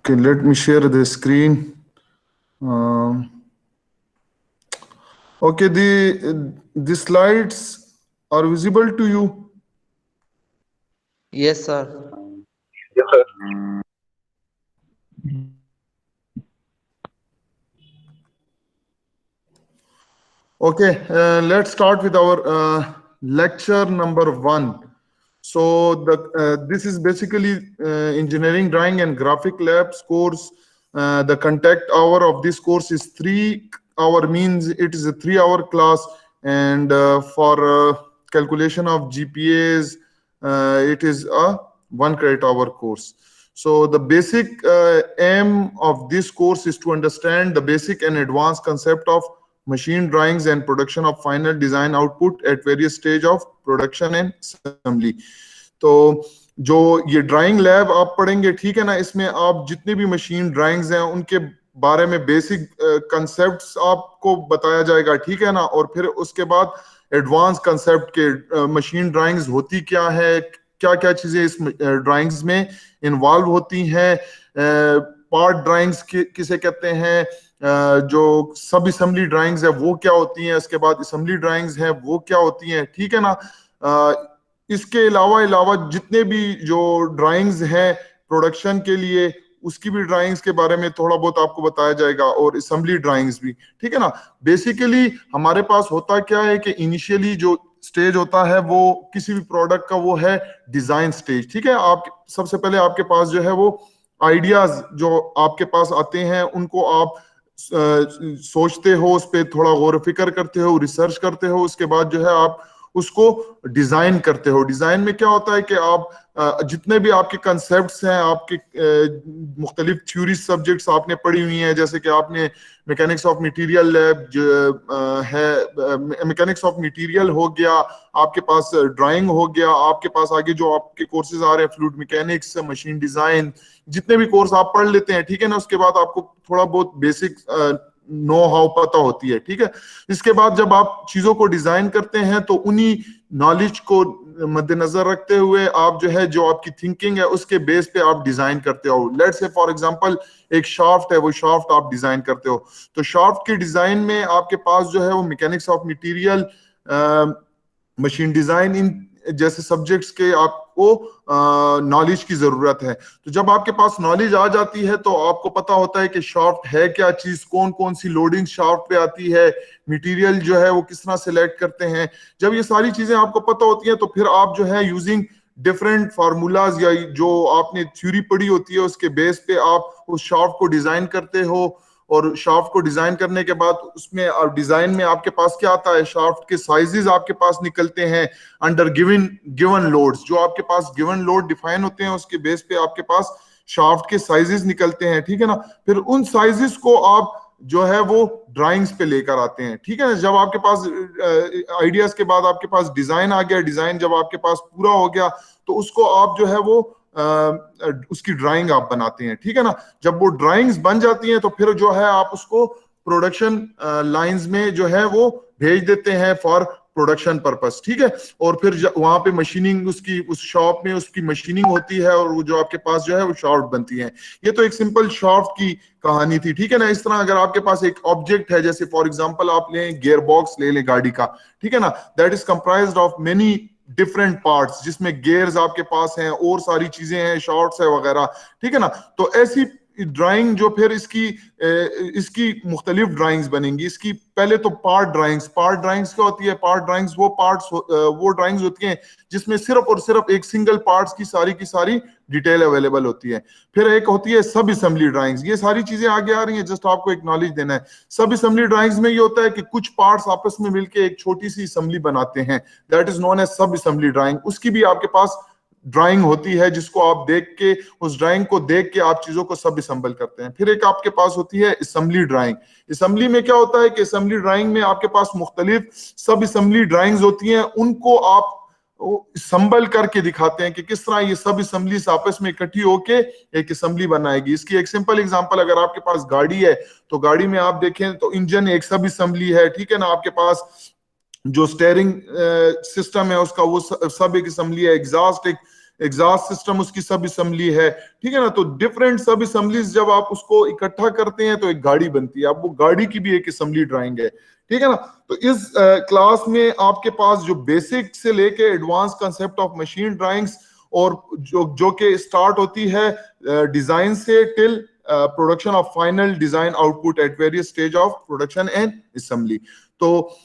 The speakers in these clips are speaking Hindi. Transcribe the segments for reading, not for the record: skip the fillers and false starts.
Okay, let me share the screen. Okay, the slides are visible to you. Yes, sir. Yes, sir. Okay, let's start with our lecture number 1. So this is basically engineering drawing and graphic labs course. The contact hour of this course is 3 hour, means it is a 3 hour class, and for calculation of GPAs, it is a 1 credit hour course. So the basic aim of this course is to understand the basic and advanced concept of machine drawings and production of final design output at various stage of production and assembly. तो जो ये ड्राइंग लैब आप पढ़ेंगे, ठीक है ना, इसमें आप जितने भी मशीन ड्राइंग्स हैं उनके बारे में बेसिक कंसेप्ट्स आपको बताया जाएगा, ठीक है ना। और फिर उसके बाद एडवांस कंसेप्ट के मशीन ड्राइंग्स होती क्या है, क्या क्या चीजें इस ड्राइंग्स में इन्वॉल्व होती हैं, पार्ट ड्राइंग्स किसे कहते हैं, जो सब असेंबली ड्राइंग्स है वो क्या होती हैं, इसके बाद असेंबली ड्राइंग्स हैं वो क्या होती हैं, ठीक है ना। इसके अलावा जितने भी जो ड्राइंग्स हैं प्रोडक्शन के लिए, उसकी भी ड्राइंग्स के बारे में थोड़ा बहुत आपको बताया जाएगा, और असेंबली ड्राइंग्स भी, ठीक है ना। बेसिकली हमारे पास होता क्या है कि इनिशियली जो स्टेज होता है वो किसी भी प्रोडक्ट का वो है डिजाइन स्टेज, ठीक है। आप सबसे पहले आपके पास जो है वो आइडियाज जो आपके पास आते हैं उनको आप सोचते हो, उस पर थोड़ा गौर फिक्र करते हो, रिसर्च करते हो, उसके बाद जो है आप उसको डिजाइन करते हो। डिजाइन में क्या होता है कि आप जितने भी आपके कंसेप्ट्स हैं, आपके मुख्तलिफ थ्योरी सब्जेक्ट्स आपने पढ़ी हुई हैं, जैसे कि आपने मैकेनिक्स ऑफ मटेरियल लैब है, मैकेनिक्स ऑफ मटेरियल हो गया, आपके पास ड्राइंग हो गया, आपके पास आगे जो आपके कोर्सेज आ रहे हैं फ्लूइड मैकेनिक्स, मशीन डिजाइन, जितने भी कोर्स आप पढ़ लेते हैं, ठीक है ना। उसके बाद आपको थोड़ा बहुत बेसिक नो हाउ पता होती है, ठीक है। इसके बाद जब आप चीजों को डिजाइन करते हैं तो उन्हीं नॉलेज को मद्देनजर रखते हुए आप जो है, जो आपकी थिंकिंग है उसके बेस पे आप डिजाइन करते हो। लेट्स से फॉर एग्जांपल एक शाफ्ट है, वो शाफ्ट आप डिजाइन करते हो, तो शाफ्ट के डिजाइन में आपके पास जो है वो mechanics of material, machine design, इन जैसे सब्जेक्ट्स के आपको नॉलेज की जरूरत है। तो जब आपके पास नॉलेज आ जाती है तो आपको पता होता है कि शाफ्ट है क्या चीज, कौन कौन सी लोडिंग शाफ्ट पे आती है, मटेरियल जो है वो किस तरह सिलेक्ट करते हैं। जब ये सारी चीजें आपको पता होती हैं तो फिर आप जो है यूजिंग डिफरेंट फार्मूलाज या जो आपने थ्योरी पढ़ी होती है उसके बेस पे आप उस शाफ्ट को डिजाइन करते हो। और शाफ्ट को डिजाइन करने के बाद उसमें डिजाइन में आपके पास क्या आता है, शाफ्ट के साइजेस आपके पास निकलते हैं अंडर गिवन लोड्स। जो आपके पास गिवन लोड डिफाइन होते हैं उसके बेस पे आपके पास शाफ्ट के साइजेस निकलते हैं, ठीक है ना। फिर उन साइजेस को आप जो है वो ड्राइंग्स पे लेकर आते हैं, ठीक है ना। जब आपके पास आइडियाज के बाद आपके पास डिजाइन आ गया, डिजाइन जब आपके पास पूरा हो गया तो उसको आप जो है वो उसकी ड्राइंग आप बनाते हैं, ठीक है ना। जब वो ड्राइंग्स बन जाती हैं तो फिर जो है आप उसको प्रोडक्शन लाइंस में जो है वो भेज देते हैं फॉर प्रोडक्शन पर्पस, ठीक है। और फिर वहां पे मशीनिंग, उसकी उस शॉप में उसकी मशीनिंग होती है और वो जो आपके पास जो है वो शाफ्ट बनती है। ये तो एक सिंपल शाफ्ट की कहानी थी, ठीक है ना। इस तरह अगर आपके पास एक ऑब्जेक्ट है, जैसे फॉर एग्जांपल आप लें गियर बॉक्स ले लें गाड़ी का, ठीक है ना, that is comprised of many different parts, जिसमें गियर्स आपके पास हैं और सारी चीजें हैं, शॉर्ट्स है वगैरह, ठीक है ना। तो ऐसी ड्राइंग जो फिर इसकी मुख्तलिफ ड्राइंग्स बनेंगी। इसकी पहले तो पार्ट ड्राइंग्स क्या होती है, पार्ट ड्राइंग्स वो ड्राइंग्स होती हैं जिसमें सिर्फ और सिर्फ एक सिंगल पार्ट्स की सारी डिटेल अवेलेबल होती है। फिर एक होती है सब असेंबली ड्राइंग्स। ये सारी चीजें आगे आ रही हैं, जस्ट आपको एक नॉलेज देना है। सब असेंबली ड्राइंग्स में ये होता है कि कुछ पार्ट्स आपस में मिलकर एक छोटी सी असेंबली बनाते हैं, that is known as sub assembly drawing. उसकी भी आपके पास ड्राइंग होती है जिसको आप देख के, उस ड्राइंग को देख के आप चीजों को सब असेंबल करते हैं। फिर एक आपके पास होती है असेंबली ड्राइंग। असेंबली में क्या होता है कि असेंबली ड्राइंग में आपके पास मुख्तलिफ सब असेंबली ड्राइंग्स होती हैं, उनको आप संबल करके दिखाते हैं कि किस तरह ये सब असेंबलीज आपस में इकट्ठी होके एक असेंबली बनाएगी। इसकी एक सिंपल एग्जांपल, अगर आपके पास गाड़ी है तो गाड़ी में आप देखें तो इंजन एक सब असेंबली है, ठीक है ना। आपके पास जो स्टीयरिंग सिस्टम है उसका वो सब एक असेंबली है, एग्जॉस्ट एक एग्जॉस्ट सिस्टम उसकी सब असेंबली है, ठीक है ना। तो डिफरेंट सब असेंबलीज जब आप उसको इकट्ठा करते हैं तो एक गाड़ी बनती है। अब वो गाड़ी की भी एक असेंबली ड्राइंग है, ठीक है ना। तो इस क्लास में आपके पास जो बेसिक से लेके advance concept of machine drawings, और जो के स्टार्ट होती है डिजाइन से till production of final design output at various stage of production and assembly. तो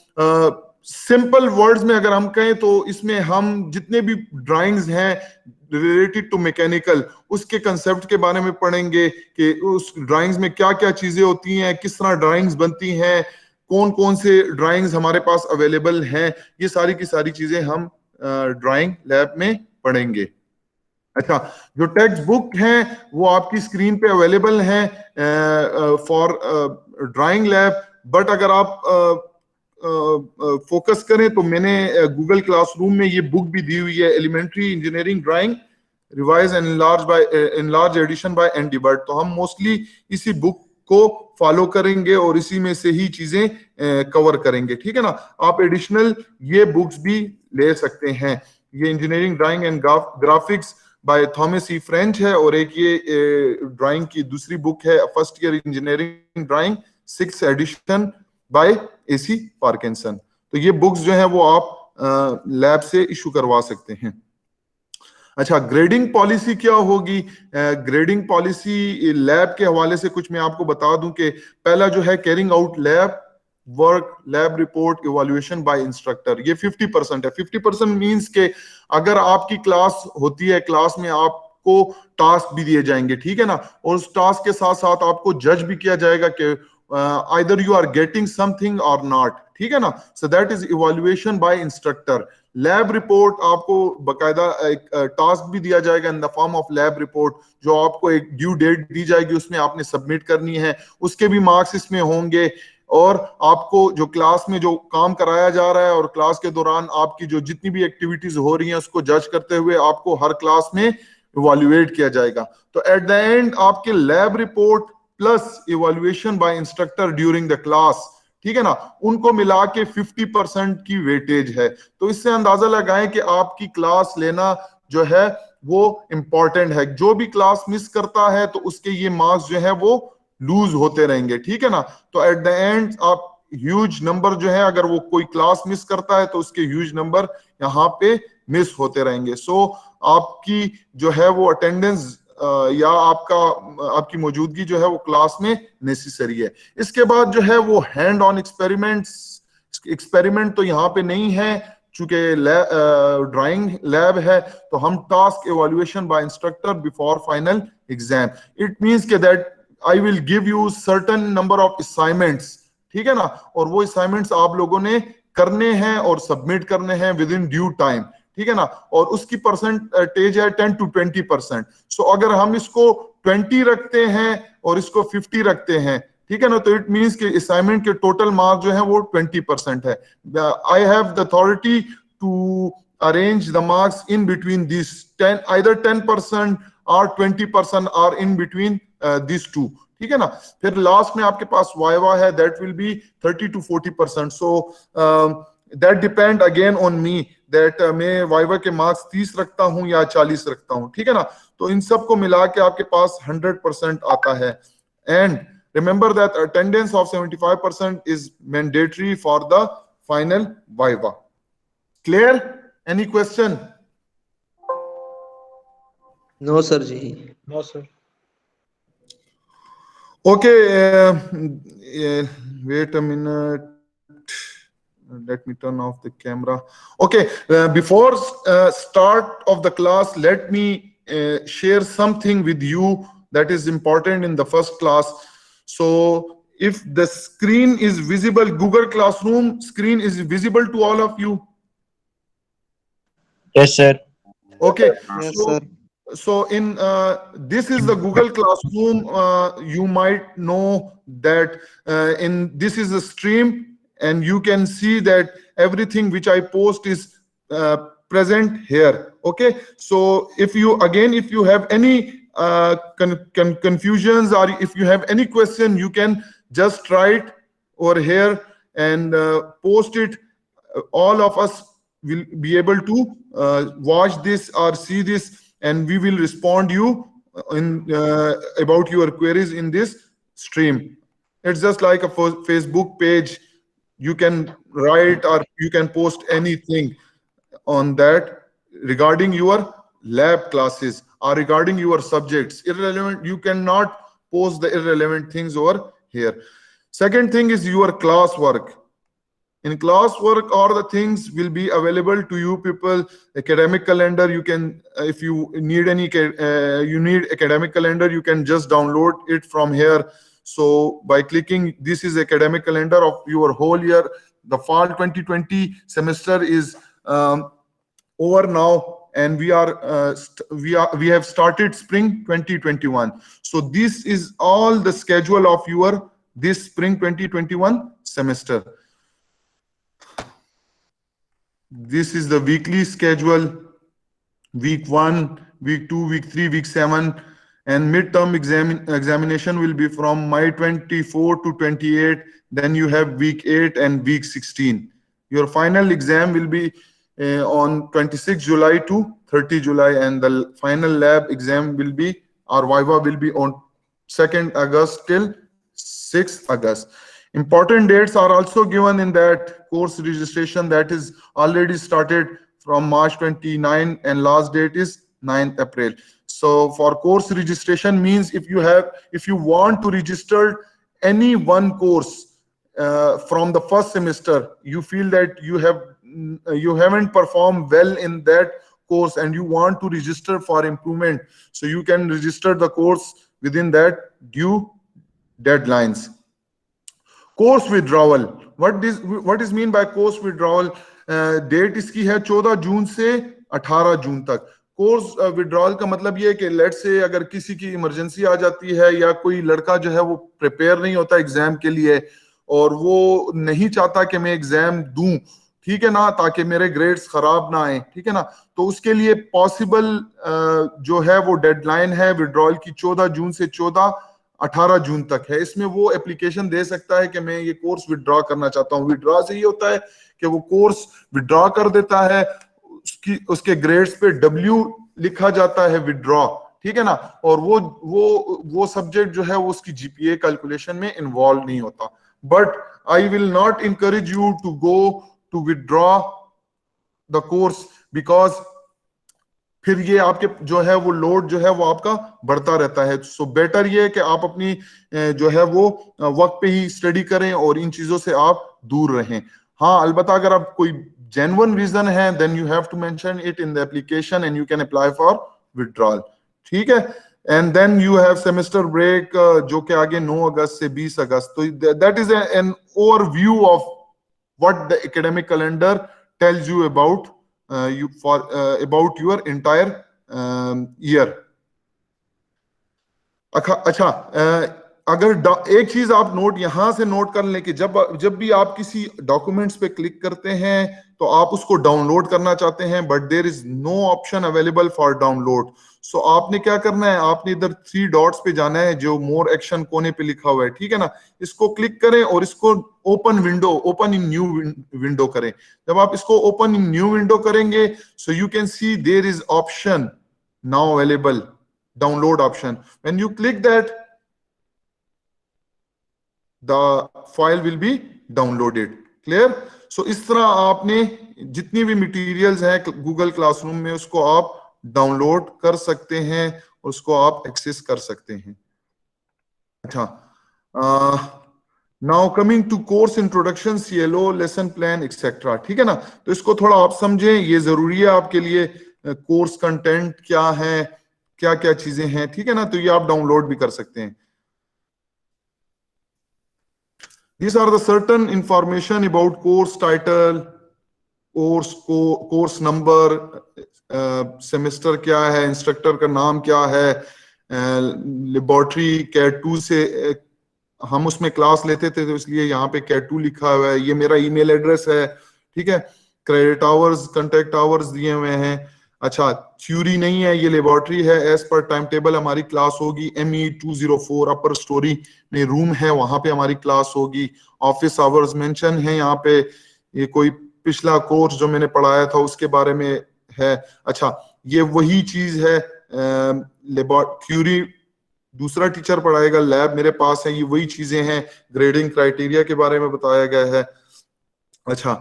सिंपल वर्ड्स में अगर हम कहें तो इसमें हम जितने भी ड्राइंग्स हैं रिलेटेड टू मैकेनिकल, उसके कंसेप्ट के बारे में पढ़ेंगे कि उस ड्राइंग्स में क्या क्या चीजें होती हैं, किस तरह ड्राइंग्स बनती हैं, कौन कौन से ड्राइंग्स हमारे पास अवेलेबल हैं। ये सारी की सारी चीजें हम ड्राइंग लैब में पढ़ेंगे। अच्छा, जो टेक्स्ट बुक हैं वो आपकी स्क्रीन पे अवेलेबल हैं फॉर ड्राइंग लैब। बट अगर आप फोकस करें तो मैंने गूगल क्लासरूम में ये बुक भी दी हुई है, elementary engineering drawing revise and enlarge edition by N D बर्ट। तो हम मोस्टली इसी बुक को फॉलो करेंगे और इसी में से ही चीजें कवर करेंगे, ठीक है ना। आप एडिशनल ये बुक्स भी ले सकते हैं। ये engineering drawing and graphics by Thomas E French है, और एक ये ड्राइंग की दूसरी बुक है first year engineering drawing 6th edition by AC Parkinson. तो ये बुक्स जो है वो आप लैब से इशू करवा सकते हैं। अच्छा, ग्रेडिंग पॉलिसी क्या होगी? ग्रेडिंग पॉलिसी लैब के हवाले से कुछ मैं आपको बता दूं कि पहला जो है carrying out lab work, lab report, evaluation by instructor, ये 50% है। 50% मींस के अगर आपकी क्लास होती है, क्लास में आपको टास्क भी दिए जाएंगे, ठीक है ना, और उस टास्क के साथ साथ आपको जज भी किया जाएगा कि either you are getting something और नॉट, ठीक है ना। So that is evaluation by instructor. Lab report आपको बकायदा एक टास्क भी दिया जाएगा in the form of lab report, जो आपको एक ड्यू डेट दी जाएगी, उसमें आपने सबमिट करनी है, उसके भी मार्क्स इसमें होंगे। और आपको जो क्लास में जो काम कराया जा रहा है और क्लास के दौरान आपकी जो जितनी भी एक्टिविटीज हो रही हैं उसको जज करते हुए आपको हर क्लास में इवैल्यूएट किया जाएगा। तो एट द एंड आपके lab report plus evaluation by instructor during the class, ठीक है ना, उनको मिला के 50% की वेटेज है। तो इससे अंदाजा लगाएं कि आपकी क्लास लेना जो है वो इंपॉर्टेंट है। जो भी क्लास मिस करता है तो उसके ये मार्क्स जो है वो लूज होते रहेंगे, ठीक है ना। तो एट द एंड आप ह्यूज नंबर जो है, अगर वो कोई क्लास मिस करता है तो उसके ह्यूज नंबर यहाँ पे मिस होते रहेंगे। सो आपकी जो है वो अटेंडेंस या आपकी मौजूदगी जो है वो क्लास में नेसेसरी है। इसके बाद जो है वो हैंड ऑन एक्सपेरिमेंट तो यहाँ पे नहीं है, चूंकि ड्राइंग लैब है। तो हम task evaluation by instructor before final exam, it means के that I will give you certain number of assignments, ठीक है ना, और वो असाइनमेंट्स आप लोगों ने करने हैं और सबमिट करने हैं विद इन ड्यू टाइम, ठीक है ना। और उसकी परसेंटेज है 10 to 20%। सो अगर हम इसको 20 रखते हैं और इसको 50 रखते हैं, ठीक है ना, तो इट मींस कि असाइनमेंट के टोटल मार्क जो है वो 20% है। I have the authority to arrange the marks in between this 10, either 10% और 20% are in between this two, ठीक है ना। फिर लास्ट में आपके पास वाइवा है, that will be 30 to 40%। So that depend again on me that मैं वाइवा के मार्क्स 30 रखता हूं या 40 रखता हूं, ठीक है ना। तो इन सब को मिला के आपके पास 100% आता है। And remember that attendance of 75% is mandatory for the final viva. Clear? Any question? No sir ji. No sir. Okay, wait a minute. Let me turn off the camera. Okay, before start of the class, let me share something with you that is important in the first class. So if the screen is visible, Google Classroom screen is visible to all of you? Yes, sir. Okay. Yes, so, sir. So in this is the Google Classroom. You might know that in this is a stream, and you can see that everything which I post is present here. Okay. So if you have any confusions, or if you have any question, you can just write over here and post it. All of us will be able to watch this or see this, and we will respond you in about your queries in this stream. It's just like a Facebook page. You can write or you can post anything on that regarding your lab classes or regarding your subjects. Irrelevant, you cannot post the irrelevant things over here. Second thing is your classwork. In classwork, all the things will be available to you people. Academic calendar, you can, if you need any you need academic calendar, you can just download it from here. So by clicking, this is academic calendar of your whole year. The fall 2020 semester is over now, and we have started spring 2021. So this is all the schedule of your this spring 2021 semester. This is the weekly schedule: week 1, week 2, week 3, week 7, and midterm examination will be from May 24 to 28. Then you have week 8 and week 16. Your final exam will be on 26 July to 30 July, and the final lab exam will be, or Viva will be on 2nd August till 6th August. Important dates are also given in that course registration that is already started from March 29, and last date is 9th April. So for course registration means if you want to register any one course from the first semester, you feel that you haven't performed well in that course and you want to register for improvement, so you can register the course within that due deadlines. Course withdrawal, what is mean by course withdrawal? Date इसकी है 14 जून से 18 जून तक. कोर्स विड्रॉवल का मतलब ये है कि लेट से अगर किसी की इमरजेंसी आ जाती है या कोई लड़का जो है वो प्रिपेयर नहीं होता एग्जाम के लिए और वो नहीं चाहता कि मैं एग्जाम दूं, ठीक है ना, ताकि मेरे ग्रेड्स खराब ना आए, ठीक है ना, तो उसके लिए पॉसिबल जो है वो डेडलाइन है विड्रॉवल की 14 जून से 18 जून तक है. इसमें वो एप्लीकेशन दे सकता है कि मैं ये कोर्स विड्रॉ करना चाहता हूँ. विड्रॉ से ये होता है कि वो कोर्स विड्रॉ कर देता है, उसके ग्रेड्स पे W लिखा जाता है विड्रॉ, ठीक है ना, और वो सब्जेक्ट जो है वो उसकी GPA कैलकुलेशन में इन्वॉल्व नहीं होता. But I will not encourage you to go to withdraw the course, because फिर ये आपके जो है वो लोड जो है वो आपका बढ़ता रहता है. सो बेटर ये है कि आप अपनी जो है वो वक्त पे ही स्टडी करें और इन चीजों से आप दूर रहें. हाँ, अलबत्ता अगर आप कोई जेन्युइन रीजन है then you have to mention it in the application and you can apply for withdrawal, ठीक है. एंड देन यू हैव सेमेस्टर ब्रेक जो कि आगे 9 अगस्त से 20 अगस्त. तो that is an overview of what the academic calendar tells you about about your entire year. अच्छा, अगर एक चीज आप नोट यहां से नोट कर लें कि जब भी आप किसी डॉक्यूमेंट्स पे क्लिक करते हैं तो आप उसको डाउनलोड करना चाहते हैं, but there is no option available for download. So आपने क्या करना है, आपने इधर 3 डॉट्स पे जाना है जो मोर एक्शन कोने पे लिखा हुआ है, ठीक है ना, इसको क्लिक करें और इसको ओपन इन न्यू विंडो करें. जब आप इसको ओपन इन न्यू विंडो करेंगे so you can see there is option now available, download option. When you click that the file will be downloaded. Clear? So इस तरह आपने जितनी भी मटेरियल्स हैं गूगल क्लासरूम में उसको आप डाउनलोड कर सकते हैं और उसको आप एक्सेस कर सकते हैं. अच्छा, now coming to course introduction, CLO, lesson plan etcetera, ठीक है ना. तो इसको थोड़ा आप समझें, ये जरूरी है आपके लिए. कोर्स कंटेंट क्या है, क्या क्या चीजें हैं, ठीक है ना, तो ये आप डाउनलोड भी कर सकते हैं. These are the certain information about course title, course number, semester क्या है, इंस्ट्रक्टर का नाम क्या है, लेबोरेटरी कैट 2 से हम उसमें क्लास लेते थे तो इसलिए यहाँ पे कैट 2 लिखा हुआ है. ये मेरा ईमेल एड्रेस है, ठीक है. क्रेडिट आवर्स, कंटेक्ट आवर्स दिए हुए हैं. अच्छा, थ्योरी नहीं है, ये लेबोरेटरी है. एज पर टाइम टेबल हमारी क्लास होगी. ME 204 अपर स्टोरी में रूम है, वहां पे हमारी क्लास होगी. ऑफिस आवर्स मेंशन है यहाँ पे. ये कोई पिछला कोर्स जो मैंने पढ़ाया था उसके बारे में है। अच्छा, ये वही चीज है, थ्योरी दूसरा टीचर पढ़ाएगा, लैब मेरे पास है, ये वही चीजें हैं। ग्रेडिंग क्राइटेरिया के बारे में बताया गया है। अच्छा,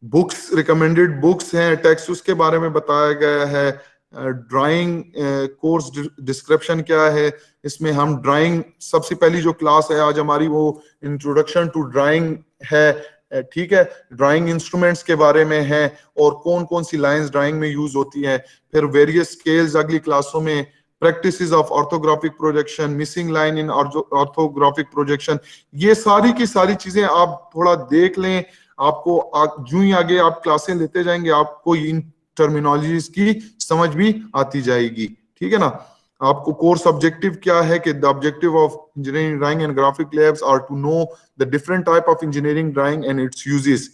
बुक्स, रिकमेंडेड बुक्स हैं, टेक्स्ट उसके बारे में बताया गया है। ड्राइंग कोर्स डिस्क्रिप्शन क्या है, इसमें हम ड्राइंग, सबसे पहली जो क्लास है आज हमारी वो इंट्रोडक्शन टू ड्राइंग है, ठीक है। ड्राइंग इंस्ट्रूमेंट्स के बारे में है और कौन कौन सी लाइंस ड्राइंग में यूज होती है। फिर वेरियस स्केल्स अगली क्लासों में, practices of orthographic projection, missing line in orthographic projection, ये सारी की सारी चीजें आप थोड़ा देख लें। आपको जो ही आगे आप क्लासें लेते जाएंगे आपको इन टर्मिनोलॉजीज की समझ भी आती जाएगी, ठीक है ना। आपको कोर्स ऑब्जेक्टिव क्या है कि the objective of engineering drawing and graphic labs are to know the different type of engineering drawing and its uses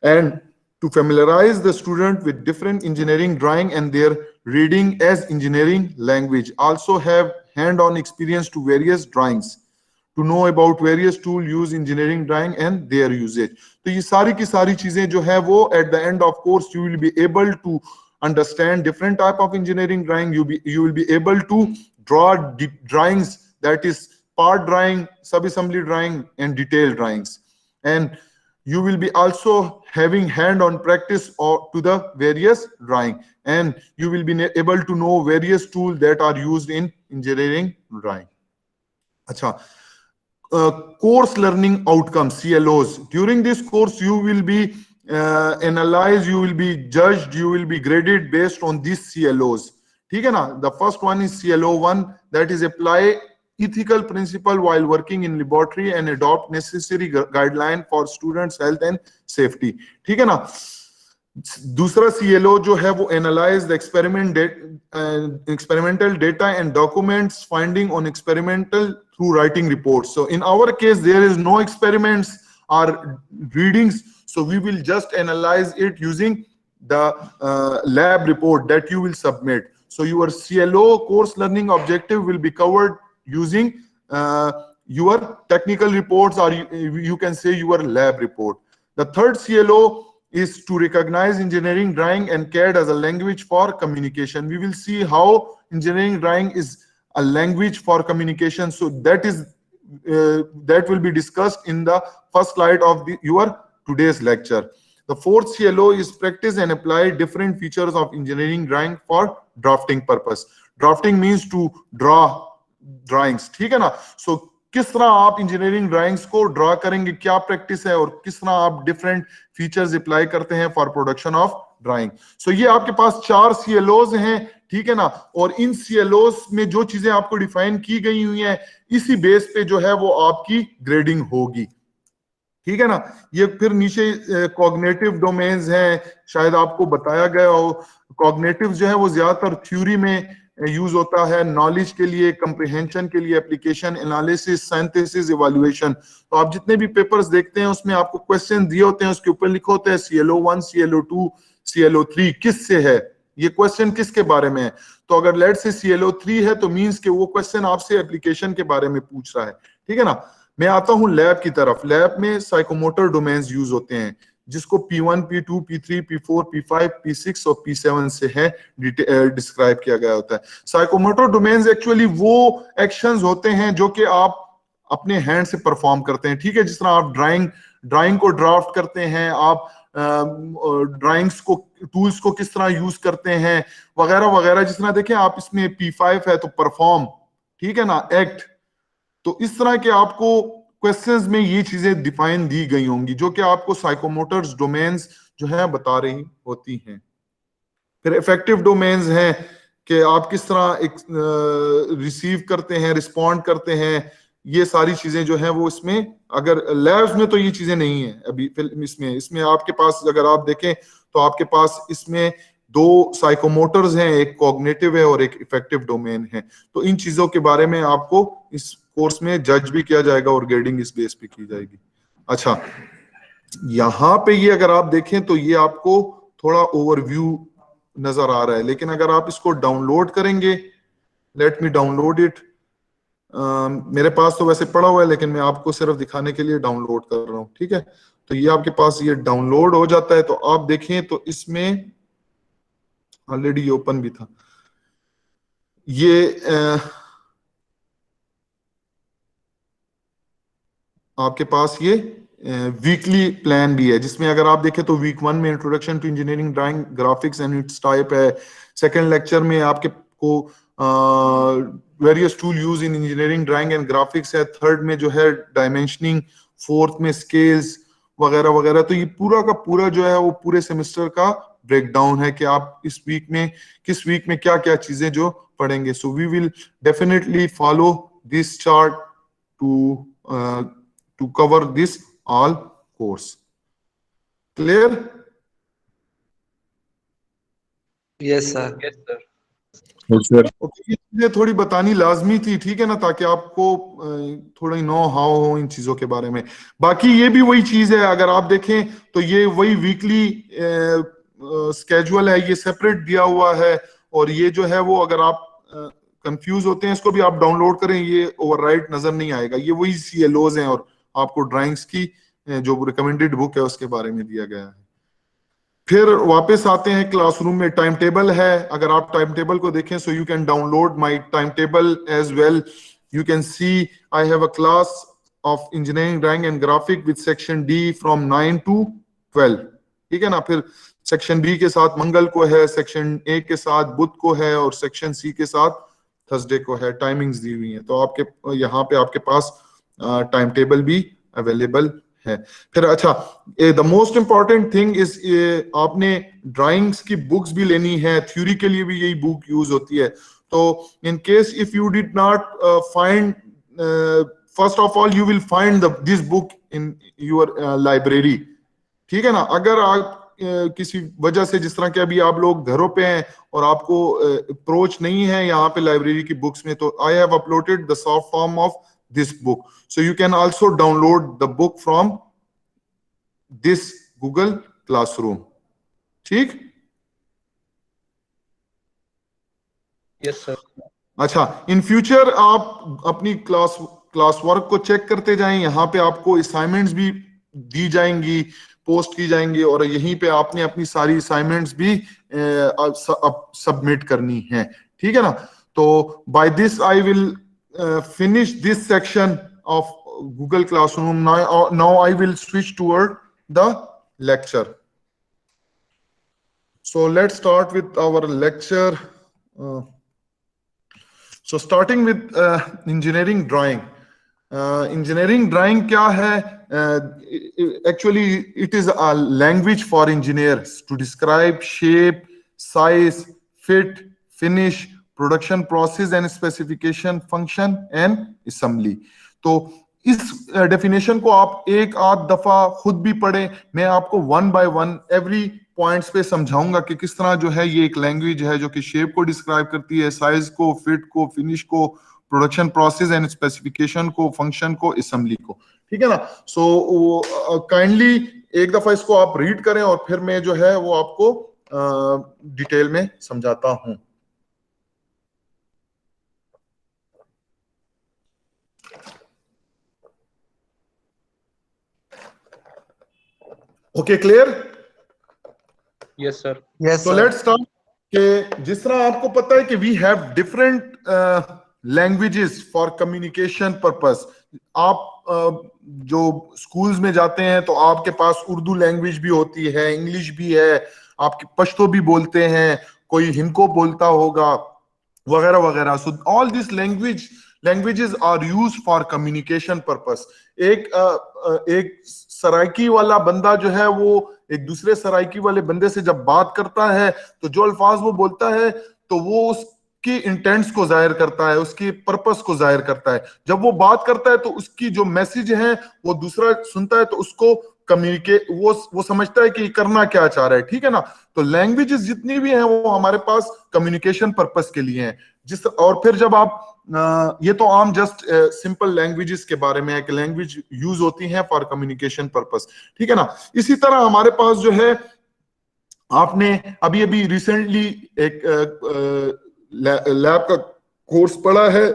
and to familiarize the student with different engineering drawing and their reading as engineering language. Also have hand-on experience to various drawings, to know about various tool used engineering drawing and their usage. तो ये सारी की सारी चीजें जो है वो at the end of course you will be able to understand different type of engineering drawing. You will be able to draw drawings, that is part drawing, sub-assembly drawing and detailed drawings. And you will be also having hand-on practice to the various drawing, and you will be able to know various tools that are used in engineering drawing. Acha, course learning outcomes, CLOs. During this course you will be analyzed, you will be judged, you will be graded based on these CLOs, ठीक है ना। The first one is CLO1, that is apply ethical principle while working in laboratory and adopt necessary guideline for students health and safety, ठीक है ना। दूसरा CLO जो है वो analyze the experimental data and documents finding on experimental through writing reports. So in our case there is no experiments or readings, so we will just analyze it using the lab report that you will submit. So your CLO course learning objective will be covered using your technical reports, or you can say your lab report. The third CLO is to recognize engineering drawing and CAD as a language for communication. We will see how engineering drawing is a language for communication. So that will be discussed in the first slide of your today's lecture. The fourth CLO is practice and apply different features of engineering drawing for drafting purpose. Drafting means to draw drawings, ठीक है ना। सो किस तरह आप इंजीनियरिंग ड्राइंग्स को ड्रॉ करेंगे, क्या प्रैक्टिस है और किस तरह आप डिफरेंट फीचर्स अप्लाई करते हैं फॉर प्रोडक्शन ऑफ ड्राइंग। सो ये आपके पास 4 CLOs हैं, ठीक है ना। और इन CLOs में जो चीजें आपको डिफाइन की गई हुई हैं इसी बेस पे जो है वो आपकी ग्रेडिंग होगी, ठीक है ना। ये फिर नीचे कॉग्निटिव डोमेन्स हैं, शायद आपको बताया गया हो। कॉग्निटिव जो है वो ज्यादातर थ्योरी में यूज होता है, नॉलेज के लिए, कंप्रिहेंशन के लिए, एप्लीकेशन, एनालिसिस, सिंथेसिस, इवैल्यूएशन। तो आप जितने भी पेपर्स देखते हैं उसमें आपको क्वेश्चन दिए होते हैं, उसके ऊपर लिखे होते हैं CLO1, CLO2, CLO3 किससे है, ये क्वेश्चन किसके बारे में है। तो अगर लेट से CLO3 है तो मींस के वो क्वेश्चन आपसे एप्लीकेशन के बारे में पूछ रहा है, ठीक है ना। मैं आता हूं लैब की तरफ। लैब में साइकोमोटर डोमेन्स यूज होते हैं जिसको P1, P2, P3, P4, P5, P6 और P7 से है डिस्क्राइब किया गया होता है। साइकोमोटर डोमेन्स एक्चुअली वो एक्शंस होते हैं जो कि आप अपने हैंड से परफॉर्म करते हैं, ठीक है। जिस तरह आप ड्राइंग को ड्राफ्ट करते हैं, आप ड्राइंग्स को, टूल्स को किस तरह यूज करते हैं वगैरह वगैरह। जिस तरह देखें आप इसमें P5 है तो परफॉर्म, ठीक है ना, एक्ट। तो इस तरह के आपको क्वेश्चंस में ये चीजें डिफाइन दी गई होंगी जो कि आपको साइकोमोटर्स डोमेन्स जो है बता रही होती हैं। फिर इफेक्टिव डोमेन्स हैं कि आप किस तरह रिसीव करते हैं, रिस्पॉन्ड करते हैं, ये सारी चीजें जो है वो इसमें, अगर लैब्स में तो ये चीजें नहीं है अभी इसमें आपके पास अगर आप देखें तो आपके पास इसमें 2 साइकोमोटर्स हैं, एक कॉग्निटिव है और एक इफेक्टिव डोमेन है। तो इन चीजों के बारे में आपको इस कोर्स में जज भी किया जाएगा और ग्रेडिंग इस बेस पे की जाएगी। अच्छा, यहाँ पे ये अगर आप देखें तो ये आपको थोड़ा ओवरव्यू नजर आ रहा है, लेकिन अगर आप इसको डाउनलोड करेंगे, लेट मी डाउनलोड इट। मेरे पास तो वैसे पड़ा हुआ है लेकिन मैं आपको सिर्फ दिखाने के लिए डाउनलोड कर रहा हूँ, ठीक है। तो ये आपके पास ये डाउनलोड हो जाता है। तो आप देखें तो इसमें ऑलरेडी ये ओपन भी था। ये आपके पास ये वीकली प्लान भी है, जिसमें अगर आप देखें तो वीक 1 में introduction to engineering drawing graphics and its type है। सेकंड लेक्चर में आपके को various tool use in engineering drawing and graphics है। थर्ड में जो है डायमेंशनिंग, फोर्थ में स्केल्स वगैरह वगैरह। तो ये पूरा का पूरा जो है वो पूरे सेमेस्टर का ब्रेकडाउन है कि आप इस वीक में किस वीक में क्या क्या चीजें जो पढ़ेंगे। So we will definitely follow this chart to cover this all course. Clear? Yes, sir. Okay, ये चीजें थोड़ी बतानी लाजमी थी, ठीक है ना, ताकि आपको थोड़ा नो हाउ हो इन चीजों के बारे में। बाकी ये भी वही चीज है, अगर आप देखें तो ये वही वीकली स्केड्यूल है, ये सेपरेट दिया हुआ है। और ये जो है वो अगर आप कंफ्यूज होते हैं, इसको भी आप डाउनलोड करें, ये ओवरराइट नजर नहीं आएगा। ये वही CLOs हैं और आपको ड्राइंग्स की जो रिकमेंडेड बुक है उसके बारे में दिया गया है। फिर वापस आते हैं क्लासरूम में। टाइम टेबल है, अगर आप टाइम टेबल को देखें, so you can download my time table as well. You can see I have a class of engineering drawing and graphic with section D from 9 to 12, ठीक है ना। फिर सेक्शन बी के साथ मंगल को है, सेक्शन ए के साथ बुध को है, और सेक्शन सी के साथ थर्सडे को है। टाइमिंग्स दी हुई है, तो आपके यहाँ पे आपके पास टाइम टेबल भी अवेलेबल है। फिर अच्छा, the most important thing is आपने ड्राइंग्स की बुक्स भी लेनी है। थ्योरी के लिए भी यही बुक यूज होती है। तो in case if you did not find, first of all you will find this book in your library, ठीक है ना। अगर आप किसी वजह से, जिस तरह के अभी आप लोग घरों पे हैं और आपको अप्रोच नहीं है यहाँ पे लाइब्रेरी की बुक्स में, तो I have uploaded the soft form of this book, so you can also download the book from this Google Classroom, ठीक। Yes, sir. अच्छा, इन फ्यूचर आप अपनी क्लास वर्क को चेक करते जाएं। यहाँ पे आपको असाइनमेंट्स भी दी जाएंगी, पोस्ट की जाएंगी, और यहीं पे आपने अपनी सारी असाइनमेंट्स भी सबमिट करनी है, ठीक है ना। तो by this I will finish this section of Google Classroom. Now I will switch toward the lecture. So let's start with our lecture. So starting with engineering drawing. Engineering drawing क्या है? Actually it is a language for engineers to describe shape, size, fit, finish, production process and specification, function and assembly. तो इस डेफिनेशन को आप एक आध दफा खुद भी पढ़ें। मैं आपको 1 by 1 एवरी पॉइंट्स पे समझाऊंगा कि किस तरह जो है ये एक लैंग्वेज है जो कि शेप को डिस्क्राइब करती है, साइज को, फिट को, फिनिश को, प्रोडक्शन प्रोसेस एंड स्पेसिफिकेशन को, फंक्शन को, असेंबली को, ठीक है ना। सो काइंडली एक दफा इसको आप रीड करें और फिर मैं जो है वो आपको डिटेल में समझाता हूं। Okay, clear? Yes, sir. Yes, So sir. let's start कि जिस तरह आपको पता है कि we have different languages for communication purpose. आप जो स्कूल्स में जाते हैं तो आपके पास उर्दू लैंग्वेज भी होती है, इंग्लिश भी है, आपकी पश्तो भी बोलते हैं, कोई हिंको बोलता होगा, वगैरह वगैरह। So all this languages are used for communication purpose. एक सराइकी वाला बंदा जो है वो एक दूसरे सराइकी वाले बंदे से जब बात करता है तो जो अल्फाज वो बोलता है तो वो उसकी इंटेंट्स को जाहिर करता है, उसकी पर्पस को जाहिर करता है। जब वो बात करता है तो उसकी जो मैसेज है वो दूसरा सुनता है तो उसको कम्युनिकेट, वो समझता है कि ये करना क्या चाह रहा है, ठीक है ना। तो लैंग्वेजेस जितनी भी हैं वो हमारे पास कम्युनिकेशन पर्पस के लिए हैं। और फिर जब आप ये तो आम जस्ट सिंपल लैंग्वेजेस के बारे में है कि लैंग्वेज यूज होती हैं फॉर कम्युनिकेशन पर्पस, ठीक है ना। इसी तरह हमारे पास जो है, आपने अभी रिसेंटली एक लैब का कोर्स पढ़ा है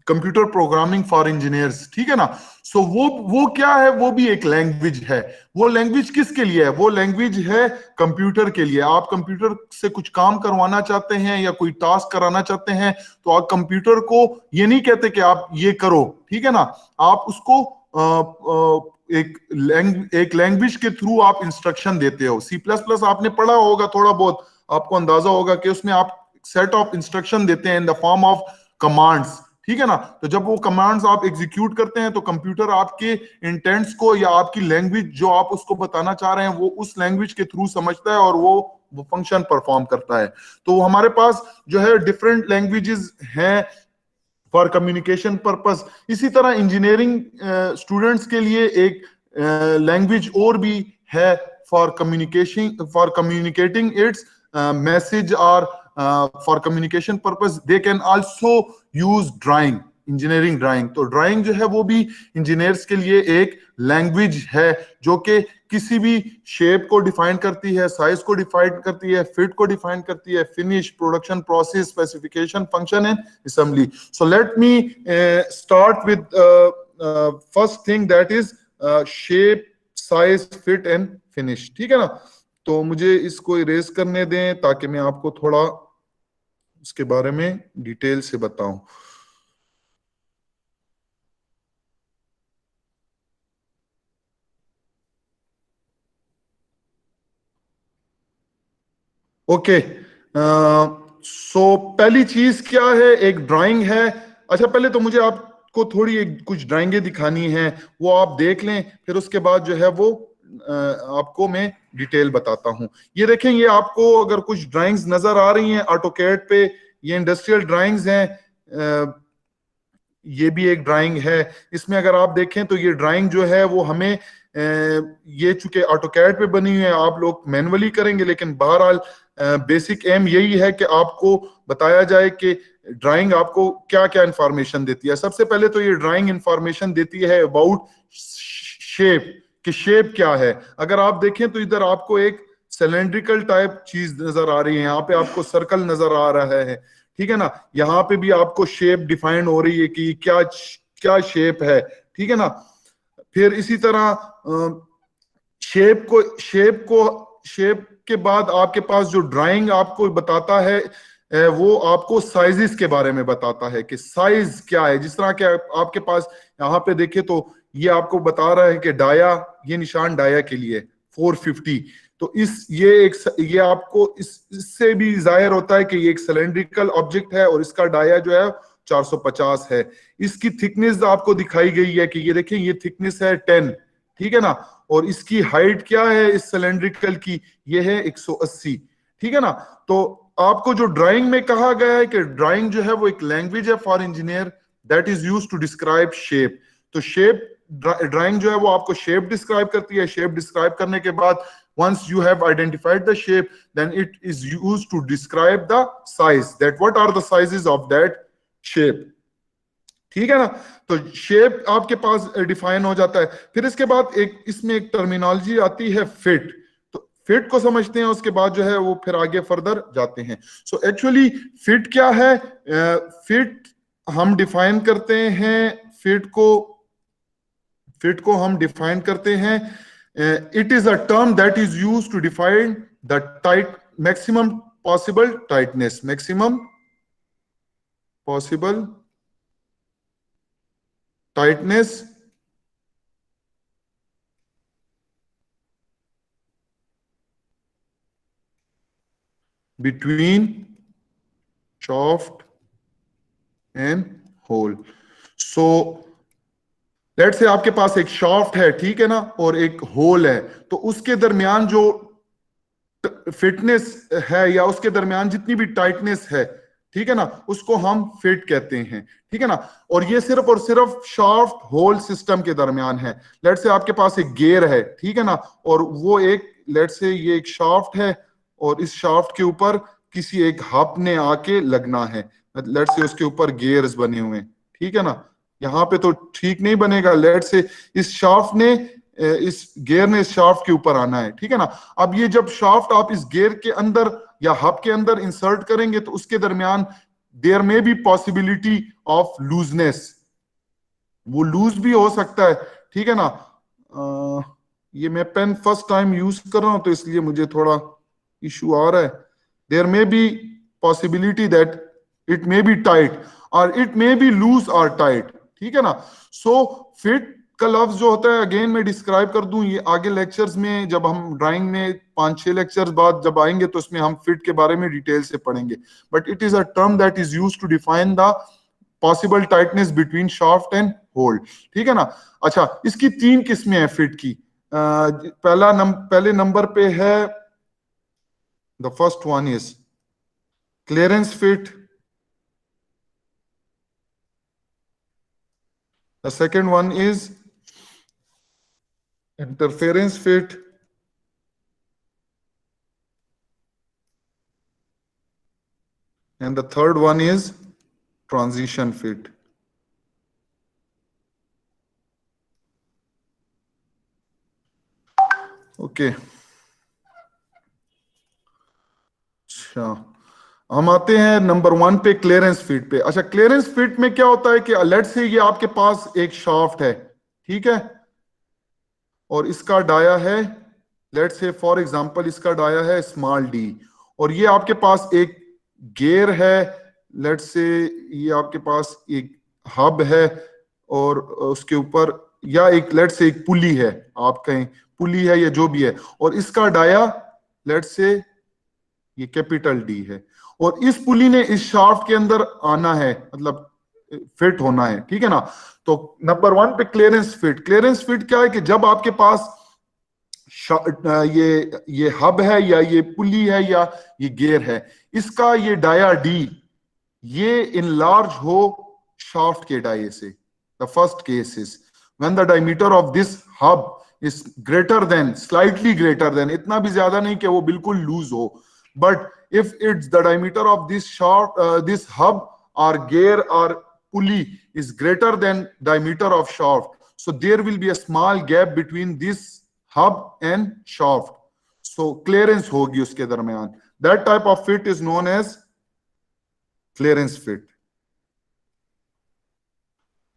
कंप्यूटर प्रोग्रामिंग फॉर इंजीनियर्स, ठीक है ना। सो वो क्या है, वो भी एक लैंग्वेज है। वो लैंग्वेज किसके लिए है? वो लैंग्वेज है कंप्यूटर के लिए। आप कंप्यूटर से कुछ काम करवाना चाहते हैं या कोई टास्क कराना चाहते हैं, तो आप कंप्यूटर को ये नहीं कहते कि आप ये करो, ठीक है ना। आप उसको एक लैंग्वेज के थ्रू आप इंस्ट्रक्शन देते हो। सी प्लस प्लस आपने पढ़ा होगा थोड़ा बहुत, आपको अंदाजा होगा कि उसमें आप सेट ऑफ इंस्ट्रक्शन देते हैं इन द फॉर्म ऑफ कमांड्स, ठीक है ना। तो जब वो कमांड्स आप एग्जीक्यूट करते हैं तो कंप्यूटर आपके इंटेंट्स को या आपकी लैंग्वेज जो आप उसको बताना चाह रहे हैं वो उस लैंग्वेज के थ्रू समझता है और वो फंक्शन परफॉर्म करता है। तो हमारे पास जो है डिफरेंट लैंग्वेजेस हैं फॉर कम्युनिकेशन पर्पस। इसी तरह इंजीनियरिंग स्टूडेंट्स के लिए एक लैंग्वेज और भी है फॉर कम्युनिकेटिंग इट्स मैसेज, और for communication purpose they can also use drawing, engineering drawing. तो ड्राइंग जो है वो भी इंजीनियर्स के लिए एक लैंग्वेज है जो कि किसी भी शेप को डिफाइन करती है, साइज को डिफाइन करती है, फिट को डिफाइन करती है, finish, production process, specification, function and assembly. So let me start with first thing, that is shape, size, fit and finish, ठीक है ना। तो मुझे इसको इरेज करने दें ताकि मैं आपको थोड़ा इसके बारे में डिटेल से बताऊं। ओके, सो पहली चीज क्या है, एक ड्राइंग है। अच्छा, पहले तो मुझे आपको थोड़ी कुछ ड्राइंगें दिखानी हैं, वो आप देख लें, फिर उसके बाद जो है वो आपको मैं डिटेल बताता हूं। ये देखें, ये आपको अगर कुछ ड्राइंग्स नजर आ रही हैं ऑटोकैड पे, ये इंडस्ट्रियल ड्राइंग्स हैं। ये भी एक ड्राइंग है। इसमें अगर आप देखें तो ये ड्राइंग जो है वो हमें ये चूंकि ऑटोकैड पे बनी हुई है, आप लोग मैनुअली करेंगे, लेकिन बहरहाल बेसिक एम यही है कि आपको बताया जाए कि ड्राइंग आपको क्या क्या इंफॉर्मेशन देती है। सबसे पहले तो ये ड्राइंग इंफॉर्मेशन देती है अबाउट शेप, कि शेप क्या है। अगर आप देखें तो इधर आपको एक सिलेंड्रिकल टाइप चीज नजर आ रही है, यहाँ पे आपको सर्कल नजर आ रहा है, ठीक है ना। यहाँ पे भी आपको शेप डिफाइन हो रही है कि क्या क्या शेप है, ठीक है ना। फिर इसी तरह शेप के बाद आपके पास जो ड्राइंग आपको बताता है वो आपको साइजेस के बारे में बताता है कि साइज क्या है। जिस तरह के आपके पास यहाँ पे देखे तो ये आपको बता रहा है कि डाया, ये निशान डाया के लिए 450। तो ये आपको इससे भी जाहिर होता है कि ये एक सिलेंड्रिकल ऑब्जेक्ट है और इसका डाया जो है 450 है। इसकी थिकनेस आपको दिखाई गई है कि ये देखिए, ये थिकनेस है 10, ठीक है ना। और इसकी हाइट क्या है इस सिलेंड्रिकल की, ये है 180, ठीक है ना। तो आपको जो ड्राइंग में कहा गया है कि ड्राइंग जो है वो एक लैंग्वेज है for engineer that is used to describe shape. तो शेप, ड्राइंग जो है वो आपको शेप डिस्क्राइब करती है। शेप डिस्क्राइब करने के बाद once you have identified the shape, then it is used to describe the size, that what are the sizes of that shape, ठीक है ना। तो शेप आपके पास डिफाइन हो जाता है। फिर इसके बाद इसमें एक टर्मिनोलॉजी आती है फिट। तो फिट को समझते हैं, उसके बाद जो है वो फिर आगे फर्दर जाते हैं। सो एक्चुअली फिट क्या है? फिट हम डिफाइन करते हैं, फिट को हम डिफाइन करते हैं, it is a term that is used to define the maximum possible tightness between shaft and hole. So let's say आपके पास एक शाफ्ट है, ठीक है ना, और एक होल है। तो उसके दरमियान जो फिटनेस है या उसके दरमियान जितनी भी टाइटनेस है, ठीक है ना, उसको हम फिट कहते हैं, ठीक है ना। और ये सिर्फ और सिर्फ शाफ्ट होल सिस्टम के दरमियान है। लेट्स से आपके पास एक गियर है, ठीक है ना, और वो लेट्स से ये एक शाफ्ट है और इस शाफ्ट के ऊपर किसी एक हब ने आके लगना है। लेट्स से उसके ऊपर गियर्स बने हुए हैं, ठीक है ना। यहाँ पे तो ठीक नहीं बनेगा। लेट से इस गियर ने इस शाफ्ट के ऊपर आना है, ठीक है ना। अब ये जब शाफ्ट आप इस गियर के अंदर या हब के अंदर इंसर्ट करेंगे तो उसके दरमियान there may be possibility of looseness, वो लूज भी हो सकता है, ठीक है ना। ये मैं पेन फर्स्ट टाइम यूज कर रहा हूं तो इसलिए मुझे थोड़ा इशू आ रहा है। There may be possibility that it may be tight और इट मे बी लूज और टाइट, ठीक है ना। सो फिट का लफ्ज जो होता है, अगेन मैं डिस्क्राइब कर दूं, ये आगे लेक्चर्स में जब हम ड्राइंग में 5-6 लेक्चर्स बाद जब आएंगे तो इसमें हम फिट के बारे में डिटेल से पढ़ेंगे। But it is a term that is used to define the possible tightness between shaft and hold, ठीक है ना। अच्छा, इसकी 3 किस्में हैं फिट की। पहले नंबर पे है, the first one is clearance fit, the second one is interference fit, and the third one is transition fit. Okay अच्छा, हम आते हैं नंबर 1 पे, क्लियरेंस फिट पे। अच्छा, क्लियरेंस फिट में क्या होता है कि लेट से ये आपके पास एक शाफ्ट है, ठीक है, और इसका डाया है, लेट से फॉर एग्जांपल इसका डाया है स्मॉल डी, और ये आपके पास एक गियर है, लेट से ये आपके पास एक हब है, और उसके ऊपर या एक लेट से एक पुली है, आप कहें पुली है या जो भी है, और इसका डाया लेट से ये कैपिटल डी है, और इस पुली ने इस शाफ्ट के अंदर आना है, मतलब फिट होना है, ठीक है ना। तो नंबर 1 पे क्लियरेंस फिट। क्लियरेंस फिट क्या है कि जब आपके पास ये हब है या ये पुली है या ये गियर है, इसका ये डाया डी ये इनलार्ज हो शाफ्ट के डाये से। The first case is when the diameter of this hub is greater than, slightly greater than, इतना भी ज्यादा नहीं कि वो बिल्कुल लूज हो, but if it's the diameter of this shaft, this hub or gear or pulley is greater than diameter of shaft, so there will be a small gap between this hub and shaft, so clearance होगी उसके दरमियान। that type of fit is known as clearance fit।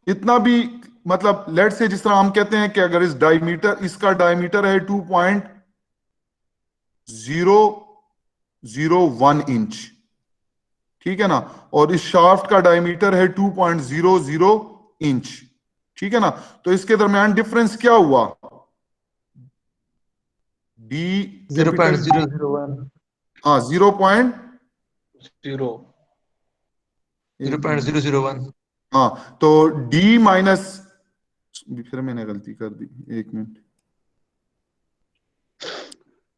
इतना भी मतलब लेट से जिस तरह हम कहते हैं कि अगर इस डायमीटर, इसका डायमीटर है 2.001 इंच, ठीक है ना, और इस शाफ्ट का डायमीटर है 2.00 इंच, ठीक है ना, तो इसके दरमियान डिफरेंस क्या हुआ, डी 0.001 हाँ 0 0.001, 0.001 हाँ तो डी माइनस, फिर मैंने गलती कर दी, एक minute,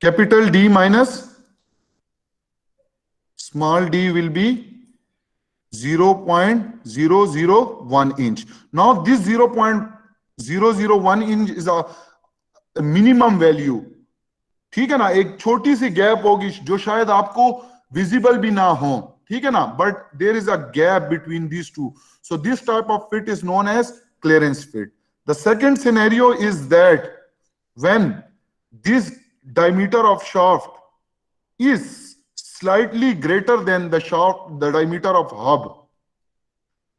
capital D minus small D will be 0.001 inch. Now this 0.001 inch is a minimum value, ठीक है ना, एक छोटी सी गैप होगी जो शायद आपको विजिबल भी ना हो, ठीक है ना, but there is a gap between these two, so this type of fit is known as clearance fit. The second scenario is that when this diameter of shaft is slightly greater than the diameter of hub.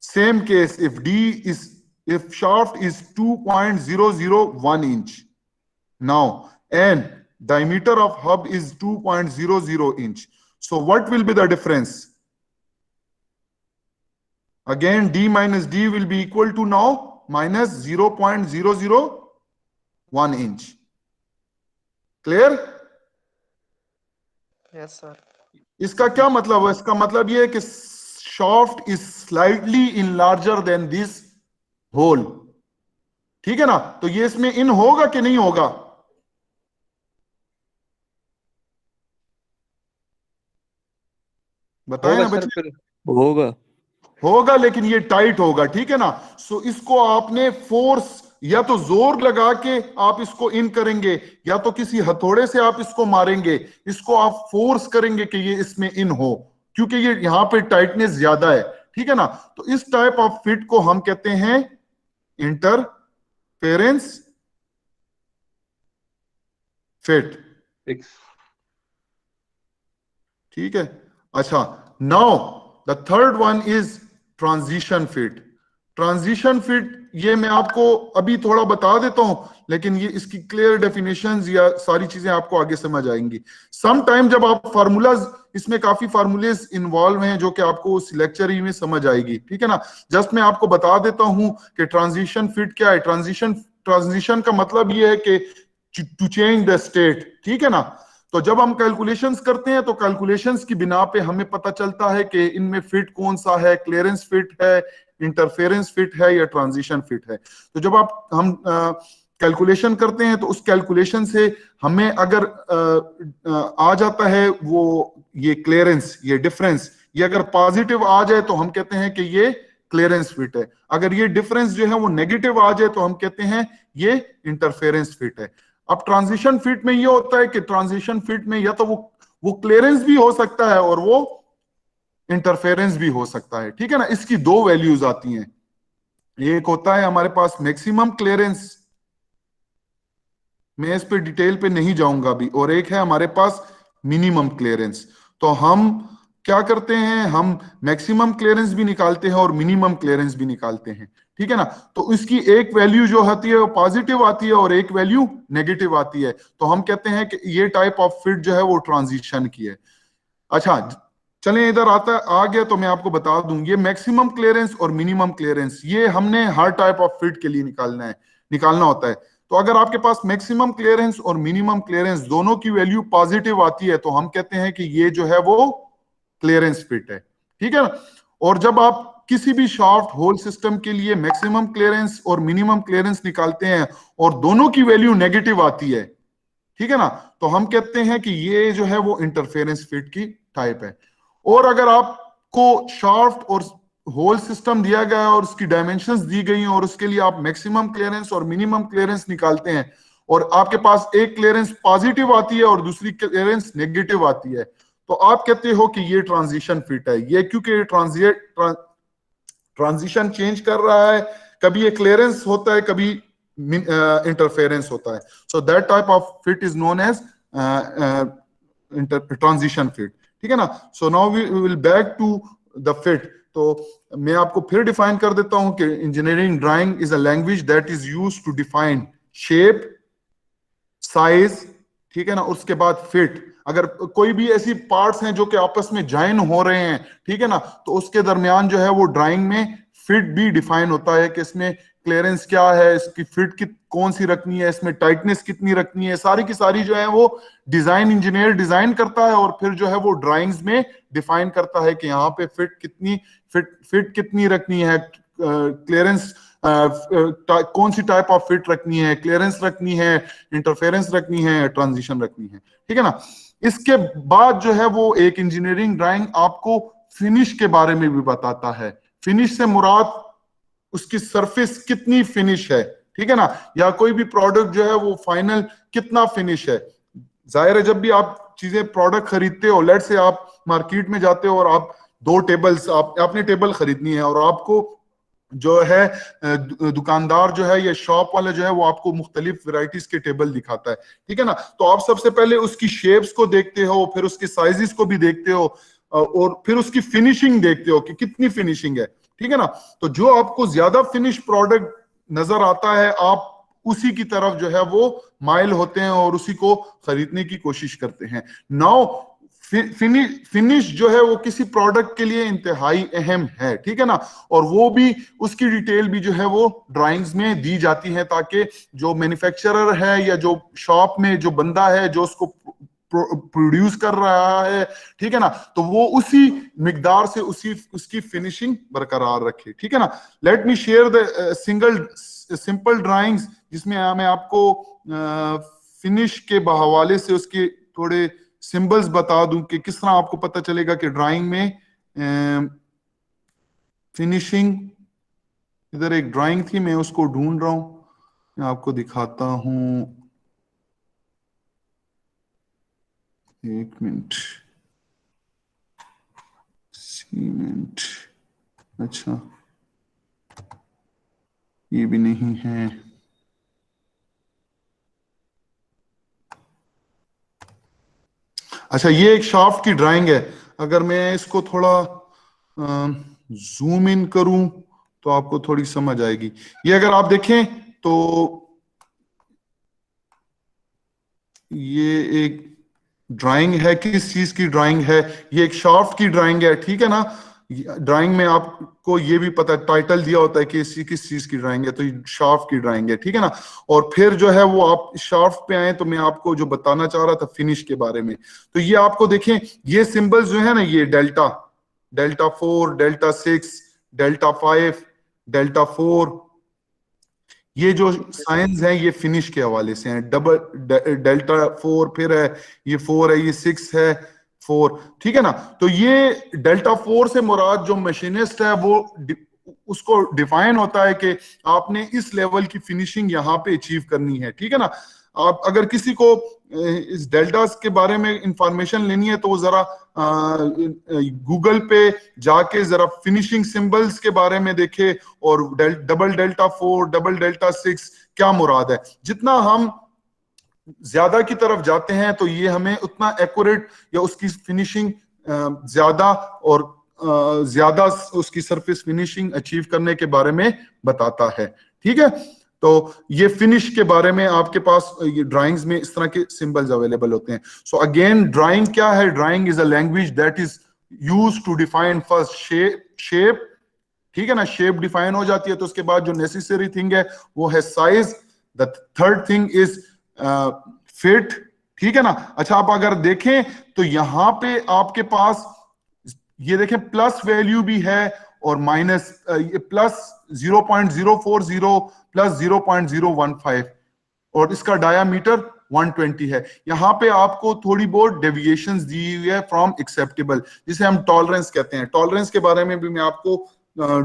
Same case if if shaft is 2.001 inch now and diameter of hub is 2.00 inch. So what will be the difference? Again, d minus d will be equal to now minus 0.001 inch. Clear? yes sir इसका क्या मतलब है? इसका मतलब ये है कि shaft is slightly in larger than this hole, ठीक है ना, तो ये इसमें इन होगा कि नहीं होगा, बताएं होगा ना सर बच्चे। फिर होगा होगा लेकिन ये टाइट होगा, ठीक है ना। सो इसको आपने फोर्स, या तो जोर लगा के आप इसको इन करेंगे, या तो किसी हथौड़े से आप इसको मारेंगे, इसको आप फोर्स करेंगे कि ये इसमें इन हो, क्योंकि ये यहां पे टाइटनेस ज्यादा है, ठीक है ना। तो इस टाइप ऑफ फिट को हम कहते हैं इंटरफेरेंस फिट, फिक्स ठीक है। अच्छा, now the third one is transition fit. Transition fit ये मैं आपको अभी थोड़ा बता देता हूं, लेकिन ये इसकी क्लियर डेफिनेशंस या सारी चीजें आपको आगे समझ आएंगी। सम टाइम जब आप फार्मूलाज, इसमें काफी फार्मूलेज इन्वॉल्व हैं जो कि आपको उस लेक्चर ही में समझ आएगी, ठीक है ना। जस्ट मैं आपको बता देता हूं कि ट्रांजिशन फिट क्या है। ट्रांजिशन का मतलब ये है कि टू चेंज द स्टेट, ठीक है ना। तो जब हम कैलकुलेशंस करते हैं तो कैलकुलेशंस की बिना पे हमें पता चलता है कि इनमें फिट कौन सा है, क्लियरेंस फिट है, इंटरफेरेंस फिट है या ट्रांजिशन फिट है। तो जब हम कैलकुलेशन करते हैं तो उस कैलकुलेशन से हमें अगर आ जाता है वो ये क्लियरेंस, ये डिफरेंस, ये अगर पॉजिटिव आ जाए तो हम कहते हैं कि ये क्लियरेंस फिट है। अगर ये डिफरेंस जो है वो नेगेटिव आ जाए तो हम कहते हैं ये इंटरफेरेंस फिट है। अब ट्रांजिशन फिट में ये होता है कि ट्रांजिशन फिट में या तो वो क्लियरेंस भी हो सकता है और वो इंटरफेरेंस भी हो सकता है, ठीक है ना। इसकी दो वैल्यूज आती हैं, एक होता है हमारे पास मैक्सिमम क्लियरेंस, मैं इस पे डिटेल पे नहीं जाऊंगा अभी, और एक है हमारे पास मिनिमम क्लियरेंस। तो हम क्या करते हैं, हम मैक्सिमम क्लियरेंस भी निकालते हैं और मिनिमम क्लियरेंस भी निकालते हैं, ठीक है ना। तो इसकी एक वैल्यू जो होती है वो पॉजिटिव आती है और एक वैल्यू नेगेटिव आती है। तो हम कहते हैं कि ये टाइप ऑफ फिट जो है वो ट्रांजिशन की है। अच्छा, चलें इधर आ गया तो मैं आपको बता दूं, ये मैक्सिमम क्लियरेंस और मिनिमम क्लियरेंस ये हमने हर टाइप ऑफ फिट के लिए निकालना होता है। तो अगर आपके पास मैक्सिमम क्लियरेंस और मिनिमम क्लियरेंस दोनों की वैल्यू पॉजिटिव आती है तो हम कहते हैं कि ये जो है वो क्लियरेंस फिट है, ठीक है ना। और जब आप किसी भी शाफ्ट होल सिस्टम के लिए मैक्सिमम क्लियरेंस और मिनिमम क्लियरेंस निकालते हैं और दोनों की वैल्यू नेगेटिव आती है, ठीक है ना, तो हम कहते हैं कि ये जो है वो इंटरफेरेंस फिट की टाइप है। और अगर आपको शाफ्ट और होल सिस्टम दिया गया है और उसकी डायमेंशंस दी गई हैं और उसके लिए आप मैक्सिमम क्लियरेंस और मिनिमम क्लियरेंस निकालते हैं और आपके पास एक क्लियरेंस पॉजिटिव आती है और दूसरी क्लियरेंस नेगेटिव आती है, तो आप कहते हो कि ये ट्रांजिशन फिट है। ये क्योंकि ट्रांजिशन चेंज कर रहा है, कभी ये क्लियरेंस होता है, कभी इंटरफेरेंस होता है। So that type of fit is known as transition fit, ठीक है ना। So now we will back to the fit. तो मैं आपको फिर डिफाइन कर देता हूं कि engineering drawing is a language that is used to define shape, size, ठीक है ना, उसके बाद फिट। अगर कोई भी ऐसी पार्ट्स हैं जो कि आपस में ज्वाइन हो रहे हैं, ठीक है ना, तो उसके दरमियान जो है वो ड्राइंग में फिट भी डिफाइन होता है कि इसमें क्लियरेंस क्या है, इसकी फिट कौन सी रखनी है, इसमें टाइटनेस कितनी रखनी है, सारी की सारी जो है वो डिजाइन इंजीनियर डिजाइन करता है और फिर जो है वो ड्राइंग्स में डिफाइन करता है कि यहाँ पे फिट कितनी रखनी है, क्लियरेंस कौन सी टाइप ऑफ फिट रखनी है, क्लियरेंस रखनी है, इंटरफेरेंस रखनी है, ट्रांजिशन रखनी है, ठीक है ना। इसके बाद जो है वो एक इंजीनियरिंग ड्राइंग आपको फिनिश के बारे में भी बताता है। फिनिश से मुराद उसकी सरफेस कितनी फिनिश है, ठीक है ना, या कोई भी प्रोडक्ट जो है वो फाइनल कितना फिनिश है। जाहिर है जब भी आप चीजें प्रोडक्ट खरीदते हो, लेट से आप मार्केट में जाते हो और आप दो टेबल्स, आपने टेबल खरीदनी है और आपको जो है दुकानदार जो है या शॉप वाला जो है वो आपको मुख्तलिफ वैरायटीज के टेबल दिखाता है, ठीक है ना। तो आप सबसे पहले उसकी शेप्स को देखते हो, फिर उसके साइजेस को भी देखते हो और फिर उसकी फिनिशिंग देखते हो कि कितनी फिनिशिंग है, ठीक है ना। तो जो आपको ज्यादा फिनिश प्रोडक्ट नजर आता है आप उसी की तरफ जो है वो माइल होते हैं और उसी को खरीदने की कोशिश करते हैं। नाउ फिनिश जो है वो किसी प्रोडक्ट के लिए इंतहाई अहम है, ठीक है ना, और वो भी उसकी डिटेल भी जो है वो ड्राइंग्स में दी जाती है ताकि जो मैन्युफैक्चरर है या जो शॉप में जो बंदा है जो उसको प्रोड्यूस कर रहा है, ठीक है ना, तो वो उसी मिकदार से उसकी फिनिशिंग बरकरार रखे, ठीक है ना। Let me share the simple drawings जिसमें मैं आपको फिनिश के हवाले से उसके थोड़े सिंबल्स बता दूं कि किस तरह आपको पता चलेगा कि ड्राइंग में फिनिशिंग। इधर एक ड्राइंग थी, मैं उसको ढूंढ रहा हूं, मैं आपको दिखाता हूं, एक मिनट। सीमेंट, अच्छा ये भी नहीं है। अच्छा, ये एक शाफ्ट की ड्राइंग है। अगर मैं इसको थोड़ा जूम इन करूं तो आपको थोड़ी समझ आएगी। ये अगर आप देखें तो ये एक ड्राइंग है, किस चीज की ड्राइंग है? ये एक शाफ्ट की ड्राइंग है, ठीक है ना। ड्राइंग में आपको ये भी पता है, टाइटल दिया होता है कि किस चीज की ड्राइंग है, तो ये शाफ्ट की ड्राइंग है, ठीक है ना। और फिर जो है वो आप शाफ्ट पे आए तो मैं आपको जो बताना चाह रहा था फिनिश के बारे में, तो ये आपको देखें, ये सिंबल्स जो है ना, ये delta, delta 4, delta 6, delta 5, delta 4, ये जो साइंस है ये फिनिश के हवाले से हैं। डेल्टा 4 फिर है, ये 4 है, ये 6 है, 4, ठीक है ना। तो ये डेल्टा 4 से मुराद जो मशीनिस्ट है वो उसको डिफाइन होता है कि आपने इस लेवल की फिनिशिंग यहाँ पे अचीव करनी है, ठीक है ना। आप अगर किसी को इस डेल्टास के बारे में इंफॉर्मेशन लेनी है तो वो जरा गूगल पे जाके जरा फिनिशिंग सिंबल्स के बारे में देखे, और डबल डेल्टा 4, डबल डेल्टा 6 क्या मुराद है। जितना हम ज्यादा की तरफ जाते हैं तो ये हमें उतना एक्यूरेट या उसकी फिनिशिंग ज्यादा और ज्यादा उसकी सरफेस फिनिशिंग अचीव करने के बारे में बताता है, ठीक है। तो ये फिनिश के बारे में आपके पास ये ड्राइंग्स में इस तरह के सिंबल्स अवेलेबल होते हैं। सो अगेन ड्राइंग क्या है? Drawing is a language that is used to define first shape, ठीक है ना। शेप डिफाइन हो जाती है तो उसके बाद जो नेसेसरी थिंग है वो है size. The third thing is fit, ठीक है ना। अच्छा, आप अगर देखें तो यहां पे आपके पास ये देखें प्लस वैल्यू भी है और माइनस, प्लस 0.040 प्लस 0.015, और इसका डायामीटर 120 है। यहां पे आपको थोड़ी बहुत डेविएशंस दी हुई है फ्रॉम एक्सेप्टेबल, जिसे हम टॉलरेंस कहते हैं। टॉलरेंस के बारे में भी मैं आपको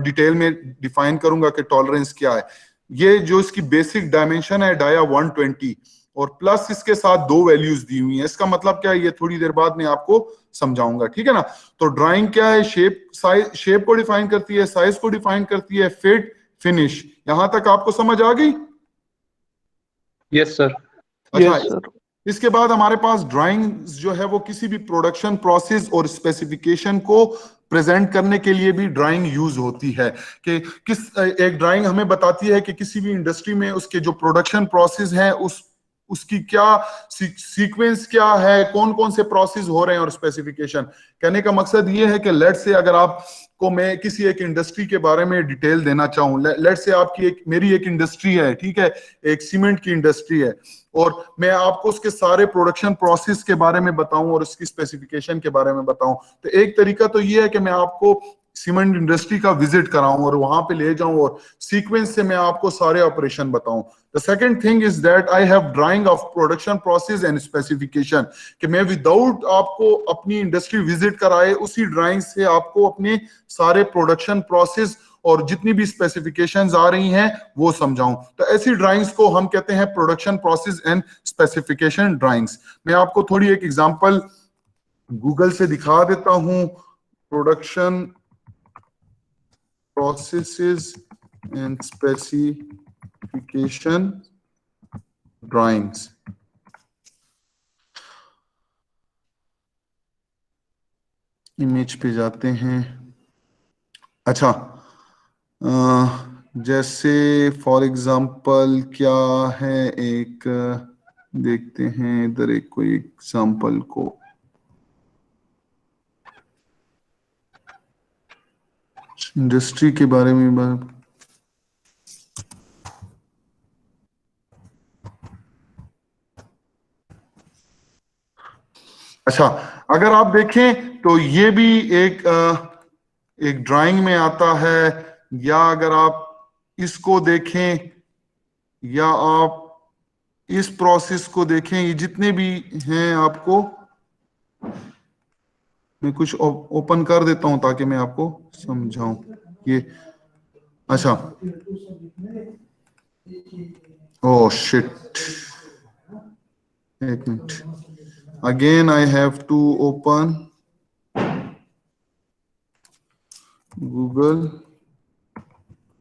डिटेल में डिफाइन करूंगा कि टॉलरेंस क्या है। ये जो इसकी बेसिक डायमेंशन है डाया 120, और प्लस इसके साथ दो वैल्यूज दी हुई हैं। इसका मतलब क्या है ये थोड़ी देर बाद मैं आपको समझाऊंगा, ठीक है ना। तो ड्राइंग क्या है? शेप, साइज, शेप को डिफाइन करती है, साइज को डिफाइन करती है, फिट, फिनिश। यहां तक आपको समझ आ गई? Yes sir. अच्छा, यस सर। इसके बाद हमारे पास ड्राइंग जो है वो किसी भी प्रोडक्शन प्रोसेस और स्पेसिफिकेशन को प्रेजेंट करने के लिए भी ड्राइंग यूज होती है। कि एक ड्राइंग हमें बताती है कि किसी भी इंडस्ट्री में उसके जो प्रोडक्शन प्रोसेस है उसकी क्या सीक्वेंस क्या है, कौन कौन से प्रोसेस हो रहे हैं, और स्पेसिफिकेशन। कहने का मकसद ये है कि लेट से अगर आपको मैं किसी एक इंडस्ट्री के बारे में डिटेल देना चाहूं, लेट से आपकी मेरी एक इंडस्ट्री है, ठीक है, एक सीमेंट की इंडस्ट्री है, और मैं आपको उसके सारे प्रोडक्शन प्रोसेस के बारे में बताऊं और उसकी स्पेसिफिकेशन के बारे में बताऊं, तो एक तरीका तो ये है कि मैं आपको सीमेंट इंडस्ट्री का विजिट कराऊं और वहां पे ले जाऊं और सीक्वेंस से मैं आपको सारे ऑपरेशन बताऊं। The second thing is that I have drying of production process and specification, कि मैं विदाउट आपको अपनी इंडस्ट्री विजिट कराए उसी ड्राइंग से आपको अपने सारे प्रोडक्शन प्रोसेस और जितनी भी स्पेसिफिकेशंस आ रही हैं वो समझाऊं। तो ऐसी ड्राइंग्स को हम कहते हैं production process and specification drawings. मैं आपको थोड़ी एक एग्जांपल गूगल से दिखा देता हूं। Production processes and specification drawings। Image पे जाते हैं। अच्छा, जैसे फॉर एग्जांपल क्या है, एक देखते हैं इधर एक कोई एग्जांपल को। इंडस्ट्री के बारे में बात। अच्छा, अगर आप देखें तो ये भी एक ड्राइंग में आता है, या अगर आप इसको देखें या आप इस प्रोसेस को देखें, ये जितने भी हैं आपको मैं कुछ ओपन कर देता हूं ताकि मैं आपको समझाऊं ये। अच्छा, ओह शिट, एक minute, again I have to open Google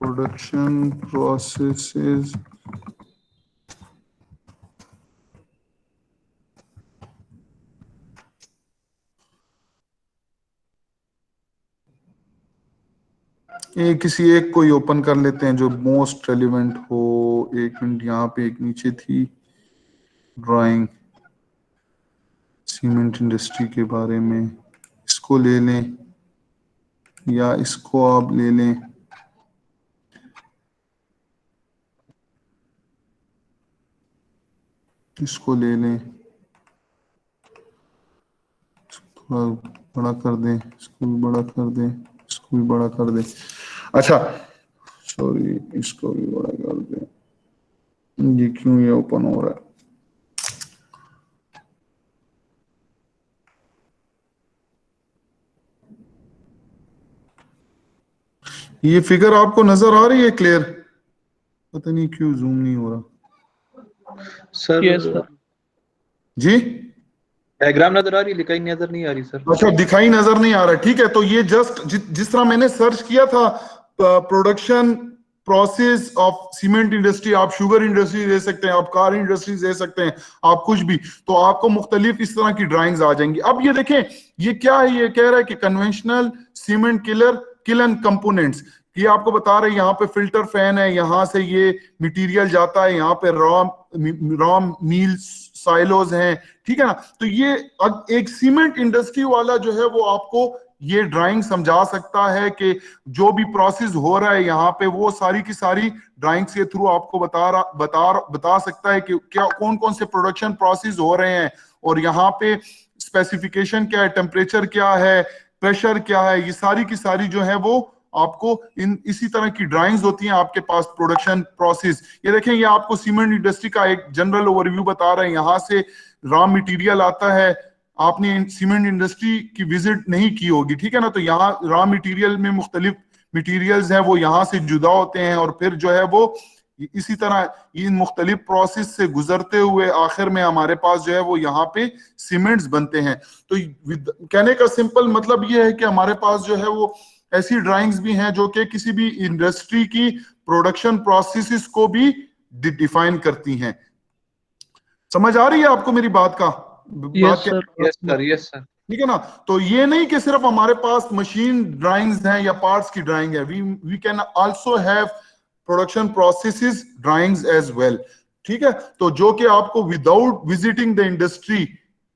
production processes. किसी एक को ही ओपन कर लेते हैं जो मोस्ट रेलिवेंट हो। एक मिनट, यहाँ पे एक नीचे थी ड्राइंग सीमेंट इंडस्ट्री के बारे में, इसको ले लें या इसको आप ले लें। इसको ले लें, थोड़ा बड़ा कर दें, इसको भी बड़ा कर दें, इसको भी बड़ा कर दें। अच्छा सॉरी, इसको भी बड़ा कर दें। ये क्यों ये ओपन हो रहा है? ये फिगर आपको नजर आ रही है क्लियर? पता नहीं क्यों जूम नहीं हो रहा। Sir yes sir. जी डायग्राम नजर आ रही है, लिखाई नजर नहीं आ रही सर। अच्छा, दिखाई नजर नहीं आ रहा, ठीक है। तो ये जस्ट जिस तरह मैंने सर्च किया था production process of cement industry, आप शुगर इंडस्ट्री दे सकते हैं, आप कार इंडस्ट्री दे सकते हैं, आप कुछ भी, तो आपको मुख्तलिफ इस तरह की ड्राइंग्स आ जाएंगी। अब ये देखें, ये क्या है? ये कह रहा है कि कन्वेंशनल सीमेंट किलन कंपोनेंट्स। ये आपको बता रहे हैं यहाँ पे फिल्टर फैन है, यहाँ से ये मटेरियल जाता है, यहाँ पे रॉ मील साइलोज हैं, ठीक है ना। तो ये एक सीमेंट इंडस्ट्री वाला जो है वो आपको ये ड्राइंग समझा सकता है कि जो भी प्रोसेस हो रहा है यहाँ पे, वो सारी की सारी ड्राइंग्स के थ्रू आपको बता सकता है कि क्या कौन कौन से प्रोडक्शन प्रोसेस हो रहे हैं, और यहाँ पे स्पेसिफिकेशन क्या है, टेम्परेचर क्या है, प्रेशर क्या है, ये सारी की सारी जो है वो आपको इसी तरह की ड्राइंग्स होती हैं आपके पास प्रोडक्शन प्रोसेस। ये देखें, ये आपको सीमेंट इंडस्ट्री का एक जनरल ओवरव्यू बता रहे हैं। यहाँ से रॉ मटेरियल आता है, आपने सीमेंट इंडस्ट्री की विजिट नहीं की होगी, ठीक है ना। तो यहाँ रॉ मटेरियल में मुख्तलिफ मटेरियल्स हैं, वो यहाँ से जुदा होते हैं, और फिर जो है वो इसी तरह इन मुख्तलिफ प्रोसेस से गुजरते हुए आखिर में हमारे पास जो है वो यहाँ पे सीमेंट्स बनते हैं। तो कहने का सिंपल मतलब ये है कि हमारे पास जो है वो ऐसी ड्राइंग्स भी हैं जो कि किसी भी इंडस्ट्री की प्रोडक्शन प्रोसेसेस को भी डिफाइन करती हैं। समझ आ रही है आपको मेरी बात का? Yes sir. Yes sir, yes sir. ठीक है ना। तो ये नहीं कि सिर्फ हमारे पास मशीन ड्राइंग्स हैं या पार्ट्स की ड्राइंग है, we can also have production processes drawings as well, ठीक है। तो जो कि आपको विदाउट विजिटिंग द इंडस्ट्री,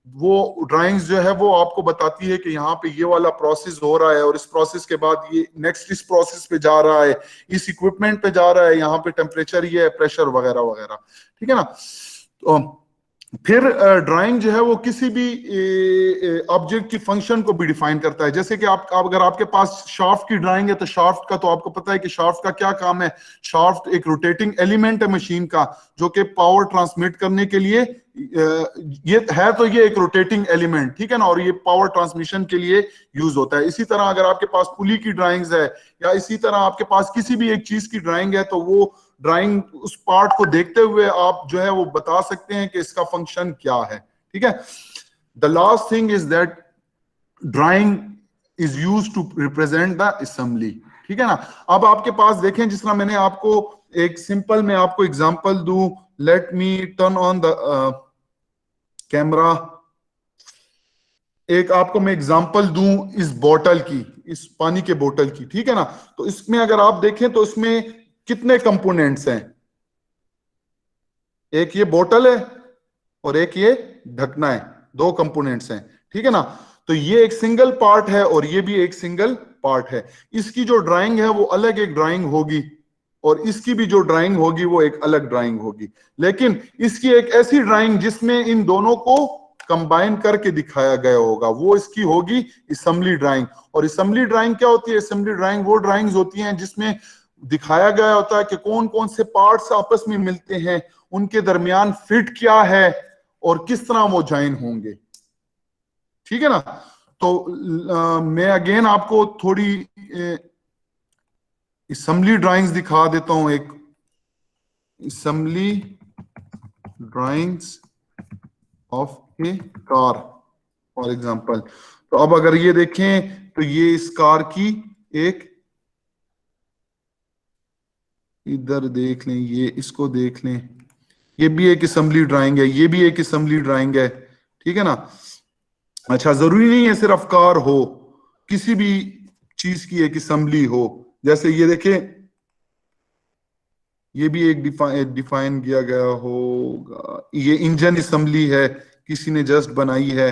वो ड्राइंग्स जो है वो आपको बताती है कि यहाँ पे ये वाला प्रोसेस हो रहा है, और इस प्रोसेस के बाद ये नेक्स्ट इस प्रोसेस पे जा रहा है, इस इक्विपमेंट पे जा रहा है, यहाँ पे टेम्परेचर ये है, प्रेशर वगैरह वगैरह, ठीक है ना। तो फिर ड्राइंग जो है वो किसी भी ऑब्जेक्ट की फंक्शन को भी डिफाइन करता है। जैसे कि आप अगर आपके पास शाफ्ट की ड्राइंग है, तो शाफ्ट का तो आपको पता है कि शाफ्ट का क्या काम है। शाफ्ट एक रोटेटिंग एलिमेंट है मशीन का, जो कि पावर ट्रांसमिट करने के लिए ये है, तो ये एक रोटेटिंग एलिमेंट, ठीक है ना, और ये पावर ट्रांसमिशन के लिए यूज होता है। इसी तरह अगर आपके पास पुली की ड्राइंग्स है, या इसी तरह आपके पास किसी भी एक चीज की ड्राइंग है, तो वो ड्राइंग उस पार्ट को देखते हुए आप जो है वो बता सकते हैं कि इसका फंक्शन क्या है, ठीक है। The last thing is that drawing is used to represent the assembly, ठीक है ना। अब आपके पास देखें, जिस तरह मैंने आपको एक सिंपल में आपको एग्जांपल दूं, let me turn on the camera. एक आपको मैं एग्जांपल दूं इस बोतल की, इस पानी के बोतल की, ठीक है ना। तो इसमें अगर आप देखें तो इसमें कितने कंपोनेंट्स हैं? एक ये बोतल है और एक ये ढकना है, दो कंपोनेंट्स हैं, ठीक है ना। तो ये एक सिंगल पार्ट है और ये भी एक सिंगल पार्ट है। इसकी जो ड्राइंग है वो अलग एक ड्राइंग होगी, और इसकी भी जो ड्राइंग होगी वो एक अलग ड्राइंग होगी। लेकिन इसकी एक ऐसी ड्राइंग जिसमें इन दोनों को कंबाइन करके दिखाया गया होगा, वो इसकी होगी असेंबली ड्राइंग। और असेंबली ड्राइंग क्या होती है? असेंबली ड्राइंग वो ड्राइंग्स होती हैं जिसमें दिखाया गया होता है कि कौन कौन से पार्ट्स आपस में मिलते हैं, उनके दरमियान फिट क्या है, और किस तरह वो ज्वाइन होंगे, ठीक है ना। तो मैं अगेन आपको थोड़ी असेंबली ड्राइंग्स दिखा देता हूं। एक assembly drawings of A car for example. तो अब अगर ये देखें तो ये इस कार की एक, इधर देख लें, ये इसको देख लें, ये भी एक असेंबली ड्राइंग है, ये भी एक असेंबली ड्राइंग है, ठीक है ना। अच्छा, जरूरी नहीं है सिर्फ कार हो, किसी भी चीज की एक असेंबली हो, जैसे ये देखें, ये भी एक डिफाइन किया गया होगा, ये इंजन असेंबली है, किसी ने जस्ट बनाई है।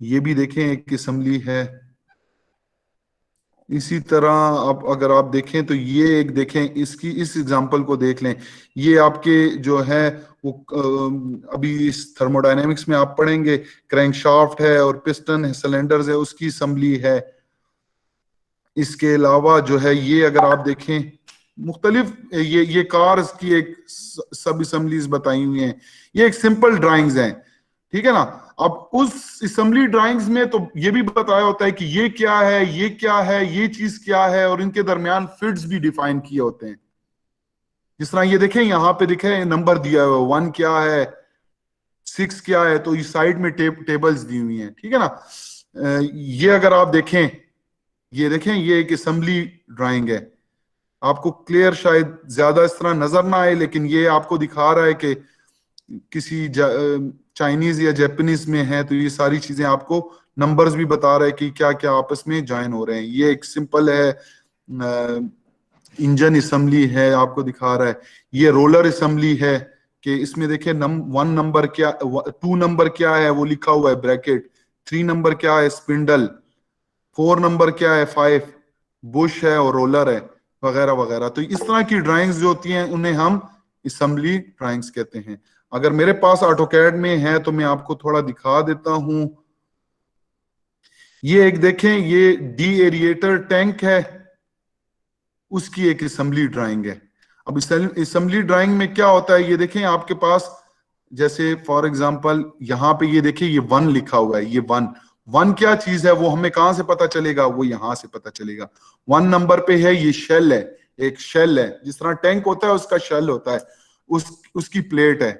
ये भी देखें एक असेंबली है। इसी तरह आप अगर आप देखें तो ये एक देखें, इसकी इस एग्जांपल को देख लें। ये आपके जो है वो अभी इस थर्मोडायनेमिक्स में आप पढ़ेंगे, क्रैंकशाफ्ट है और पिस्टन है, सिलेंडर्स है, उसकी असेंबली है। इसके अलावा जो है ये अगर आप देखें मुख्तलिफ ये कार्स की एक सब असेंबलीज बताई हुई हैं। ये एक सिंपल ड्राइंग्स हैं, ठीक है ना। अब उस असेंबली ड्राइंग्स में तो ये भी बताया होता है कि ये क्या है, ये क्या है, ये चीज क्या है, और इनके दरमियान फिट्स भी डिफाइन किए होते हैं। जिस तरह ये देखें यहाँ पे दिखे नंबर दिया हुआ, 1 क्या है, 6 क्या है, तो इस साइड में टेबल्स दी हुई हैं, ठीक है ना। ये अगर आप देखें, ये देखें ये एक असेंबली ड्राइंग है। आपको क्लियर शायद ज्यादा इस तरह नजर ना आए, लेकिन ये आपको दिखा रहा है कि किसी चाइनीज या जापानीज में है, तो ये सारी चीजें आपको नंबर्स भी बता रहा है कि क्या क्या आपस में ज्वाइन हो रहे हैं। ये एक सिंपल है इंजन असेंबली है, आपको दिखा रहा है। ये रोलर असेंबली है कि इसमें देखिए 1 नंबर क्या, 2 नंबर क्या है वो लिखा हुआ है ब्रैकेट, 3 नंबर क्या है स्पिंडल, 4 नंबर क्या है 5 बुश है और रोलर है, वगैरह वगैरह। तो इस तरह की ड्राइंग्स जो होती हैं उन्हें हम असेंबली ड्राइंग्स कहते हैं। अगर मेरे पास ऑटोकैड में है तो मैं आपको थोड़ा दिखा देता हूं। ये एक देखें, ये डी एरिएटर टैंक है, उसकी एक असेंबली ड्राइंग है। अब असेंबली ड्राइंग में क्या होता है, ये देखें आपके पास, जैसे फॉर एग्जांपल यहाँ पे ये देखिए ये 1 लिखा हुआ है। ये 1 क्या चीज है वो हमें कहां से पता चलेगा, वो यहां से पता चलेगा। 1 नंबर पे है ये शेल है, एक शेल है, जिस तरह टैंक होता है उसका शेल होता है, उसकी प्लेट है,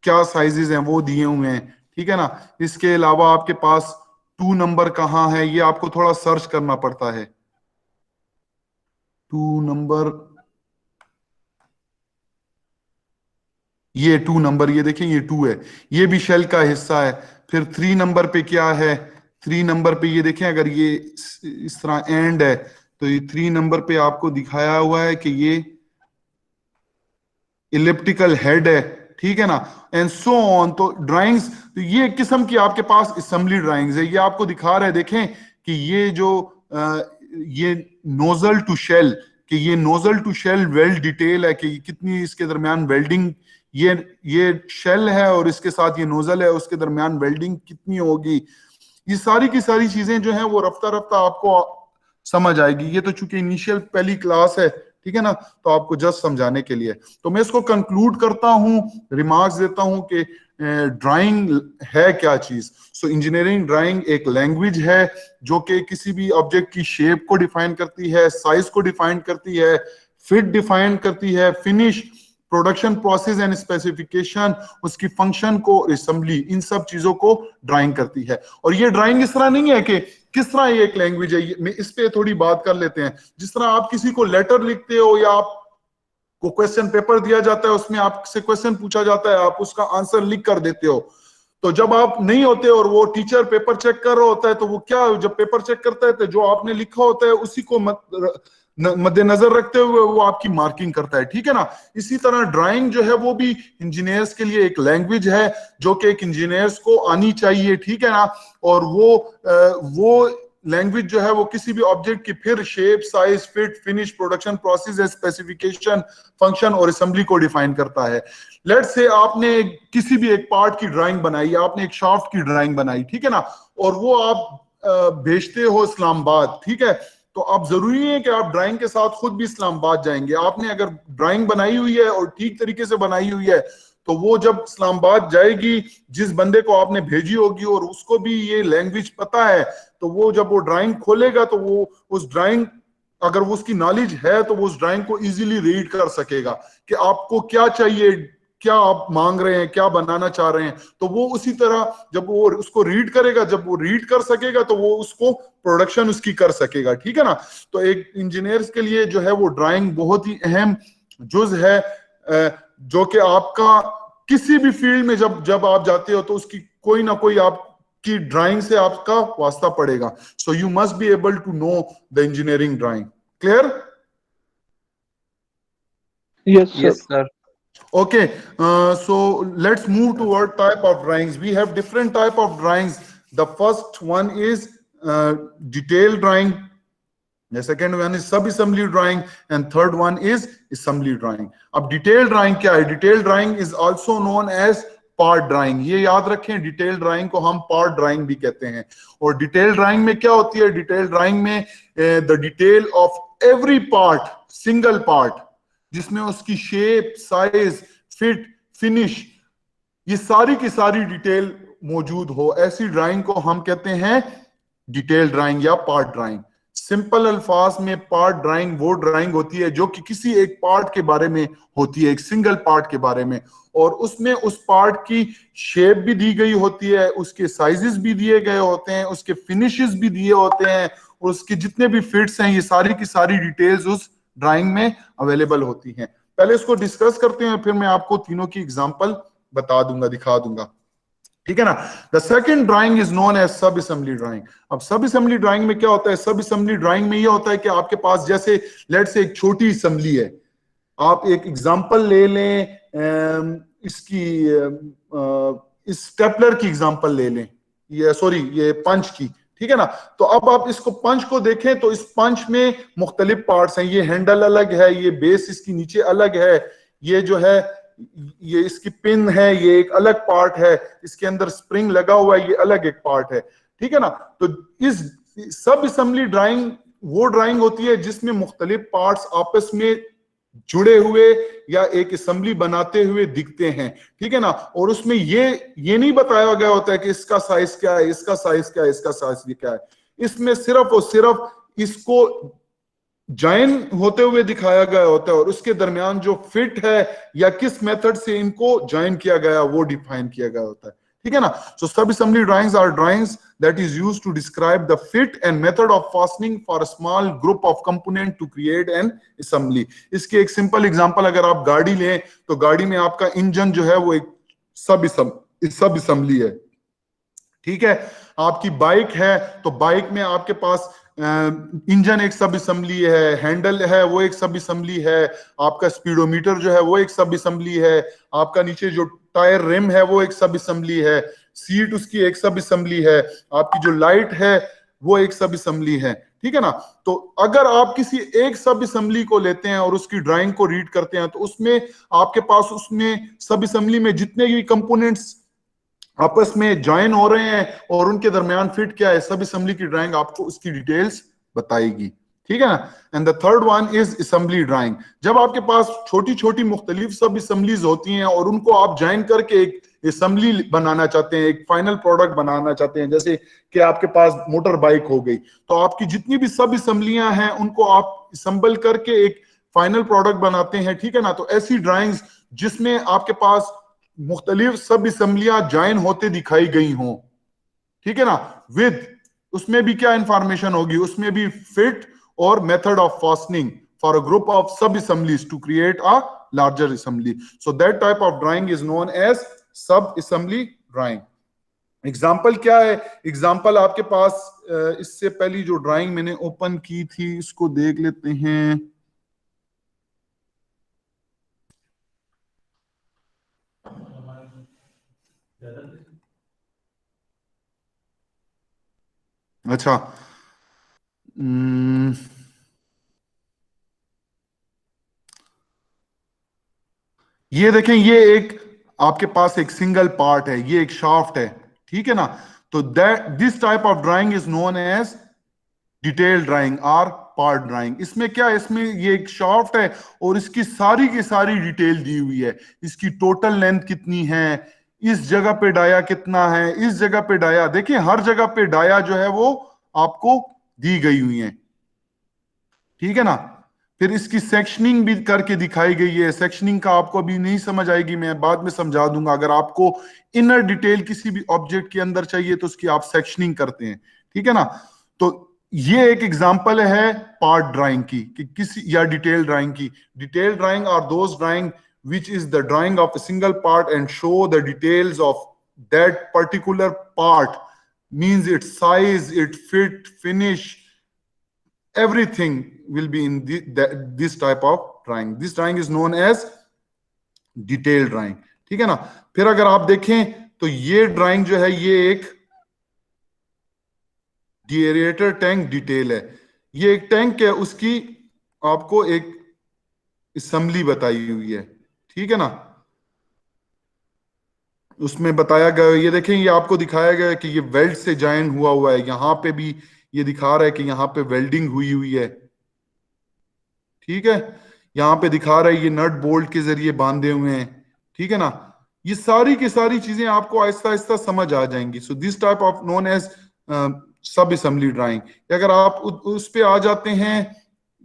क्या साइजेस हैं वो दिए हुए हैं, ठीक है ना। इसके अलावा आपके पास 2 नंबर कहाँ है, ये आपको थोड़ा सर्च करना पड़ता है। 2 नंबर, ये 2 नंबर, ये देखें ये 2 है, ये भी शेल का हिस्सा है। फिर 3 नंबर पे क्या है, 3 नंबर पे ये देखें, अगर ये इस तरह एंड है तो ये 3 नंबर पे आपको दिखाया हुआ है कि ये इलिप्टिकल हेड है, ठीक है ना, एंड सो ऑन। तो ड्राइंग्स, तो ये एक किस्म की आपके पास असेंबली ड्राइंग्स है। ये आपको दिखा रहे हैं, देखें कि ये जो ये नोजल टू शेल, कि ये nozzle to shell well detail है कि कितनी इसके दरमियान वेल्डिंग, ये शेल है और इसके साथ ये नोजल है, उसके दरमियान वेल्डिंग कितनी होगी। ये सारी की सारी चीजें जो हैं वो रफ्ता रफ्ता आपको समझ आएगी। ये तो चूंकि इनिशियल पहली क्लास है, ठीक है ना, तो आपको जस्ट समझाने के लिए। तो मैं इसको कंक्लूड करता हूं, रिमार्क्स देता हूं कि ड्राइंग है क्या चीज। सो इंजीनियरिंग ड्राइंग एक लैंग्वेज है जो कि किसी भी ऑब्जेक्ट की शेप को डिफाइन करती है, साइज को डिफाइन करती है, फिट डिफाइन करती है, finish, production process and specification, उसकी फंक्शन को, असेंबली, इन सब चीजों को ड्राइंग करती है। और ये ड्राइंग इस तरह नहीं है कि किस तरह ये एक लैंग्वेज है, मैं इस पे थोड़ी बात कर लेते हैं। जिस तरह आप किसी को लेटर लिखते हो या आप को क्वेश्चन पेपर दिया जाता है, उसमें आपसे क्वेश्चन पूछा जाता है, आप उसका आंसर लिख कर देते हो, तो जब आप नहीं होते और वो टीचर पेपर चेक कर रहा होता है तो वो क्या, जब पेपर चेक करता है तो जो आपने लिखा होता है उसी को मद्देनजर रखते हुए वो आपकी मार्किंग करता है, ठीक है ना। इसी तरह ड्राइंग जो है वो भी इंजीनियर्स के लिए एक लैंग्वेज है जो कि एक इंजीनियर्स को आनी चाहिए, ठीक है ना। और वो लैंग्वेज जो है वो किसी भी ऑब्जेक्ट की फिर shape, size, fit, finish, production process, specification, function और असेंबली को डिफाइन करता है। लेट्स से आपने किसी भी एक पार्ट की ड्राइंग बनाई, आपने एक शाफ्ट की ड्राइंग बनाई, ठीक है ना, और वो आप भेजते हो इस्लामाबाद, ठीक है। तो अब जरूरी है कि आप ड्राइंग के साथ खुद भी इस्लामाबाद जाएंगे। आपने अगर ड्राइंग बनाई हुई है और ठीक तरीके से बनाई हुई है तो वो जब इस्लामाबाद जाएगी, जिस बंदे को आपने भेजी होगी और उसको भी ये लैंग्वेज पता है, तो वो जब वो ड्राइंग खोलेगा तो वो उस ड्राइंग, अगर वो उसकी नॉलेज है तो वो उस ड्राइंग को इजीली रीड कर सकेगा कि आपको क्या चाहिए, क्या आप मांग रहे हैं, क्या बनाना चाह रहे हैं। तो वो उसी तरह जब वो उसको रीड करेगा, जब वो रीड कर सकेगा तो वो उसको प्रोडक्शन उसकी कर सकेगा, ठीक है ना। तो एक इंजीनियर्स के लिए जो है वो ड्राइंग बहुत ही अहम जुज है, जो कि आपका किसी भी फील्ड में जब आप जाते हो तो उसकी कोई ना कोई आपकी ड्राइंग से आपका वास्ता पड़ेगा। So you must be able to know the engineering drawing. Clear? Yes, sir. Yes, sir. Okay, so let's move toward type of drawings. We have different type of drawings. The first one is detailed drawing. The second one is sub assembly drawing, and third one is assembly drawing. अब detailed drawing क्या है? Detailed drawing is also known as part drawing. ये याद रखें, detailed drawing को हम part drawing भी कहते हैं. और detailed drawing में क्या होती है? Detailed drawing में the detail of every part, single part, जिसमें उसकी शेप, साइज, फिट, फिनिश, ये सारी की सारी डिटेल मौजूद हो, ऐसी ड्राइंग को हम कहते हैं डिटेल ड्राइंग या पार्ट ड्राइंग. सिंपल अल्फाज में पार्ट ड्राइंग वो ड्राइंग होती है जो कि किसी एक पार्ट के बारे में होती है, एक सिंगल पार्ट के बारे में, और उसमें उस पार्ट की शेप भी दी गई होती है, उसके साइजेस भी दिए गए होते हैं, उसके फिनिशेस भी दिए होते हैं, और उसके जितने भी फिट्स हैं, ये सारी की सारी डिटेल्स उस ड्राइंग में अवेलेबल होती हैं. पहले इसको डिस्कस करते हैं, फिर मैं आपको तीनों की एग्जांपल बता दूंगा, दिखा दूंगा. ठीक है ना. The second drawing is known as sub assembly drawing. अब सब असेंबली ड्राइंग में क्या होता है? सब असेंबली ड्राइंग में ये होता है कि आपके पास जैसे लेट से एक छोटी असेंबली है. आप एक एग्जांपल ले लें, इसकी इस स्टेपलर की एग्जांपल ले लें, ये पंच की. ठीक है ना. तो अब आप इसको पंच को देखें तो इस पंच में मुख्तलिफ पार्ट्स हैं. ये हैंडल अलग है, ये बेस इसकी नीचे अलग है, ये जो है ये इसकी पिन है, ये एक अलग पार्ट है, इसके अंदर स्प्रिंग लगा हुआ है, ये अलग एक पार्ट है. ठीक है ना. तो इस सब असेंबली ड्राइंग वो ड्राइंग होती है जिसमें मुख्तलिफ पार्ट्स आपस में जुड़े हुए या एक असेंबली बनाते हुए दिखते हैं. ठीक है ना. और उसमें ये नहीं बताया गया होता है कि इसका साइज क्या है, इसका साइज क्या है, इसका साइज क्या है. इसमें सिर्फ और सिर्फ इसको जॉइन होते हुए दिखाया गया होता है, और उसके दरमियान जो फिट है या किस मेथड से इनको जॉइन किया गया वो डिफाइन किया गया होता है. ठीक है ना. So sub assembly drawings are drawings that is used to describe the fit and method of fastening for a small group of component to create an assembly. इसके एक सिंपल एग्जांपल, अगर आप गाड़ी लें तो गाड़ी में आपका इंजन जो है वो एक सब असेंबली है. ठीक है. आपकी बाइक है तो बाइक में आपके पास इंजन एक सब असेंबली है, हैंडल है वो एक सब असेंबली है, आपका स्पीडोमीटर जो है वो एक सब असेंबली है, आपका नीचे जो टायर रिम है वो एक सब असेंबली है, सीट उसकी एक सब असेंबली है, आपकी जो लाइट है वो एक सब असेंबली है. ठीक है ना. तो अगर आप किसी एक सब असेंबली को लेते हैं और उसकी ड्राइंग को रीड करते हैं तो उसमें आपके पास उसमें सब असेंबली में जितने भी कंपोनेंट्स आपस में ज्वाइन हो रहे हैं और उनके दरमियान फिट क्या है, सब असेंबली की ड्राइंग आपको उसकी डिटेल्स बताएगी. ठीक है ना. And the third one is assembly drawing. जब आपके पास छोटी छोटी मुख्तलिफ सब असेंबलीज होती हैं और उनको आप ज्वाइन करके एक असेंबली बनाना चाहते हैं, एक फाइनल प्रोडक्ट बनाना चाहते हैं, जैसे कि आपके पास मोटर बाइक हो गई, तो आपकी जितनी भी सब असेंबलियां हैं उनको आप असेंबल करके एक फाइनल प्रोडक्ट बनाते हैं. ठीक है ना. तो ऐसी ड्राइंग्स जिसमें आपके पास मुख्तलिफ सब असेंबलियां ज्वाइन होते दिखाई गई हों. ठीक है ना. विद उसमें भी क्या इंफॉर्मेशन होगी, उसमें भी फिट और method of fastening for a group of sub assemblies to create a larger assembly. So that type of drawing is known as sub assembly drawing. Example क्या है? एग्जाम्पल आपके पास इससे पहली जो ड्राइंग मैंने ओपन की थी इसको देख लेते हैं. अच्छा, ये देखें, ये एक आपके पास एक सिंगल पार्ट है, ये एक शाफ्ट है. ठीक है ना. तो that this type of drawing is known as detail drawing और पार्ट ड्राइंग. इसमें क्या है? इसमें ये एक शाफ्ट है और इसकी सारी की सारी डिटेल दी हुई है. इसकी टोटल लेंथ कितनी है, इस जगह पे डाया कितना है, इस जगह पे डाया, देखिए हर जगह पे डाया जो है वो आपको दी गई हुई है. ठीक है ना. फिर इसकी सेक्शनिंग भी करके दिखाई गई है. सेक्शनिंग का आपको अभी नहीं समझ आएगी, मैं बाद में समझा दूंगा. अगर आपको इनर डिटेल किसी भी ऑब्जेक्ट के अंदर चाहिए तो उसकी आप सेक्शनिंग करते हैं. ठीक है ना. तो ये एक एग्जांपल है पार्ट ड्राइंग की कि किसी या डिटेल ड्राइंग की. Detail drawing are those drawing which is the drawing of a single part and show the details of that particular part, means its size, its fit, finish, everything, will be in this type of drawing. This drawing is known as detailed drawing. ठीक है ना. फिर अगर आप देखें तो ये ड्राइंग जो है ये एक एरेटर टैंक डिटेल है. ये एक टैंक है, उसकी आपको एक असेंबली बताई हुई है. ठीक है ना. उसमें बताया गया, ये देखें, ये आपको दिखाया गया है कि ये वेल्ड से जॉइन हुआ है. यहां पे भी ये दिखा रहा है कि यहां पे वेल्डिंग हुई है. ठीक है. यहां पे दिखा रहा है ये नट बोल्ट के जरिए बांधे हुए हैं. ठीक है ना. ये सारी की सारी चीजें आपको आहिस्ता आहिस्ता समझ आ जाएंगी. So this type of known as sub assembly drawing. अगर आप उस पे आ जाते हैं,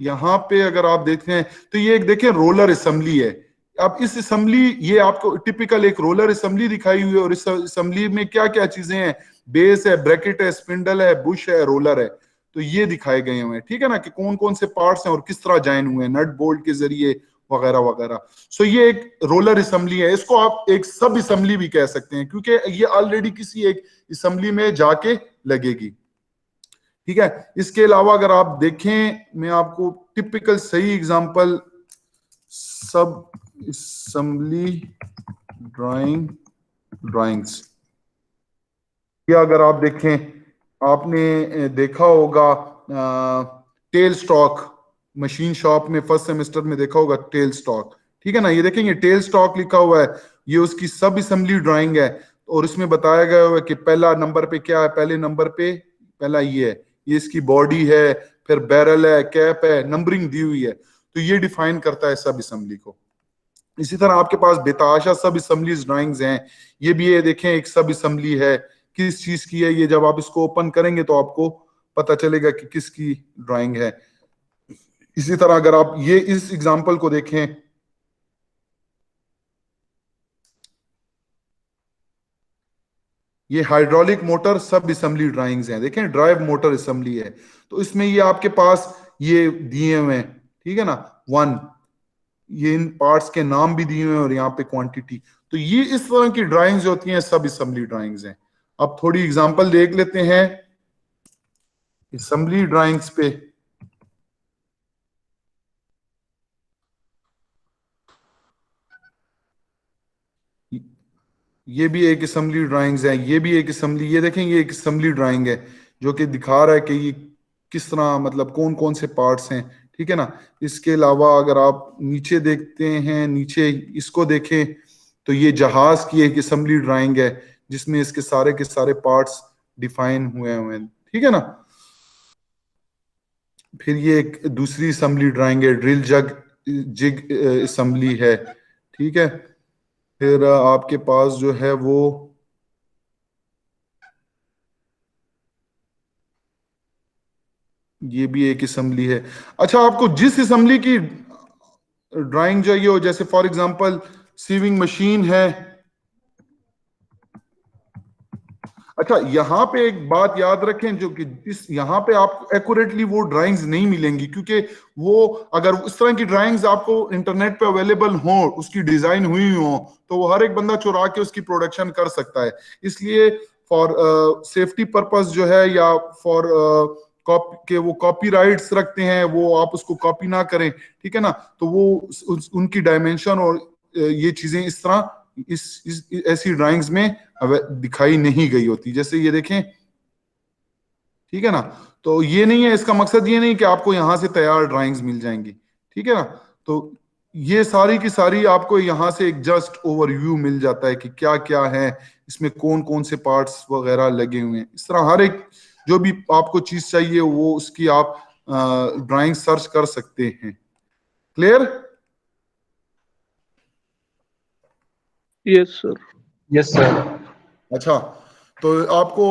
यहां पे अगर आप देखते हैं तो ये एक देखें रोलर असेंबली है. अब इस असेंबली, ये आपको टिपिकल एक रोलर असेंबली दिखाई हुई है. और इस असेंबली में क्या क्या चीजें हैं, बेस है, ब्रैकेट है, स्पिंडल है, बुश है, रोलर है. तो ये दिखाए गए हुए हैं. ठीक है ना, कि कौन कौन से पार्ट्स हैं और किस तरह ज्वाइन हुए हैं नट बोल्ट के जरिए वगैरह वगैरह. सो ये एक रोलर असेंबली है. इसको आप एक सब असेंबली भी कह सकते हैं, क्योंकि ये ऑलरेडी किसी एक असेंबली में जाके लगेगी. ठीक है. इसके अलावा अगर आप देखें, मैं आपको टिपिकल सही एग्जांपल सब असेंबली ड्राइंग्स, या अगर आप देखें, आपने देखा होगा टेल स्टॉक, मशीन शॉप में फर्स्ट सेमेस्टर में देखा होगा टेल स्टॉक. ठीक है ना. ये देखेंगे टेल स्टॉक लिखा हुआ है, ये उसकी सब असेंबली ड्राइंग है. और इसमें बताया गया हुआ है कि पहला नंबर पे क्या है, पहले नंबर पे पहला ये है, ये इसकी बॉडी है, फिर बैरल है, कैप है, नंबरिंग दी हुई है. तो ये डिफाइन करता है सब असेंबली को. इसी तरह आपके पास बेताशा सब असेंबलीज ड्राइंग्स हैं. ये भी ये देखें एक सब असेंबली है. किस चीज की है ये, जब आप इसको ओपन करेंगे तो आपको पता चलेगा कि किसकी ड्राइंग है. इसी तरह अगर आप ये इस एग्जांपल को देखें, ये हाइड्रोलिक मोटर सब असेंबली ड्राइंग्स हैं. देखें ड्राइव मोटर असेंबली है. तो इसमें ये आपके पास ये दिए हुए हैं. ठीक है ना. 1, ये इन पार्ट्स के नाम भी दिए हुए हैं और यहाँ पे क्वांटिटी. तो ये इस तरह की ड्राइंग्स होती हैं, सब असेंबली ड्राइंग्स हैं. अब थोड़ी एग्जांपल देख लेते हैं असेंबली ड्राइंग्स पे. ये भी एक असेंबली ड्राइंग्स है, ये भी एक असेंबली. ये देखें ये एक असेंबली ड्राइंग है जो कि दिखा रहा है कि ये किस तरह, मतलब कौन कौन से पार्ट्स हैं. ठीक है ना. इसके अलावा अगर आप नीचे देखते हैं, नीचे इसको देखें तो ये जहाज की एक असेंबली ड्राइंग है जिसमें इसके सारे के सारे पार्ट्स डिफाइन हुए हैं. ठीक है ना. फिर ये एक दूसरी असेंबली ड्राइंग है, ड्रिल जिग असेंबली है. ठीक है. फिर आपके पास जो है वो ये भी एक असेंबली है. अच्छा, आपको जिस असेंबली की ड्राइंग चाहिए हो, जैसे फॉर एग्जांपल सीविंग मशीन है. अच्छा, यहाँ पे एक बात याद रखें, जो कि इस यहाँ पे आपको एक्यूरेटली वो ड्राइंग्स नहीं मिलेंगी, क्योंकि वो अगर उस तरह की ड्राइंग्स आपको इंटरनेट पे अवेलेबल हो, उसकी डिजाइन हुई हो, तो वो हर एक बंदा चुरा के उसकी प्रोडक्शन कर सकता है. इसलिए फॉर सेफ्टी पर्पस जो है, या फॉर के वो कॉपीराइट्स रखते हैं, वो आप उसको कॉपी ना करें. ठीक है ना. तो वो उनकी डायमेंशन और ये चीजें इस तरह इस ऐसी ड्राइंग्स में दिखाई नहीं गई होती. जैसे ये देखें. ठीक है ना. तो ये नहीं है, इसका मकसद ये नहीं कि आपको यहां से तैयार ड्राइंग्स मिल जाएंगी. ठीक है ना. तो ये सारी की सारी आपको यहां से एक जस्ट ओवरव्यू मिल जाता है कि क्या क्या है इसमें, कौन कौन से पार्ट्स वगैरह लगे हुए हैं. इस तरह हर एक जो भी आपको चीज चाहिए वो उसकी आप ड्राइंग सर्च कर सकते हैं. Clear? Yes sir. Yes sir. अच्छा, तो आपको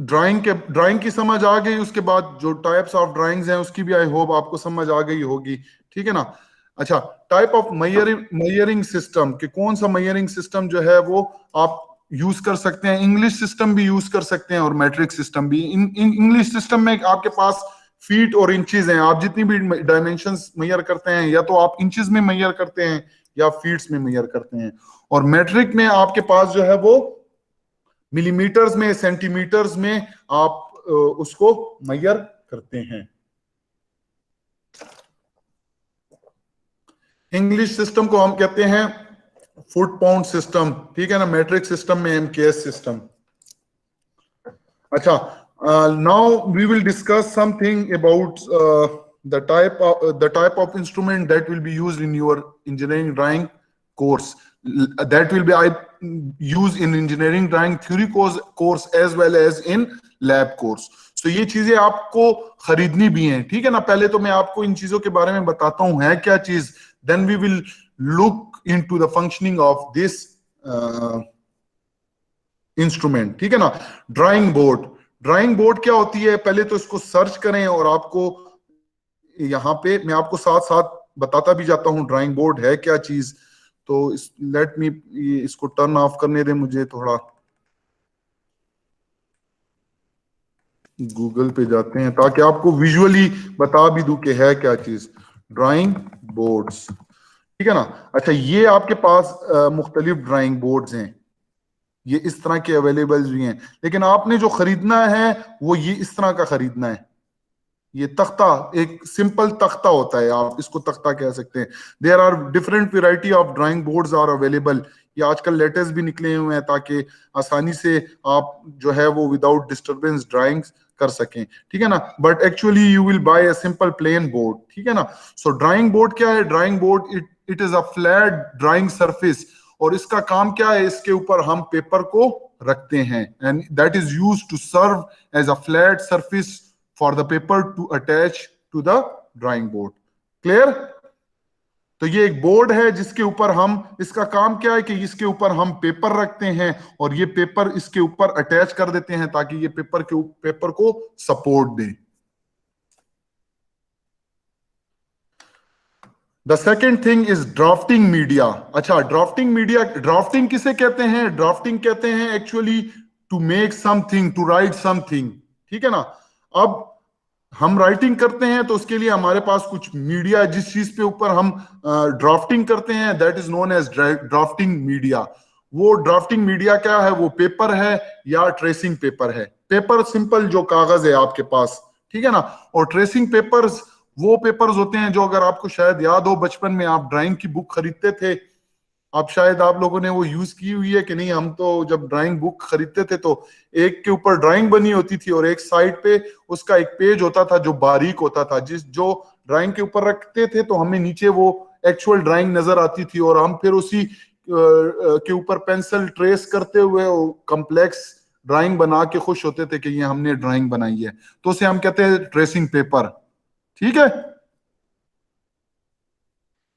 ड्राइंग की समझ आ गई. उसके बाद जो टाइप्स ऑफ ड्राइंग्स हैं उसकी भी आई होप आपको समझ आ गई होगी. ठीक है ना. अच्छा, टाइप ऑफ मेजरिंग सिस्टम, कि कौन सा मेजरिंग सिस्टम जो है वो आप यूज कर सकते हैं. इंग्लिश सिस्टम भी यूज कर सकते हैं और मैट्रिक सिस्टम भी. इंग्लिश सिस्टम में आपके पास फीट और इंचेस हैं. आप जितनी भी डायमेंशंस मेजर करते हैं, या तो आप इंचेस में मेजर करते हैं या फीट्स में मेजर करते हैं. और मैट्रिक में आपके पास जो है वो मिलीमीटर्स में, सेंटीमीटर्स में आप उसको मेजर करते हैं. इंग्लिश सिस्टम को हम कहते हैं फुट पाउंड सिस्टम, ठीक है ना, मैट्रिक सिस्टम में एमकेएस सिस्टम। अच्छा, now we will discuss something about the type of instrument that will be used in your engineering drawing course. That will be used in engineering drawing theory course as well as in lab course. So ये चीजें आपको खरीदनी भी हैं, ठीक है ना। पहले तो मैं आपको इन चीजों के बारे में बताता हूं है क्या चीज, then we will look into the functioning of this instrument, ठीक है ना। ड्राइंग बोर्ड, ड्राइंग बोर्ड क्या होती है, पहले तो इसको सर्च करें और आपको यहाँ पे मैं आपको साथ साथ बताता भी जाता हूँ ड्राइंग बोर्ड है क्या चीज। तो लेट मी इसको टर्न ऑफ करने दे मुझे, थोड़ा गूगल पे जाते हैं ताकि आपको विजुअली बता भी दूं कि है क्या चीज। ड्राइंग बोर्ड्स, ठीक है ना। अच्छा, ये आपके पास मुख्तलिफ ड्राइंग बोर्ड्स हैं, ये इस तरह के अवेलेबल भी हैं, लेकिन आपने जो खरीदना है वो ये इस तरह का खरीदना है। ये तख्ता, एक सिंपल तख्ता होता है, आप इसको तख्ता कह सकते हैं। There are different variety of drawing boards are available. ये आजकल लेटेस्ट भी निकले हुए हैं ताकि आसानी से आप जो है वो विदाउट डिस्टरबेंस ड्राइंग्स कर सकें, ठीक है ना। But actually you will buy a simple plain board, ठीक है ना। सो ड्राइंग बोर्ड क्या है, drawing board it is a flat drawing surface, और इसका काम क्या है, इसके ऊपर हम पेपर को रखते हैं, and that is used to serve as a flat surface for the paper to attach to the drawing board. Clear. तो ये एक बोर्ड है जिसके ऊपर हम, इसका काम क्या है कि इसके ऊपर हम पेपर रखते हैं और ये पेपर इसके ऊपर अटैच कर देते हैं ताकि ये पेपर को सपोर्ट दे। The second thing is drafting media. अच्छा, ड्राफ्टिंग मीडिया, ड्राफ्टिंग किसे कहते हैं, ड्राफ्टिंग कहते हैं actually to make something, to write something, ठीक है ना। अब हम राइटिंग करते हैं तो उसके लिए हमारे पास कुछ मीडिया, जिस चीज पे ऊपर हम ड्राफ्टिंग करते हैं, that is known as drafting media. वो ड्राफ्टिंग मीडिया क्या है, वो पेपर है या ट्रेसिंग पेपर है। पेपर सिंपल जो कागज है आपके पास, ठीक है ना, और ट्रेसिंग पेपर्स वो पेपर्स होते हैं जो, अगर आपको शायद याद हो, बचपन में आप ड्राइंग की बुक खरीदते थे, आप शायद आप लोगों ने वो यूज की हुई है कि नहीं। हम तो जब ड्राइंग बुक खरीदते थे तो एक के ऊपर ड्राइंग बनी होती थी और एक साइड पे उसका एक पेज होता था जो बारीक होता था, जो ड्राइंग के ऊपर रखते थे तो हमें नीचे वो एक्चुअल ड्राइंग नजर आती थी, और हम फिर उसी के ऊपर पेंसिल ट्रेस करते हुए कॉम्प्लेक्स ड्राइंग बना के खुश होते थे कि ये हमने ड्राइंग बनाई है। तो उसे हम कहते हैं ट्रेसिंग पेपर, ठीक है।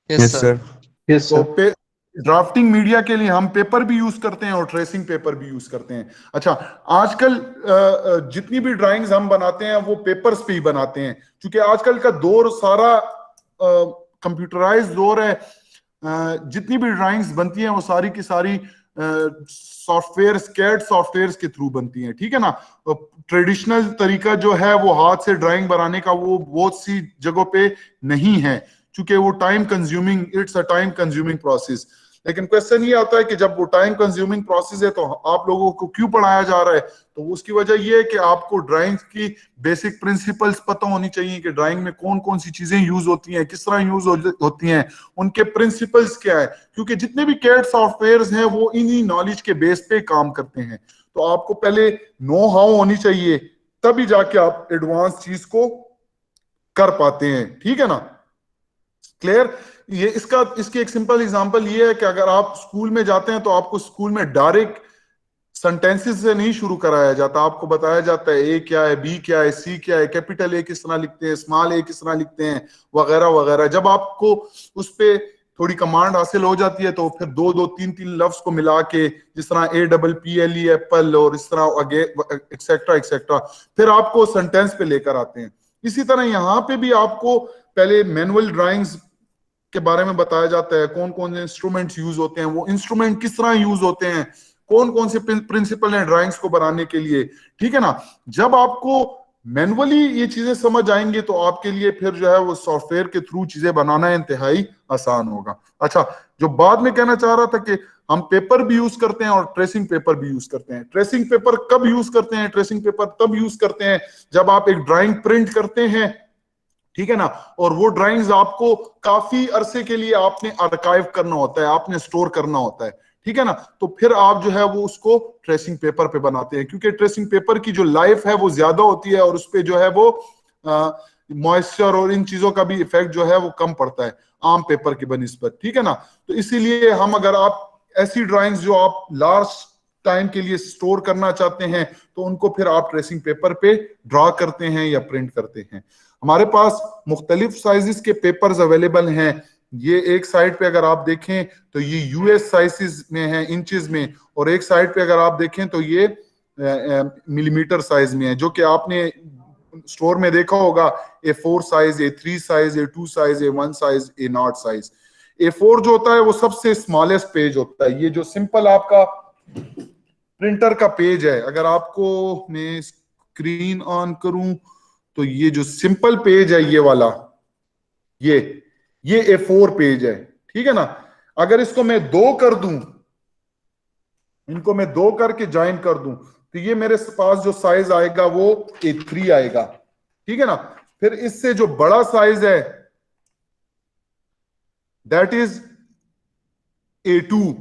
Yes sir. यस तो सर। ड्राफ्टिंग मीडिया के लिए हम पेपर भी यूज करते हैं और ट्रेसिंग पेपर भी यूज करते हैं। अच्छा, आजकल जितनी भी ड्राइंग्स हम बनाते हैं वो पेपर्स पे ही बनाते हैं, क्योंकि आजकल का दौर सारा कंप्यूटराइज्ड दौर है। जितनी भी ड्राइंग्स बनती हैं वो सारी की सारी सॉफ्टवेयर, कैड सॉफ्टवेयर के थ्रू बनती हैं, ठीक है ना। ट्रेडिशनल तरीका जो है वो हाथ से ड्राइंग बनाने का, वो बहुत सी जगहों पे नहीं है, क्योंकि वो time consuming, it's a time consuming process. लेकिन क्वेश्चन ये आता है कि जब वो टाइम कंज्यूमिंग प्रोसेस है तो आप लोगों को क्यों पढ़ाया जा रहा है। तो उसकी वजह ये है कि आपको ड्राइंग की बेसिक प्रिंसिपल्स पता होनी चाहिए कि ड्राइंग में कौन कौन सी चीजें यूज होती हैं, किस तरह यूज होती हैं, उनके प्रिंसिपल्स क्या है, क्योंकि जितने भी कैड सॉफ्टवेयर हैं वो इन्हीं नॉलेज के बेस पे काम करते हैं। तो आपको पहले नो हाउ होनी चाहिए, तभी जाके आप एडवांस चीज को कर पाते हैं, ठीक है ना। क्लियर। ये इसकी एक सिंपल एग्जांपल ये है कि अगर आप स्कूल में जाते हैं तो आपको स्कूल में डायरेक्ट सेंटेंसेस से नहीं शुरू कराया जाता, आपको बताया जाता है ए क्या है, बी क्या है, सी क्या है, कैपिटल ए किस तरह लिखते हैं, स्मॉल ए किस तरह लिखते हैं, वगैरह वगैरह। जब आपको उस पे थोड़ी कमांड हासिल हो जाती है तो फिर दो दो तीन तीन लफ्ज को मिला के, जिस तरह APPLE एप्पल और इस तरह आगे एक्सेट्रा एक्सेट्रा, फिर आपको सेंटेंस पे लेकर आते हैं। इसी तरह यहाँ पे भी आपको पहले मैनुअल ड्राइंग्स के बारे में बताया जाता है, कौन कौन से इंस्ट्रूमेंट्स यूज होते हैं, वो इंस्ट्रूमेंट किस तरह यूज होते हैं, कौन कौन से प्रिंसिपल हैं ड्राइंग्स को बनाने के लिए, ठीक है ना। जब आपको मैनुअली ये चीजें समझ आएंगे तो आपके लिए फिर जो है वो सॉफ्टवेयर के थ्रू चीजें बनाना इंतहाई आसान होगा। अच्छा, जो बाद में कहना चाह रहा था कि हम पेपर भी यूज करते हैं और ट्रेसिंग पेपर भी यूज करते हैं। ट्रेसिंग पेपर कब यूज करते हैं, ट्रेसिंग पेपर तब यूज करते हैं जब आप एक ड्राइंग प्रिंट करते हैं ठीक है ना। और वो ड्राइंग्स आपको काफी अरसे के लिए आपने आर्काइव करना होता है, आपने स्टोर करना होता है, ठीक है ना। तो फिर आप जो है वो उसको ट्रेसिंग पेपर पे बनाते हैं, क्योंकि ट्रेसिंग पेपर की जो लाइफ है वो ज्यादा होती है और उस पे जो है वो मॉइस्चर और इन चीजों का भी इफेक्ट जो है वो कम पड़ता है आम पेपर की बनिस्बत, ठीक है ना। तो इसीलिए हम, अगर आप ऐसी ड्राइंग्स जो आप लार्ज टाइम के लिए स्टोर करना चाहते हैं, तो उनको फिर आप ट्रेसिंग पेपर पे ड्रॉ करते हैं या प्रिंट करते हैं। हमारे पास मुख्तलिफ साइजेस के पेपर्स अवेलेबल हैं। ये एक साइड पे अगर आप देखें तो ये यूएस साइजेस में है, इंचेस में, और एक साइड पे अगर आप देखें तो ये मिलीमीटर साइज में है, जो कि आपने स्टोर में देखा होगा A4 size, A3 size, A2 size, A1 size, A0 size. A4 जो होता है वो सबसे स्मॉलेस्ट पेज होता है। ये जो सिंपल आपका प्रिंटर का पेज है, अगर आपको मैं स्क्रीन ऑन करूं तो ये जो सिंपल पेज है ये वाला, ये A4 पेज है, ठीक है ना। अगर इसको मैं 2 कर दूं, इनको मैं 2 करके ज्वाइन कर दूं, तो ये मेरे पास जो साइज आएगा वो A3 आएगा, ठीक है ना। फिर इससे जो बड़ा साइज है दैट इज A2,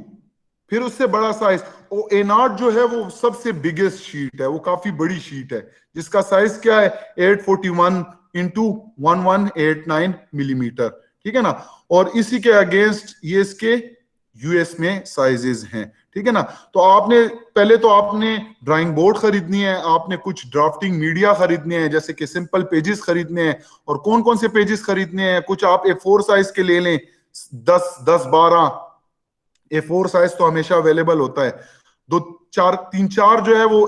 फिर उससे बड़ा साइज ओ A0 जो है वो सबसे बिगेस्ट शीट है, वो काफी बड़ी शीट है, जिसका साइज क्या है 841 इंटू 1189 मिलीमीटर, ठीक है ना। और इसी के अगेंस्ट ये इसके यूएस में साइजेस हैं, ठीक है ना। तो आपने पहले तो आपने ड्राइंग बोर्ड खरीदनी है, आपने कुछ ड्राफ्टिंग मीडिया खरीदने हैं, जैसे कि सिंपल पेजेस खरीदने हैं। और कौन कौन से पेजेस खरीदने हैं, कुछ आप A4 साइज के ले लें, 10-12 A4 साइज तो हमेशा अवेलेबल होता है। 3-4 जो है वो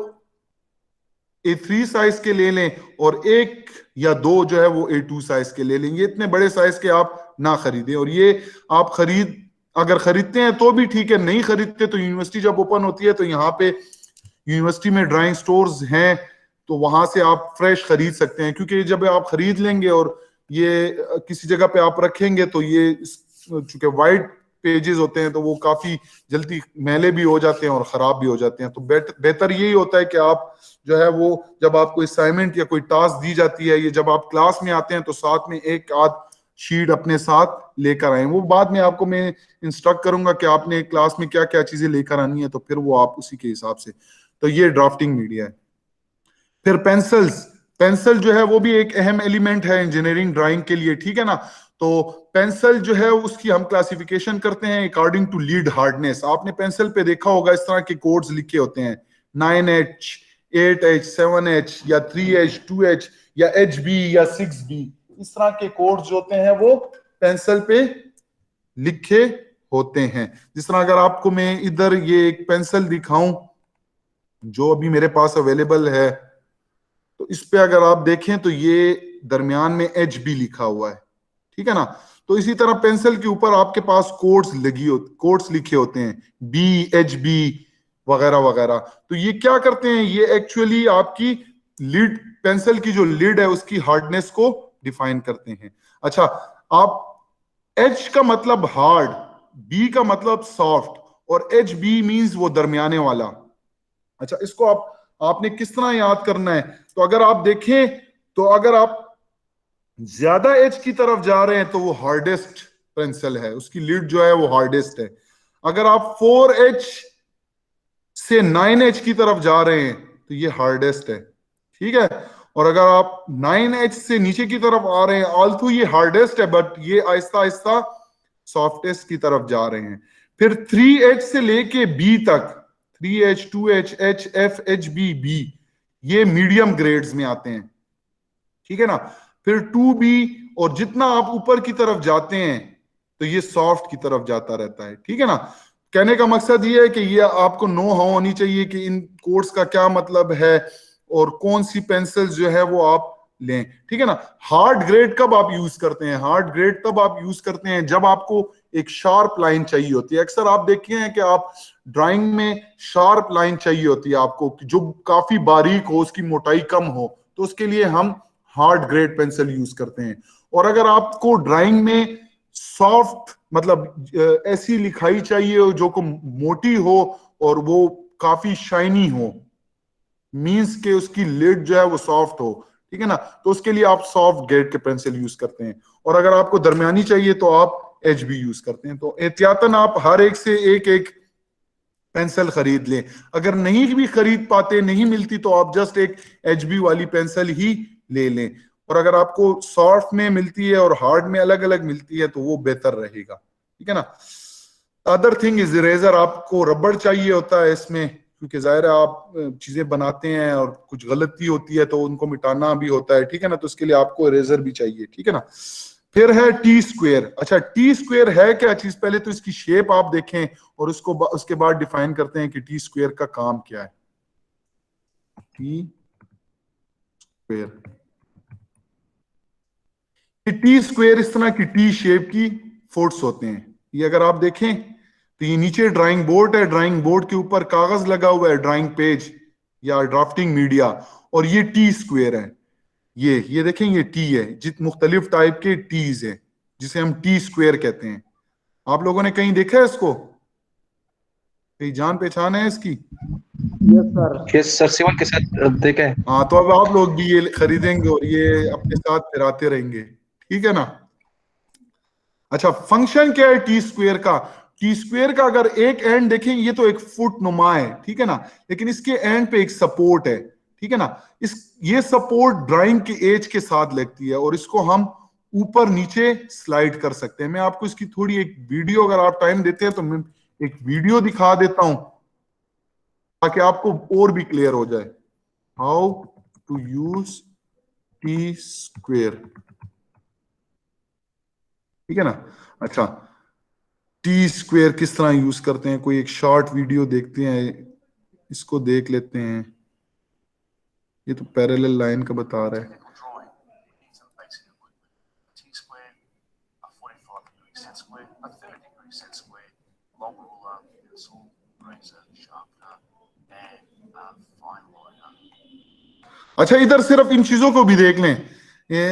A3 साइज के ले लें, और 1 या 2 जो है वो A2 साइज के ले लेंगे। इतने बड़े साइज के आप ना खरीदें। और ये आप अगर खरीदते हैं तो भी ठीक है, नहीं खरीदते तो यूनिवर्सिटी जब ओपन होती है तो यहाँ पे यूनिवर्सिटी में ड्राइंग स्टोर्स हैं, तो वहां से आप फ्रेश खरीद सकते हैं। क्योंकि जब आप खरीद लेंगे और ये किसी जगह पे आप रखेंगे तो ये चूंकि वाइट पेजेस होते हैं तो वो काफी जल्दी मैले भी हो जाते हैं और खराब भी हो जाते हैं। तो बेहतर यही होता है कि आप जो है वो, जब आपको असाइनमेंट या कोई टास्क दी जाती है, ये जब आप क्लास में आते हैं तो साथ में एक आध शीट अपने साथ लेकर आए। वो बाद में आपको मैं इंस्ट्रक्ट करूंगा कि आपने क्लास में क्या क्या चीजें लेकर आनी है, तो फिर वो आप उसी के हिसाब से। तो ये ड्राफ्टिंग मीडिया है। फिर पेंसिल जो है वो भी एक अहम एलिमेंट है इंजीनियरिंग ड्राइंग के लिए, ठीक है ना। तो पेंसिल जो है उसकी हम क्लासिफिकेशन करते हैं अकॉर्डिंग टू लीड हार्डनेस। आपने पेंसिल पे देखा होगा इस तरह के कोड्स लिखे होते हैं, 9H, 8H, 7H या 3H, 2H या HB या 6B। इस तरह के कोड्स जो होते हैं वो पेंसिल पे लिखे होते हैं। जिस तरह अगर आपको मैं इधर ये एक पेंसिल दिखाऊं जो अभी मेरे पास अवेलेबल है, तो इस पे अगर आप देखें तो ये दरमियान में HB लिखा हुआ है, ठीक है ना। तो इसी तरह पेंसिल के ऊपर आपके पास कोड्स लिखे होते हैं, BHB वगैरह वगैरह। तो ये क्या करते हैं, ये एक्चुअली आपकी लीड, पेंसिल की जो लीड है उसकी हार्डनेस को डिफाइन करते हैं। अच्छा, आप H का मतलब हार्ड, B का मतलब सॉफ्ट, और HB मींस वो दरमियाने वाला। अच्छा, इसको आपने किस तरह याद करना है, तो अगर आप देखें तो अगर आप ज्यादा एज की तरफ जा रहे हैं तो वो हार्डेस्ट पेंसिल है, उसकी लीड जो है वो हार्डेस्ट है। अगर आप 4H से 9H की तरफ जा रहे हैं तो ये हार्डेस्ट है, ठीक है। और अगर आप 9H से नीचे की तरफ आ रहे हैं, ऑल्थो ये हार्डेस्ट है, बट ये आहिस्ता आहिस्ता सॉफ्टेस्ट की तरफ जा रहे हैं। फिर 3H से लेके B तक, 3H, 2H, H, F, HB, B, ये मीडियम ग्रेड्स में आते हैं, ठीक है ना। फिर 2B, और जितना आप ऊपर की तरफ जाते हैं तो ये सॉफ्ट की तरफ जाता रहता है, ठीक है ना। कहने का मकसद ये है कि ये आपको नो हाउ होनी चाहिए कि इन कोड्स का क्या मतलब है और कौन सी पेंसिल्स जो है वो आप लें, ठीक है ना। हार्ड ग्रेड कब आप यूज करते हैं, हार्ड ग्रेड तब आप यूज करते हैं जब आपको एक शार्प लाइन चाहिए होती है। अक्सर आप देखते हैं कि आप ड्राइंग में शार्प लाइन चाहिए होती है आपको, जो काफी बारीक हो, उसकी मोटाई कम हो, तो उसके लिए हम हार्ड ग्रेड पेंसिल यूज करते हैं। और अगर आपको ड्राइंग में सॉफ्ट मतलब ऐसी लिखाई चाहिए जो को मोटी हो और वो काफी शाइनी हो, मींस के उसकी लिड जो है वो सॉफ्ट हो, ठीक है ना। तो उसके लिए आप सॉफ्ट ग्रेड के पेंसिल यूज करते हैं, और अगर आपको दरमियानी चाहिए तो आप HB यूज करते हैं। तो एहतियातन आप हर एक से एक एक पेंसिल खरीद लें। अगर नहीं भी खरीद पाते, नहीं मिलती, तो आप जस्ट एक HB वाली पेंसिल ही ले लें। और अगर आपको सॉफ्ट में मिलती है और हार्ड में अलग अलग मिलती है तो वो बेहतर रहेगा, ठीक है ना। अदर थिंग इज इरेजर, आपको रबड़ चाहिए होता है इसमें, क्योंकि जाहिर है आप चीजें बनाते हैं और कुछ गलती होती है तो उनको मिटाना भी होता है, ठीक है ना। तो उसके लिए आपको इरेजर भी चाहिए, ठीक है ना। फिर है टी स्क्वेयर। अच्छा, टी स्क्वेयर है क्या चीज, पहले तो इसकी शेप आप देखें और उसके बाद डिफाइन करते हैं कि टी स्क्वेयर का काम क्या है। टी स्क्वेयर, टी स्क्वेयर इस तरह की टी शेप की फोर्ट्स होते हैं। ये अगर आप देखें तो ये नीचे ड्राइंग बोर्ड है, ड्राइंग बोर्ड के ऊपर कागज लगा हुआ है, ड्राइंग पेज या ड्राफ्टिंग मीडिया, और ये टी स्क्वेयर है। ये देखें, ये टी है, जित मुख्तलिफ टाइप के टीज है जिसे हम टी स्क्वेयर कहते हैं। आप लोगों ने कहीं देखा है इसको, कहीं जान पहचान है इसकी? यस सर, सिवन के साथ देखा है। हाँ, तो अब आप लोग भी ये खरीदेंगे और ये अपने साथ फिराते रहेंगे, ठीक है ना। अच्छा, फंक्शन क्या है टी स्क्वेयर का? टी स्क्वेयर का अगर एक एंड देखें, ये तो एक फुट नुमा है, ठीक है ना, लेकिन इसके एंड पे एक सपोर्ट है, ठीक है ना। ये सपोर्ट ड्राइंग के एज के साथ लगती है और इसको हम ऊपर नीचे स्लाइड कर सकते हैं। मैं आपको इसकी थोड़ी एक वीडियो, अगर आप टाइम देते हैं तो मैं एक वीडियो दिखा देता हूं ताकि आपको और भी क्लियर हो जाए। How to use T square, ठीक है ना। अच्छा, टी स्क्वेयर किस तरह यूज करते हैं, कोई एक शॉर्ट वीडियो देखते हैं, इसको देख लेते हैं। ये तो पैरेलल लाइन का बता रहा है। अच्छा, इधर सिर्फ इन चीजों को भी देख लें,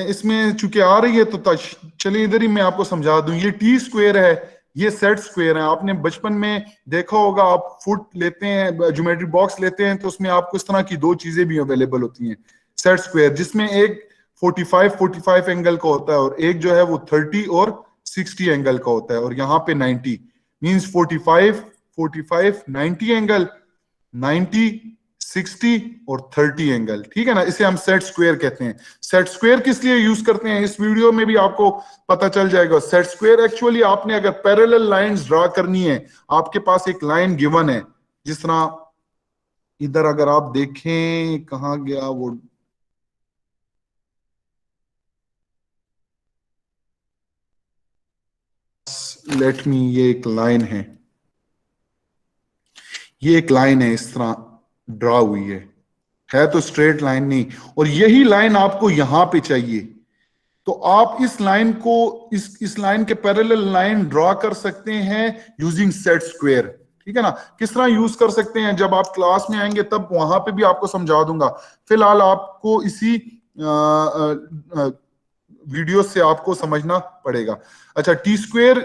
इसमें चूंकि आ रही है तो चलिए इधर ही मैं आपको समझा दूं। ये टी स्क्वेयर है, ये सेट स्क्वेयर है। आपने बचपन में देखा होगा, आप फुट लेते हैं, ज्योमेट्री बॉक्स लेते हैं, तो उसमें आपको इस तरह की दो चीजें भी अवेलेबल होती हैं, सेट स्क्वेयर, जिसमें एक 45 एंगल का होता है और एक जो है वो 30 और 60 एंगल का होता है, और यहाँ पे 90 मींस 45 90 एंगल, 90 60 और 30 एंगल, ठीक है ना। इसे हम सेट स्क्वायर कहते हैं। सेट स्क्वायर किस लिए यूज करते हैं, इस वीडियो में भी आपको पता चल जाएगा। सेट स्क्वायर एक्चुअली आपने अगर पैरेलल लाइंस ड्रा करनी है, आपके पास एक लाइन गिवन है, जिस तरह इधर अगर आप देखें, कहां गया वो, लेट मी, ये एक लाइन है इस तरह ड्रा हुई है तो स्ट्रेट लाइन नहीं, और यही लाइन आपको यहां पे चाहिए, तो आप इस लाइन को, इस लाइन के पैरेलल लाइन ड्रॉ कर सकते हैं यूजिंग सेट स्क्वायर, ठीक है ना। किस तरह यूज कर सकते हैं, जब आप क्लास में आएंगे तब वहां पे भी आपको समझा दूंगा। फिलहाल आपको इसी वीडियो से आपको समझना पड़ेगा। अच्छा, टी स्क्वायर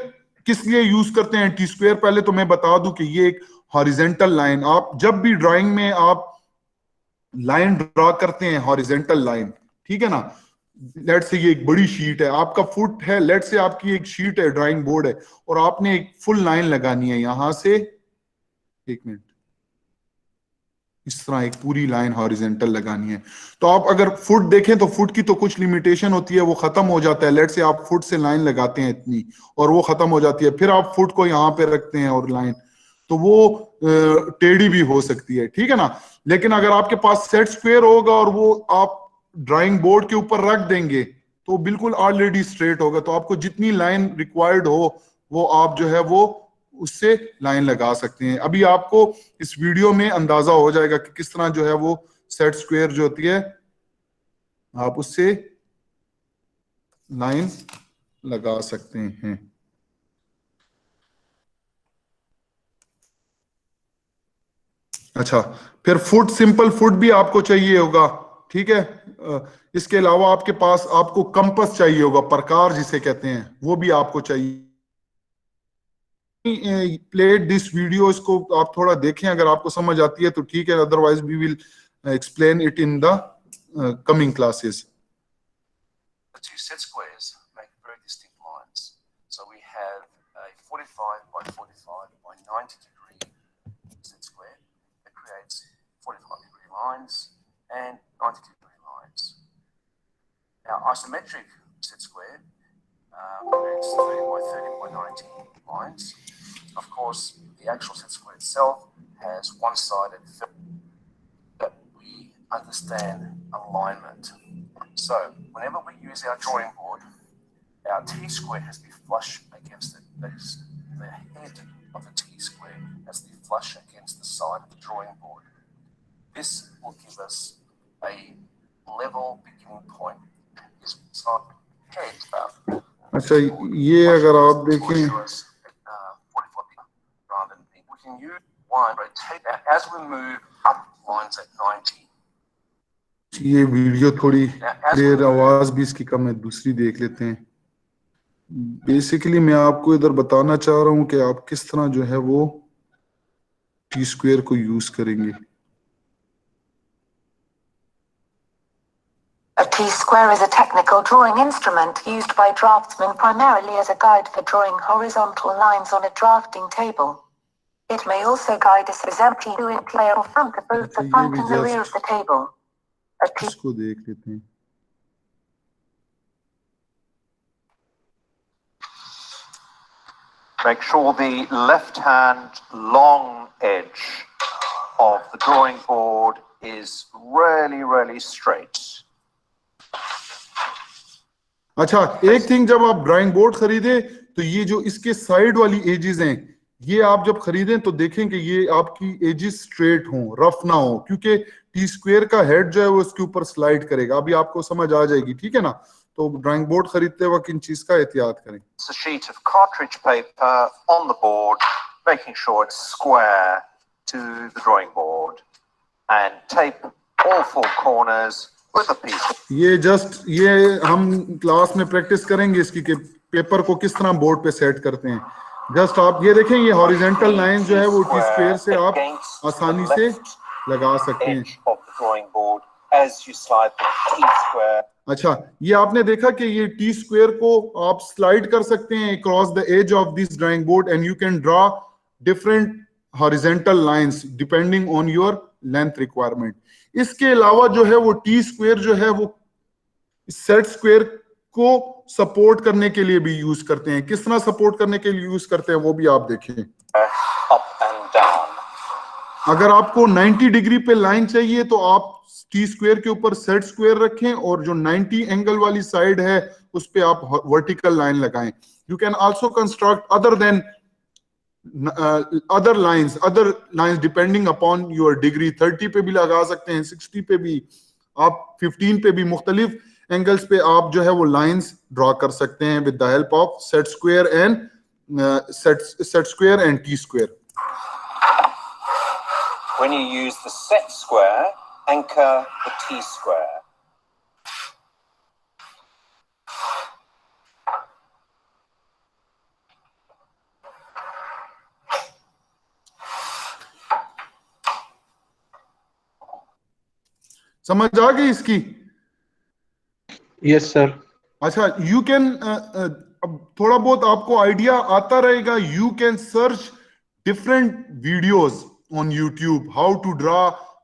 किस लिए यूज करते हैं? टी स्क्वायर पहले तो मैं बता दूं कि ये एक हॉरिजेंटल लाइन, आप जब भी ड्राइंग में आप लाइन ड्रॉ करते हैं, हॉरिजेंटल लाइन, ठीक है ना। लेट से ये एक बड़ी शीट है, आपका फुट है, लेट से आपकी एक शीट है, ड्राइंग बोर्ड है, और आपने एक फुल लाइन लगानी है यहां से, एक मिनट, इस तरह एक पूरी लाइन हॉरिजेंटल लगानी है। तो आप अगर फुट देखें तो फुट की तो कुछ लिमिटेशन होती है, वो खत्म हो जाता है। लेट से आप फुट से लाइन लगाते हैं इतनी, और वो खत्म हो जाती है, फिर आप फुट को यहां पे रखते हैं और लाइन, तो वो टेढ़ी भी हो सकती है, ठीक है ना। लेकिन अगर आपके पास सेट स्क्वायर होगा और वो आप ड्राइंग बोर्ड के ऊपर रख देंगे तो बिल्कुल ऑलरेडी स्ट्रेट होगा। तो आपको जितनी लाइन रिक्वायर्ड हो वो आप जो है वो उससे लाइन लगा सकते हैं। अभी आपको इस वीडियो में अंदाजा हो जाएगा कि किस तरह जो है वो सेट स्क्वायर जो होती है आप उससे लाइन लगा सकते हैं। अच्छा, फिर फुट, सिंपल फुट भी आपको चाहिए होगा, ठीक है। इसके अलावा आपके पास आपको कंपस चाहिए होगा, प्रकार जिसे कहते हैं, वो भी आपको चाहिए। प्लेड दिस वीडियो, इसको आप थोड़ा देखें, अगर आपको समझ आती है तो ठीक है, otherwise we will explain it in the coming classes. The two set squares make very distinct lines. So we have a 45 by 45 by 90 degree set square that creates 45 degree lines and 90 degree lines. Our isometric set square creates 30 by 30 by 90 lines. Of course, the actual set square itself has one-sided that we understand alignment. So whenever we use our drawing board, our T-square has to be flush against it. That is, the head of the T-square has to be flush against the side of the drawing board. This will give us a level beginning point. This side head अच्छा ये अगर आप देखें we can use one rotate as we move up lines at 90. ये वीडियो थोड़ी क्लियर, आवाज भी इसकी कम है, दूसरी देख लेते हैं। बेसिकली मैं आपको इधर बताना चाह रहा हूं कि आप किस तरह जो है वो टी स्क्वायर को यूज करेंगे। A T-square is a technical drawing instrument used by draftsmen primarily as a guide for drawing horizontal lines on a drafting table. It may also guide a exempty to in play or front of both the front and the rear of the table. इसको देख लेते हैं। Make sure the left-hand long edge of the drawing board is really, really straight. अच्छा, एक थिंग, जब आप ड्राइंग बोर्ड खरीदे तो ये जो इसके साइड वाली एजेस हैं, ये आप जब खरीदें तो देखें कि ये आपकी एजेस स्ट्रेट हों, रफ ना हो, क्योंकि टी स्क्वायर का हेड जो है वो इसके ऊपर स्लाइड करेगा। अभी आपको समझ आ जाएगी, ठीक है ना? तो ड्राइंग बोर्ड खरीदते वक्त इन चीज का एहतियात करें। It's a sheet of cartridge paper on the board, making sure it's square to the drawing board, and tape all four corners with a piece. ये जस्ट ये हम क्लास में प्रैक्टिस करेंगे इसकी कि पेपर को किस तरह बोर्ड पे सेट करते हैं। जस्ट आप ये देखें, ये हॉरिजॉन्टल लाइन जो है वो टी स्क्वायर से आप आसानी से लगा सकते हैं। अच्छा, ये आपने देखा कि ये टी स्क्वायर को आप स्लाइड कर सकते हैं across the edge of this drawing board and you can draw different horizontal lines depending on your length requirement. इसके अलावा जो है वो टी स्क्वायर जो है वो सेट स्क्वायर को सपोर्ट करने के लिए भी यूज करते हैं। किस तरह सपोर्ट करने के लिए यूज करते हैं वो भी आप देखें। Up and down. अगर आपको 90 डिग्री पे लाइन चाहिए तो आप टी स्क्वायर के ऊपर सेट स्क्वायर रखें और जो 90 एंगल वाली साइड है उस पे आप वर्टिकल लाइन लगाएं। You can also construct other lines depending upon your degree। 30 पे भी लगा सकते हैं, 60 पे भी, आप 15 पे भी, मुख्तलिफ एंगल्स पे आप जो है वो लाइंस ड्रॉ कर सकते हैं with the help of set square and T square. When you use the set square, anchor the T square. समझ आ गई इसकी? Yes sir. अच्छा, यू कैन अब थोड़ा बहुत आपको आइडिया आता रहेगा। You can search different videos on YouTube, how to draw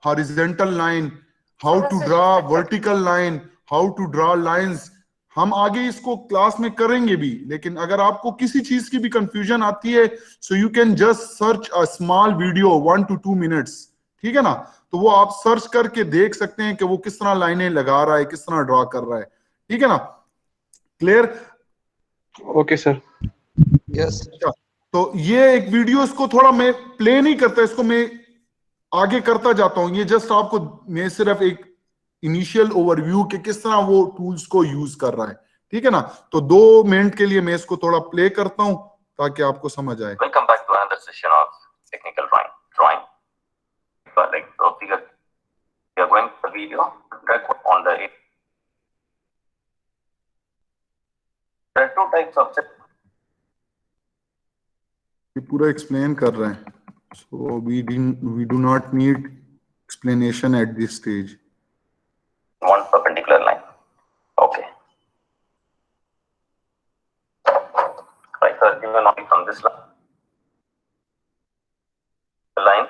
horizontal line, how to draw vertical line, how to draw lines. हम आगे इसको क्लास में करेंगे भी, लेकिन अगर आपको किसी चीज की भी कंफ्यूजन आती है सो you can just search a small video 1 to 2 minutes, ठीक है ना? तो वो आप सर्च करके देख सकते हैं कि वो किस तरह लाइनें लगा रहा है, किस तरह ड्रॉ कर रहा है, ठीक है ना? क्लियर? Okay sir. यस। तो ये एक वीडियो, इसको थोड़ा मैं प्ले नहीं करता, इसको मैं आगे करता जाता हूं। ये जस्ट आपको मैं सिर्फ एक इनिशियल ओवरव्यू के किस तरह वो टूल्स को यूज कर रहा है, ठीक है ना? तो 2 मिनट के लिए मैं इसको थोड़ा प्ले करता हूं ताकि आपको समझ आए। Welcome back to another session of technical drawing. Like figure, we are going to the video on the. There are 2 types of. ये पूरा एक्सप्लेन कर रहे हैं, so we do not need explanation at this stage. One given only from this line. The line.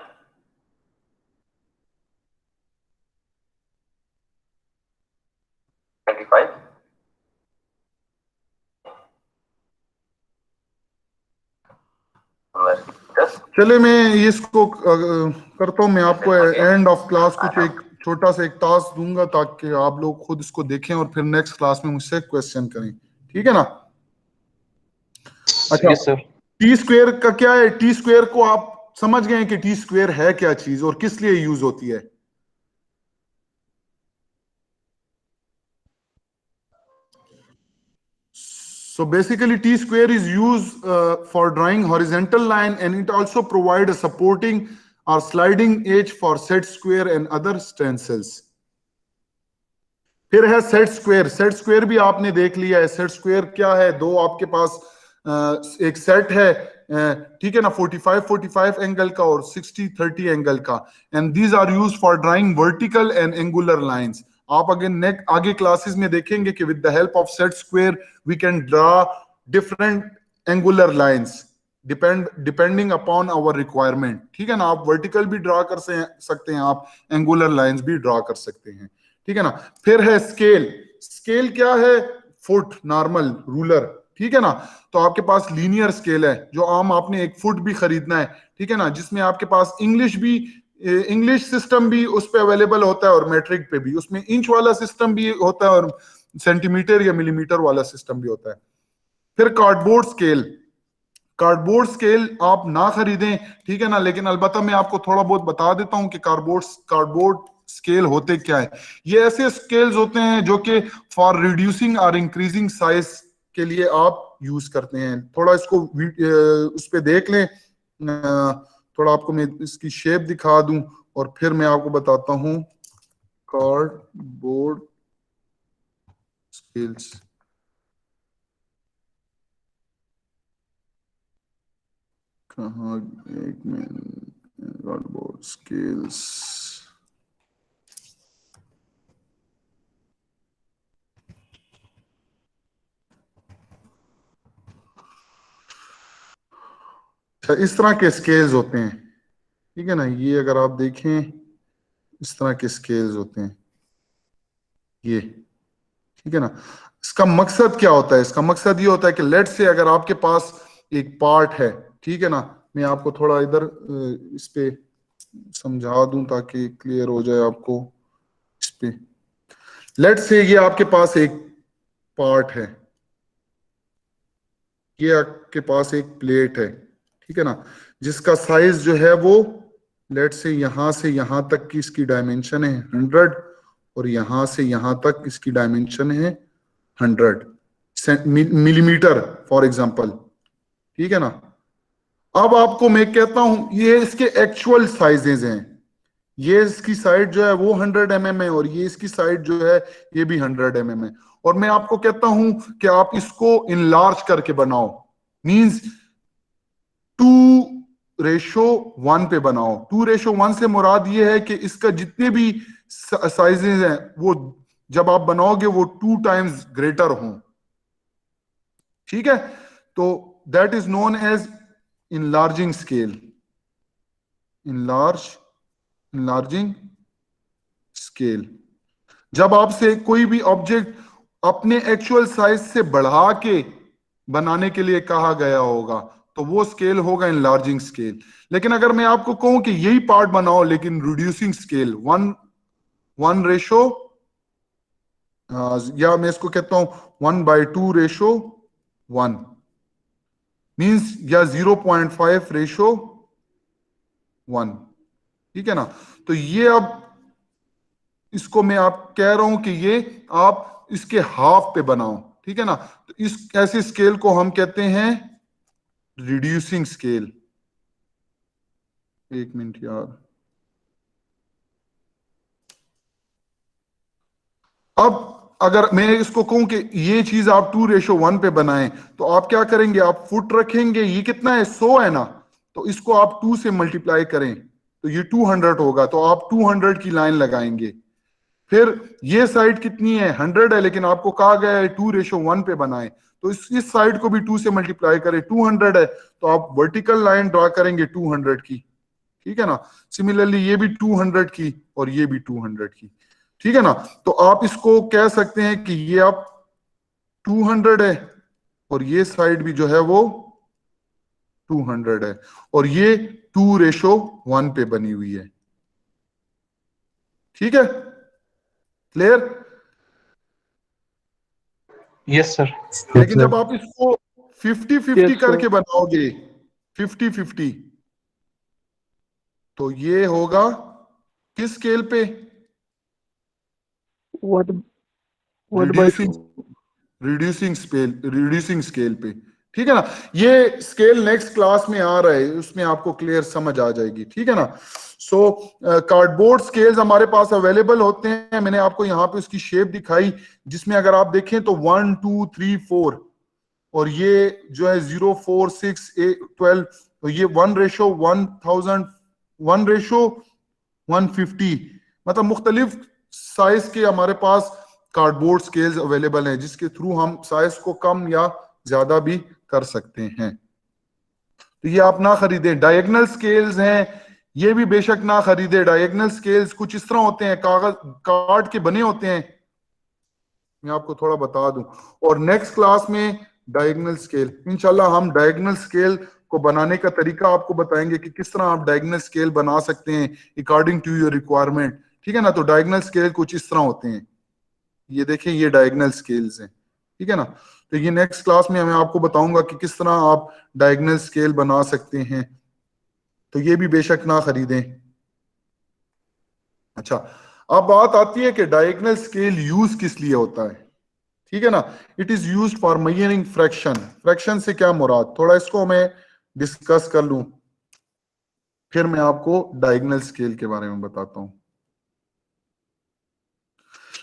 चले मैं ये इसको करता हूँ, मैं आपको एंड ऑफ क्लास कुछ एक छोटा सा एक टास्क दूंगा ताकि आप लोग खुद इसको देखें और फिर नेक्स्ट क्लास में मुझसे क्वेश्चन करें, ठीक है ना? अच्छा सर। टी स्क्वेयर का क्या है? टी स्क्वेयर को आप समझ गए कि टी स्क्वेयर है क्या चीज और किस लिए यूज होती है? So basically T square is used for drawing horizontal line, and it also provide a supporting or sliding edge for set square and other stencils. फिर है सेट स्क्वायर। सेट स्क्वायर भी आपने देख लिया है। सेट स्क्वायर क्या है? दो आपके पास एक सेट है, ठीक है ना, 45-45 एंगल का और 60-30 एंगल का, and these are used for drawing vertical and angular lines. आप अगर आगे क्लासेस में देखेंगे कि with the help of set square we can draw different angular lines depending upon our requirement, ठीक है ना। आप वर्टिकल भी ड्रा कर सकते हैं, आप एंगुलर लाइंस भी ड्रा कर सकते हैं, ठीक है ना। फिर है स्केल। स्केल क्या है? फुट, नॉर्मल, रूलर, ठीक है ना। तो आपके पास लीनियर स्केल है जो आम आपने एक फुट भी खरीदना है, ठीक है ना, जिसमें आपके पास इंग्लिश सिस्टम भी उस पे अवेलेबल होता है और मैट्रिक पे भी, उसमें इंच वाला सिस्टम भी होता है और सेंटीमीटर या मिलीमीटर वाला सिस्टम भी होता है। फिर कार्डबोर्ड स्केल। कार्डबोर्ड स्केल आप ना खरीदें, ठीक है ना, लेकिन अलबत्ता मैं आपको थोड़ा बहुत बता देता हूं कि कार्डबोर्ड स्केल होते क्या है। ये ऐसे स्केल्स होते हैं जो कि फॉर रिड्यूसिंग और इंक्रीजिंग साइज के लिए आप यूज करते हैं। थोड़ा इसको उस पे देख लें, थोड़ा आपको मैं इसकी शेप दिखा दूं और फिर मैं आपको बताता हूं कार्डबोर्ड स्केल्स। कहाँ? एक मिनट, कार्डबोर्ड स्केल्स। इस तरह के स्केल्स होते हैं, ठीक है ना। ये अगर आप देखें इस तरह के स्केल्स होते हैं ये, ठीक है ना। इसका मकसद क्या होता है? इसका मकसद ये होता है कि लेट से अगर आपके पास एक पार्ट है, ठीक है ना, मैं आपको थोड़ा इधर इस पे समझा दूं ताकि क्लियर हो जाए आपको। इस पे लेट से ये आपके पास एक पार्ट है, ये आपके पास एक प्लेट है, ठीक है ना, जिसका साइज जो है वो लेट से यहां तक की इसकी डायमेंशन है 100 और यहां से यहां तक इसकी डायमेंशन है 100 मिलीमीटर फॉर एग्जांपल, ठीक है ना। अब आपको मैं कहता हूं ये इसके एक्चुअल साइजेस हैं। ये इसकी साइड जो है वो 100 mm है और ये इसकी साइड जो है ये भी 100 mm है, और मैं आपको कहता हूं कि आप इसको इनलार्ज करके बनाओ, मींस 2:1 पे बनाओ। 2:1 से मुराद ये है कि इसका जितने भी साइजेस हैं वो जब आप बनाओगे वो 2 टाइम्स ग्रेटर हों, ठीक है। तो that is known as enlarging scale. Enlarging scale. जब आपसे कोई भी ऑब्जेक्ट अपने एक्चुअल साइज से बढ़ा के बनाने के लिए कहा गया होगा तो वो स्केल होगा इनलार्जिंग स्केल। लेकिन अगर मैं आपको कहूं कि यही पार्ट बनाओ लेकिन रिड्यूसिंग स्केल 1:, या मैं इसको कहता हूं 1/2:1 मींस या 0.5:1, ठीक है ना। तो ये अब इसको मैं आप कह रहा हूं कि ये आप इसके हाफ पे बनाओ, ठीक है ना। तो इस ऐसे स्केल को हम कहते हैं रिड्यूसिंग स्केल। एक मिनट यार। अब अगर मैं इसको कहूं कि ये चीज आप 2:1 पे बनाएं तो आप क्या करेंगे? आप फुट रखेंगे, ये कितना है 100 है ना, तो इसको आप 2 से मल्टीप्लाई करें तो ये 200 होगा, तो आप 200 की लाइन लगाएंगे, फिर ये साइड कितनी है 100 है, लेकिन आपको कहा गया है 2:1 पे बनाए, तो इस साइड को भी 2 से मल्टीप्लाई करें, 200 है तो आप वर्टिकल लाइन ड्रा करेंगे 200 की, ठीक है ना। सिमिलरली ये भी 200 की और ये भी 200 की, ठीक है ना। तो आप इसको कह सकते हैं कि ये आप 200 है और ये साइड भी जो है वो 200 है और ये 2:1 पे बनी हुई है, ठीक है, क्लियर। Yes sir. लेकिन जब आप इसको 50-50 Yes, sir. करके बनाओगे 50-50, तो ये होगा किस स्केल पे, रिड्यूसिंग स्केल पे, ठीक है ना। ये स्केल नेक्स्ट क्लास में आ रहा है, उसमें आपको क्लियर समझ आ जाएगी, ठीक है ना। सो कार्डबोर्ड स्केल्स हमारे पास अवेलेबल होते हैं, मैंने आपको यहाँ पे उसकी शेप दिखाई, जिसमें अगर आप देखें तो 1 2 3 4 और ये जो है 0 4 6 8 12, तो ये 1:1000 1:150, मतलब मुख्तलिफ साइज के हमारे पास कार्डबोर्ड स्केल्स अवेलेबल हैं, जिसके थ्रू हम साइज को कम या ज्यादा भी कर सकते हैं। तो ये आप ना खरीदें। डायगोनल स्केल्स हैं, ये भी बेशक ना खरीदे। डायगोनल स्केल्स कुछ इस तरह होते हैं, कागज कार्ड के बने होते हैं, मैं आपको थोड़ा बता दूं। और नेक्स्ट क्लास में डायगोनल स्केल, इंशाल्लाह हम डायगोनल स्केल को बनाने का तरीका आपको बताएंगे कि किस तरह आप डायगोनल स्केल बना सकते हैं अकॉर्डिंग टू योर रिक्वायरमेंट, ठीक है ना। तो डायगोनल स्केल कुछ इस तरह होते हैं, ये देखें ये डायगोनल स्केल्स हैं, ठीक है ना। तो ये नेक्स्ट क्लास में मैं आपको बताऊंगा कि किस तरह आप डायगोनल स्केल बना सकते हैं, तो ये भी बेशक ना खरीदें। अच्छा, अब बात आती है कि डायगोनल स्केल यूज किस लिए होता है, ठीक है ना। It is used for measuring fraction. Fraction से क्या मुराद, थोड़ा इसको मैं डिस्कस कर लूं, फिर मैं आपको डायगोनल स्केल के बारे में बताता हूं।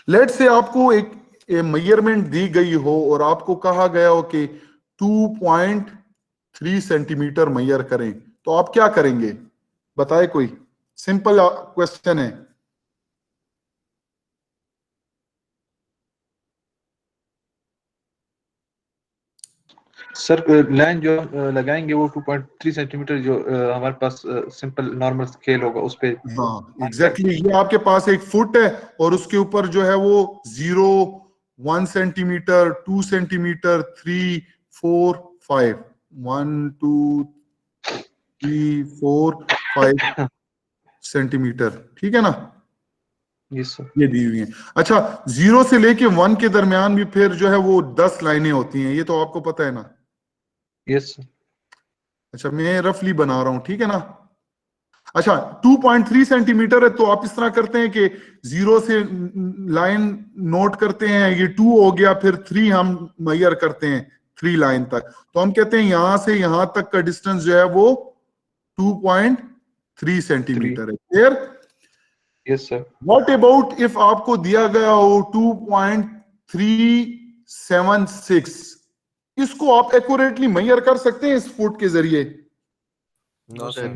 लेट से आपको एक मेजरमेंट दी गई हो और आपको कहा गया हो कि 2.3 सेंटीमीटर मेजर करें, तो आप क्या करेंगे बताए कोई, सिंपल क्वेश्चन है। सर लाइन जो लगाएंगे वो 2.3 सेंटीमीटर जो हमारे पास सिंपल नॉर्मल स्केल होगा उस पे। हाँ एग्जैक्टली, ये आपके पास एक फुट है और उसके ऊपर जो है वो 0 1 सेंटीमीटर 2 सेंटीमीटर 3 4 5 1 2 3 4 5 सेंटीमीटर, ठीक है ना, यस सर। ये दी हुई है। अच्छा, 0 से लेके 1 के दरमियान भी फिर जो है वो 10 लाइनें होती हैं, ये तो आपको पता है ना। Yes sir. अच्छा, मैं रफली बना रहा हूं, ठीक है ना। अच्छा, 2.3 सेंटीमीटर है तो आप इस तरह करते हैं कि 0 से लाइन नोट करते हैं, ये 2 हो गया, फिर 3 हम मेजर करते हैं 3 लाइन तक, तो हम कहते हैं यहां से यहां तक का डिस्टेंस जो है वो 2.3 सेंटीमीटर है। Clear? Yes sir. What about if आपको दिया गया हो 2.376, इसको आप एक्यूरेटली मेजर कर सकते हैं इस फुट के जरिए? No sir.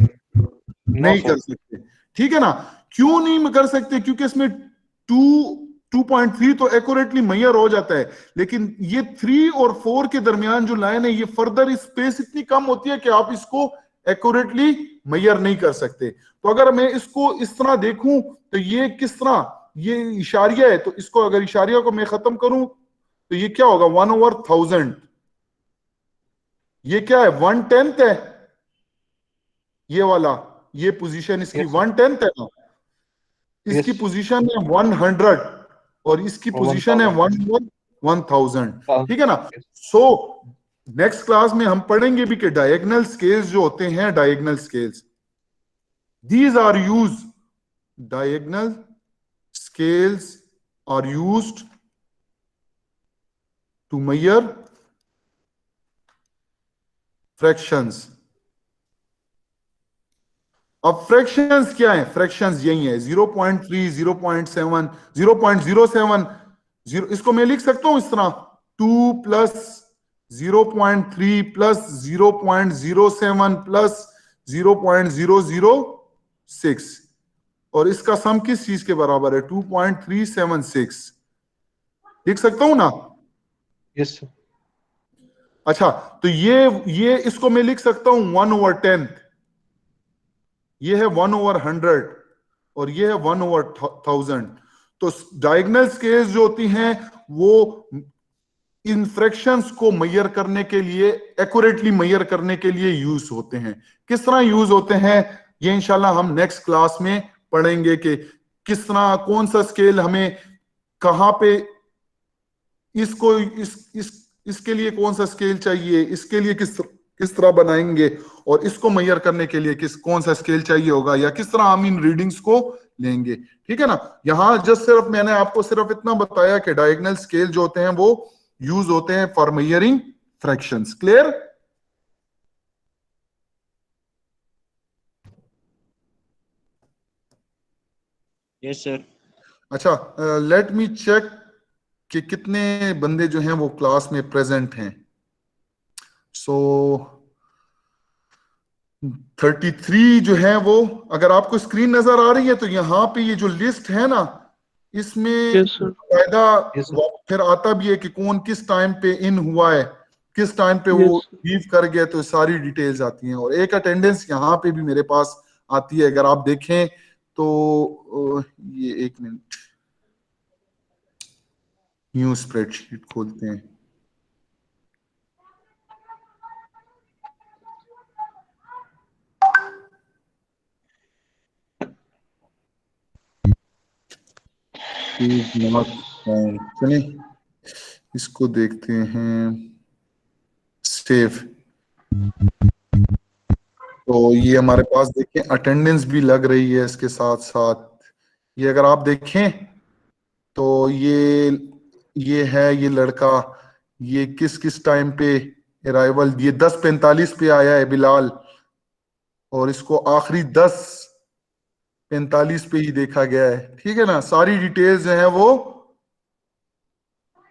नहीं कर सकते, ठीक है ना। क्यों नहीं कर सकते? क्योंकि इसमें 2.3 तो एक्यूरेटली मेजर हो जाता है, लेकिन ये 3 और 4 के दरमियान जो लाइन है, ये फर्दर स्पेस इतनी कम होती है कि आप इसको एक्यूरेटली मेजर नहीं कर सकते। तो अगर मैं इसको इस तरह देखूं तो ये किस तरह, ये इशारिया है, तो इसको अगर इशारिया को मैं खत्म करूं तो ये क्या होगा 1/1000। ये क्या है 1/10 है, ये वाला, ये पोजीशन इसकी 1/10 है ना, इसकी पोजीशन है 100 और इसकी पोजीशन है 1/1000, ठीक है ना। सो नेक्स्ट क्लास में हम पढ़ेंगे भी कि डायगोनल स्केल्स जो होते हैं, diagonal scales, these are use, diagonal scales are used to measure fractions. अब फ्रैक्शंस क्या है? फ्रैक्शंस यही है 0.3 0.7 0.07, इसको मैं लिख सकता हूं इस तरह 2 प्लस 0.3 प्लस 0.07 प्लस 0.006, और इसका सम किस चीज के बराबर है? 2.376। लिख सकता हूं ना? Yes sir. अच्छा, तो ये इसको मैं लिख सकता हूं 1/10, ये है 1/100 और ये है 1/1000। तो डायगोनल स्केल्स जो होती हैं वो इन फ्रैक्शंस को मेजर करने के लिए, एक्यूरेटली मेजर करने के लिए यूज होते हैं। किस तरह यूज होते हैं ये इंशाल्लाह हम नेक्स्ट क्लास में पढ़ेंगे कि किस तरह, कौन सा स्केल हमें कहां पे, इसको इसके लिए कौन सा स्केल चाहिए, इसके लिए किस तरह बनाएंगे, और इसको मेजर करने के लिए कौन सा स्केल चाहिए होगा, या किस तरह हम इन रीडिंग्स को लेंगे। ठीक है ना? यहां जस्ट सिर्फ मैंने आपको सिर्फ इतना बताया कि डायगोनल स्केल जो होते हैं वो यूज होते हैं for measuring fractions. Clear? Yes sir. अच्छा, लेट मी चेक कि कितने बंदे जो हैं वो क्लास में प्रेजेंट हैं। सो 33 जो है वो, अगर आपको स्क्रीन नजर आ रही है तो यहाँ पे ये जो लिस्ट है ना, इसमें फायदा Yes, sir. फिर आता भी है कि कौन किस टाइम पे इन हुआ है, किस टाइम पे वो लीव कर गया, तो सारी डिटेल्स आती हैं। और एक अटेंडेंस यहाँ पे भी मेरे पास आती है, अगर आप देखें तो ये एक मिनट, न्यू स्प्रेडशीट खोलते हैं। चलिए इसको देखते हैं, सेव। तो ये हमारे पास देखें अटेंडेंस भी लग रही है इसके साथ साथ। ये अगर आप देखें तो ये है, ये लड़का, ये किस किस टाइम पे अराइवल, ये 10:45 पे आया है बिलाल, और इसको आखिरी 10:45 पे ही देखा गया है। ठीक है ना? सारी डिटेल्स जो है वो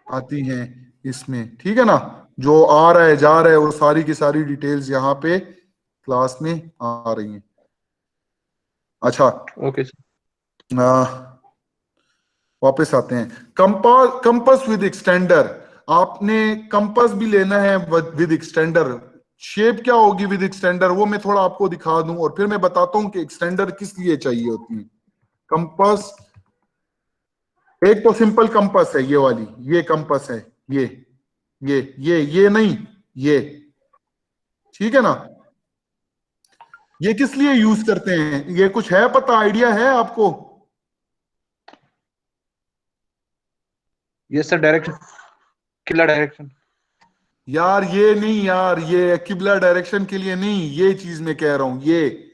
आती हैं इसमें। ठीक है ना? जो आ रहा है जा रहा है वो सारी की सारी डिटेल्स यहाँ पे क्लास में आ रही हैं। अच्छा, ओके सर। वापस आते हैं। कंपास विद एक्सटेंडर, आपने कंपास भी लेना है विद एक्सटेंडर। शेप क्या होगी विद एक्सटेंडर वो मैं थोड़ा आपको दिखा दूं, और फिर मैं बताता हूं कि एक्सटेंडर किस लिए चाहिए होती है। कंपास, एक तो सिंपल कंपास है ये वाली, ये कंपास है, ये नहीं, ये। ठीक है ना? ये किस लिए यूज करते हैं, ये कुछ है पता, आइडिया है आपको? यस सर, डायरेक्शन, किला डायरेक्शन। यार ये नहीं यार, ये किबला डायरेक्शन के लिए नहीं, ये चीज मैं कह रहा हूं, ये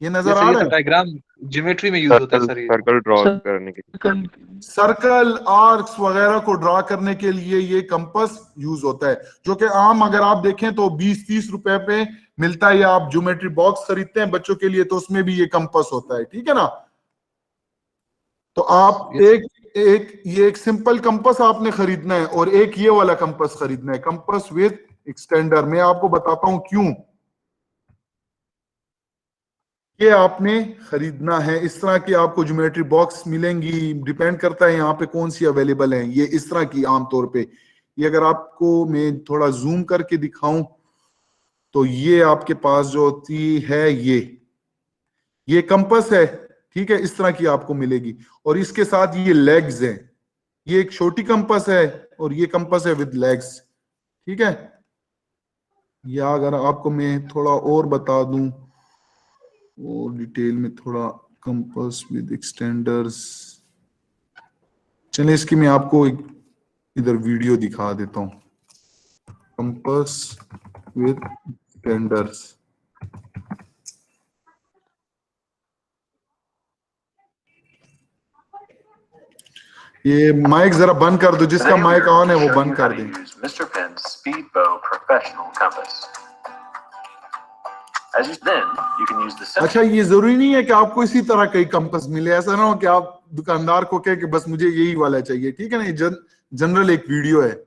नजर आ रहा है? डायग्राम ज्योमेट्री में यूज होता है सर। सर्कल ड्रॉ करने के लिए, सर्कल, आर्क्स वगैरह को ड्रा करने के लिए ये कंपास यूज होता है, जो कि आम अगर आप देखें तो 20-30 रुपए पे मिलता है, या आप ज्योमेट्री बॉक्स खरीदते हैं बच्चों के लिए तो उसमें भी ये कंपास होता है। ठीक है ना? तो आप ये एक सिंपल कंपास आपने खरीदना है, और एक ये वाला कंपास खरीदना है, कंपास विद एक्सटेंडर। मैं आपको बताता हूं क्यों ये आपने खरीदना है। इस तरह की आपको ज्योमेट्री बॉक्स मिलेंगी, डिपेंड करता है यहाँ पे कौन सी अवेलेबल है। ये इस तरह की आमतौर पे, ये अगर आपको मैं थोड़ा जूम करके दिखाऊं तो ये आपके पास जो होती है ये कंपास है। ठीक है? इस तरह की आपको मिलेगी, और इसके साथ ये लेग्स है, ये एक छोटी कंपास है और ये कंपास है विद लेग्स। ठीक है? या अगर आपको मैं थोड़ा और बता दूं और डिटेल में थोड़ा, कंपास विद एक्सटेंडर्स, चलिए इसकी मैं आपको इधर वीडियो दिखा देता हूं। कंपास विद एक्सटेंडर्स, ये माइक जरा बंद कर दो, जिसका माइक ऑन है वो बंद कर दें। Mr. Penn's Speedbow Professional Compass. अच्छा, ये जरूरी नहीं है कि आपको इसी तरह का ही कंपास मिले, ऐसा ना हो कि आप दुकानदार को कहे कि बस मुझे यही वाला चाहिए। ठीक है ना? ये जनरल एक वीडियो है।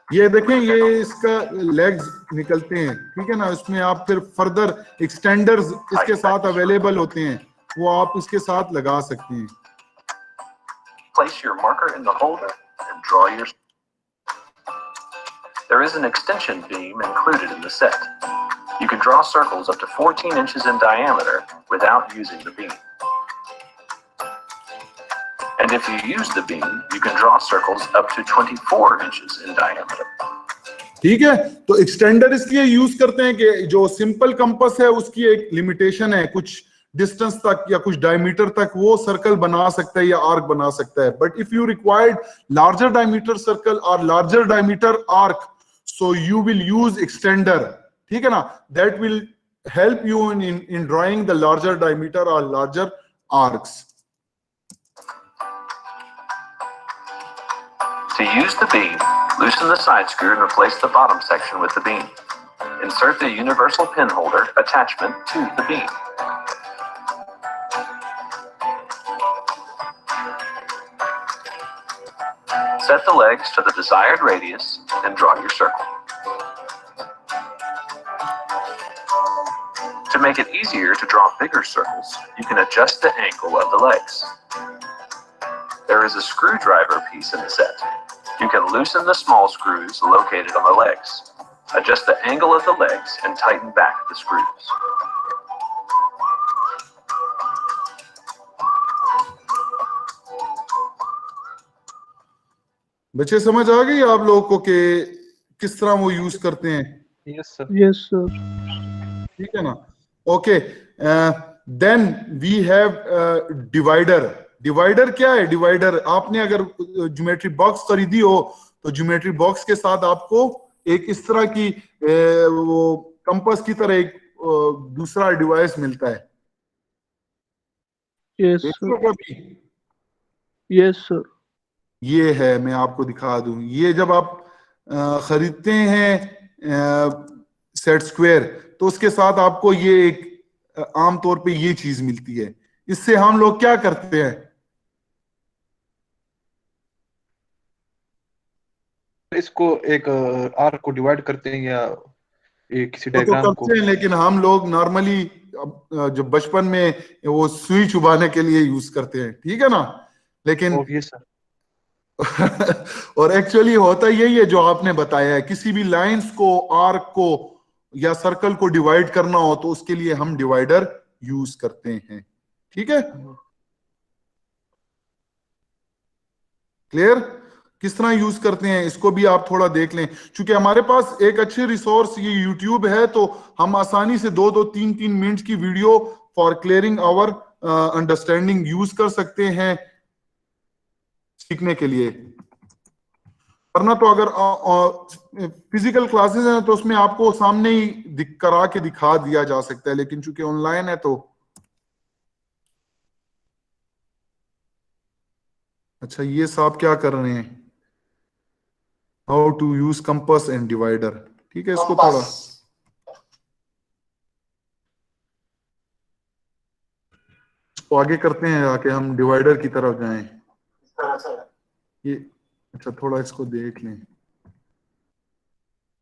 ये देखें, ये इसका लेग्स निकलते हैं, ठीक है ना। इसमें आप फिर फर्दर एक्सटेंडर्स इसके साथ अवेलेबल होते हैं, वो आप इसके साथ लगा सकते हैं। Place your marker in the holder and draw your. There is an extension beam included in the set. You can draw circles up to 14 inches in diameter without using the beam. And if you use the beam, you can draw circles up to 24 inches in diameter. ठीक है, तो एक्सटेंडर इसलिए यूज करते हैं कि जो सिंपल कंपास है उसकी एक लिमिटेशन है, कुछ डिस्टेंस तक या कुछ डायमीटर तक वो सर्कल बना सकता है या आर्क बना सकता है। But if you required larger diameter circle और larger diameter arc, so you will use extender, ठीक है ना। That will help you in drawing the larger diameter और larger arcs. To use the beam, loosen the side screw and replace the bottom section with the beam. Insert the universal pin holder attachment to the beam. Set the legs to the desired radius and draw your circle. To make it easier to draw bigger circles, you can adjust the angle of the legs. There is a screwdriver piece in the set. You can loosen the small screws located on the legs. Adjust the angle of the legs and tighten back the screws. बच्चे समझ आ गई आप लोगों को कि किस तरह वो यूज करते हैं? Yes, sir. Yes, sir. ठीक है ना। Okay, then we have divider. Divider क्या है? डिवाइडर, आपने अगर ज्योमेट्री बॉक्स खरीदी हो तो ज्योमेट्री बॉक्स के साथ आपको एक इस तरह की वो कंपास की तरह एक दूसरा डिवाइस मिलता है। Yes, देखो sir. कभी, Yes, sir. ये है, मैं आपको दिखा दूं। ये जब आप खरीदते हैं सेट स्क्वायर, तो उसके साथ आपको ये एक आमतौर पे ये चीज मिलती है। इससे हम लोग क्या करते हैं? इसको एक आर्क को डिवाइड करते हैं या एक किसी तो डायग्राम को? करते हैं, लेकिन हम लोग नॉर्मली जो बचपन में वो सुई चुबाने के लिए यूज करते हैं, ठीक है ना। लेकिन Yes, sir. और एक्चुअली होता यही है जो आपने बताया है। किसी भी लाइंस को, आर्क को या सर्कल को डिवाइड करना हो तो उसके लिए हम डिवाइडर यूज करते हैं, ठीक है। क्लियर? किस तरह यूज करते हैं इसको भी आप थोड़ा देख लें। चूंकि हमारे पास एक अच्छे रिसोर्स ये यूट्यूब है, तो हम आसानी से 2-2, 3-3 मिनट की video for clearing our understanding use कर सकते हैं सीखने के लिए। वरना तो अगर फिजिकल क्लासेस हैं तो उसमें आपको सामने ही करा के दिखा दिया जा सकता है, लेकिन चूंकि ऑनलाइन है तो। अच्छा, ये साहब क्या कर रहे हैं? How to use compass and divider, ठीक है। इसको थोड़ा इसको आगे करते हैं, आके हम डिवाइडर की तरफ जाएं। ये अच्छा, थोड़ा इसको देख लें।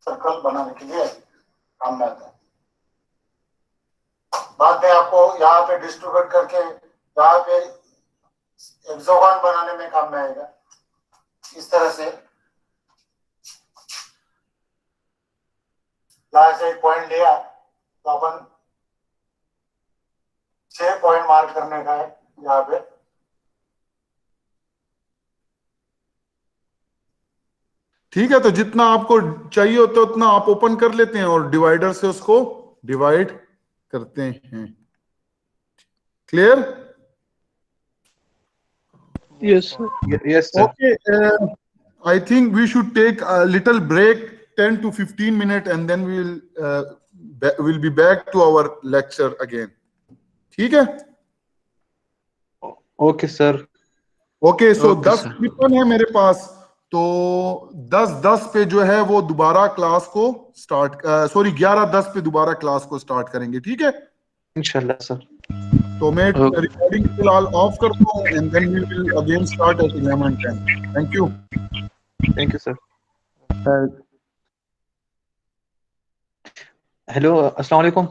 सर्कल बनाने के लिए काम में आता है। बाद में आपको यहाँ पे डिस्ट्रीब्यूट करके यहाँ पे हेक्सागोन बनाने में काम में आएगा। इस तरह से यहाँ से एक पॉइंट लिया तो अपन 6 पॉइंट मार्क करने का है यहाँ पे। ठीक है, तो जितना आपको चाहिए होता है उतना आप ओपन कर लेते हैं और डिवाइडर से उसको डिवाइड करते हैं। Clear? Yes, sir. Yes, sir. Okay, I think we should take a little break, 10 to 15 minutes, and then we'll be back to our lecture again. ठीक है? Okay, sir. Okay, so Okay, 10 sir. people है मेरे पास, तो 10-10 पे जो है वो दोबारा क्लास को स्टार्ट, सॉरी 11-10 पे दोबारा क्लास को स्टार्ट करेंगे, ठीक है। Inshallah, sir. तो मैं Okay. रिकॉर्डिंग फिलहाल ऑफ करता हूँ, and then we will again start at 11:10. Thank you. Thank you, sir. Hello, अस्सलाम वालेकुम।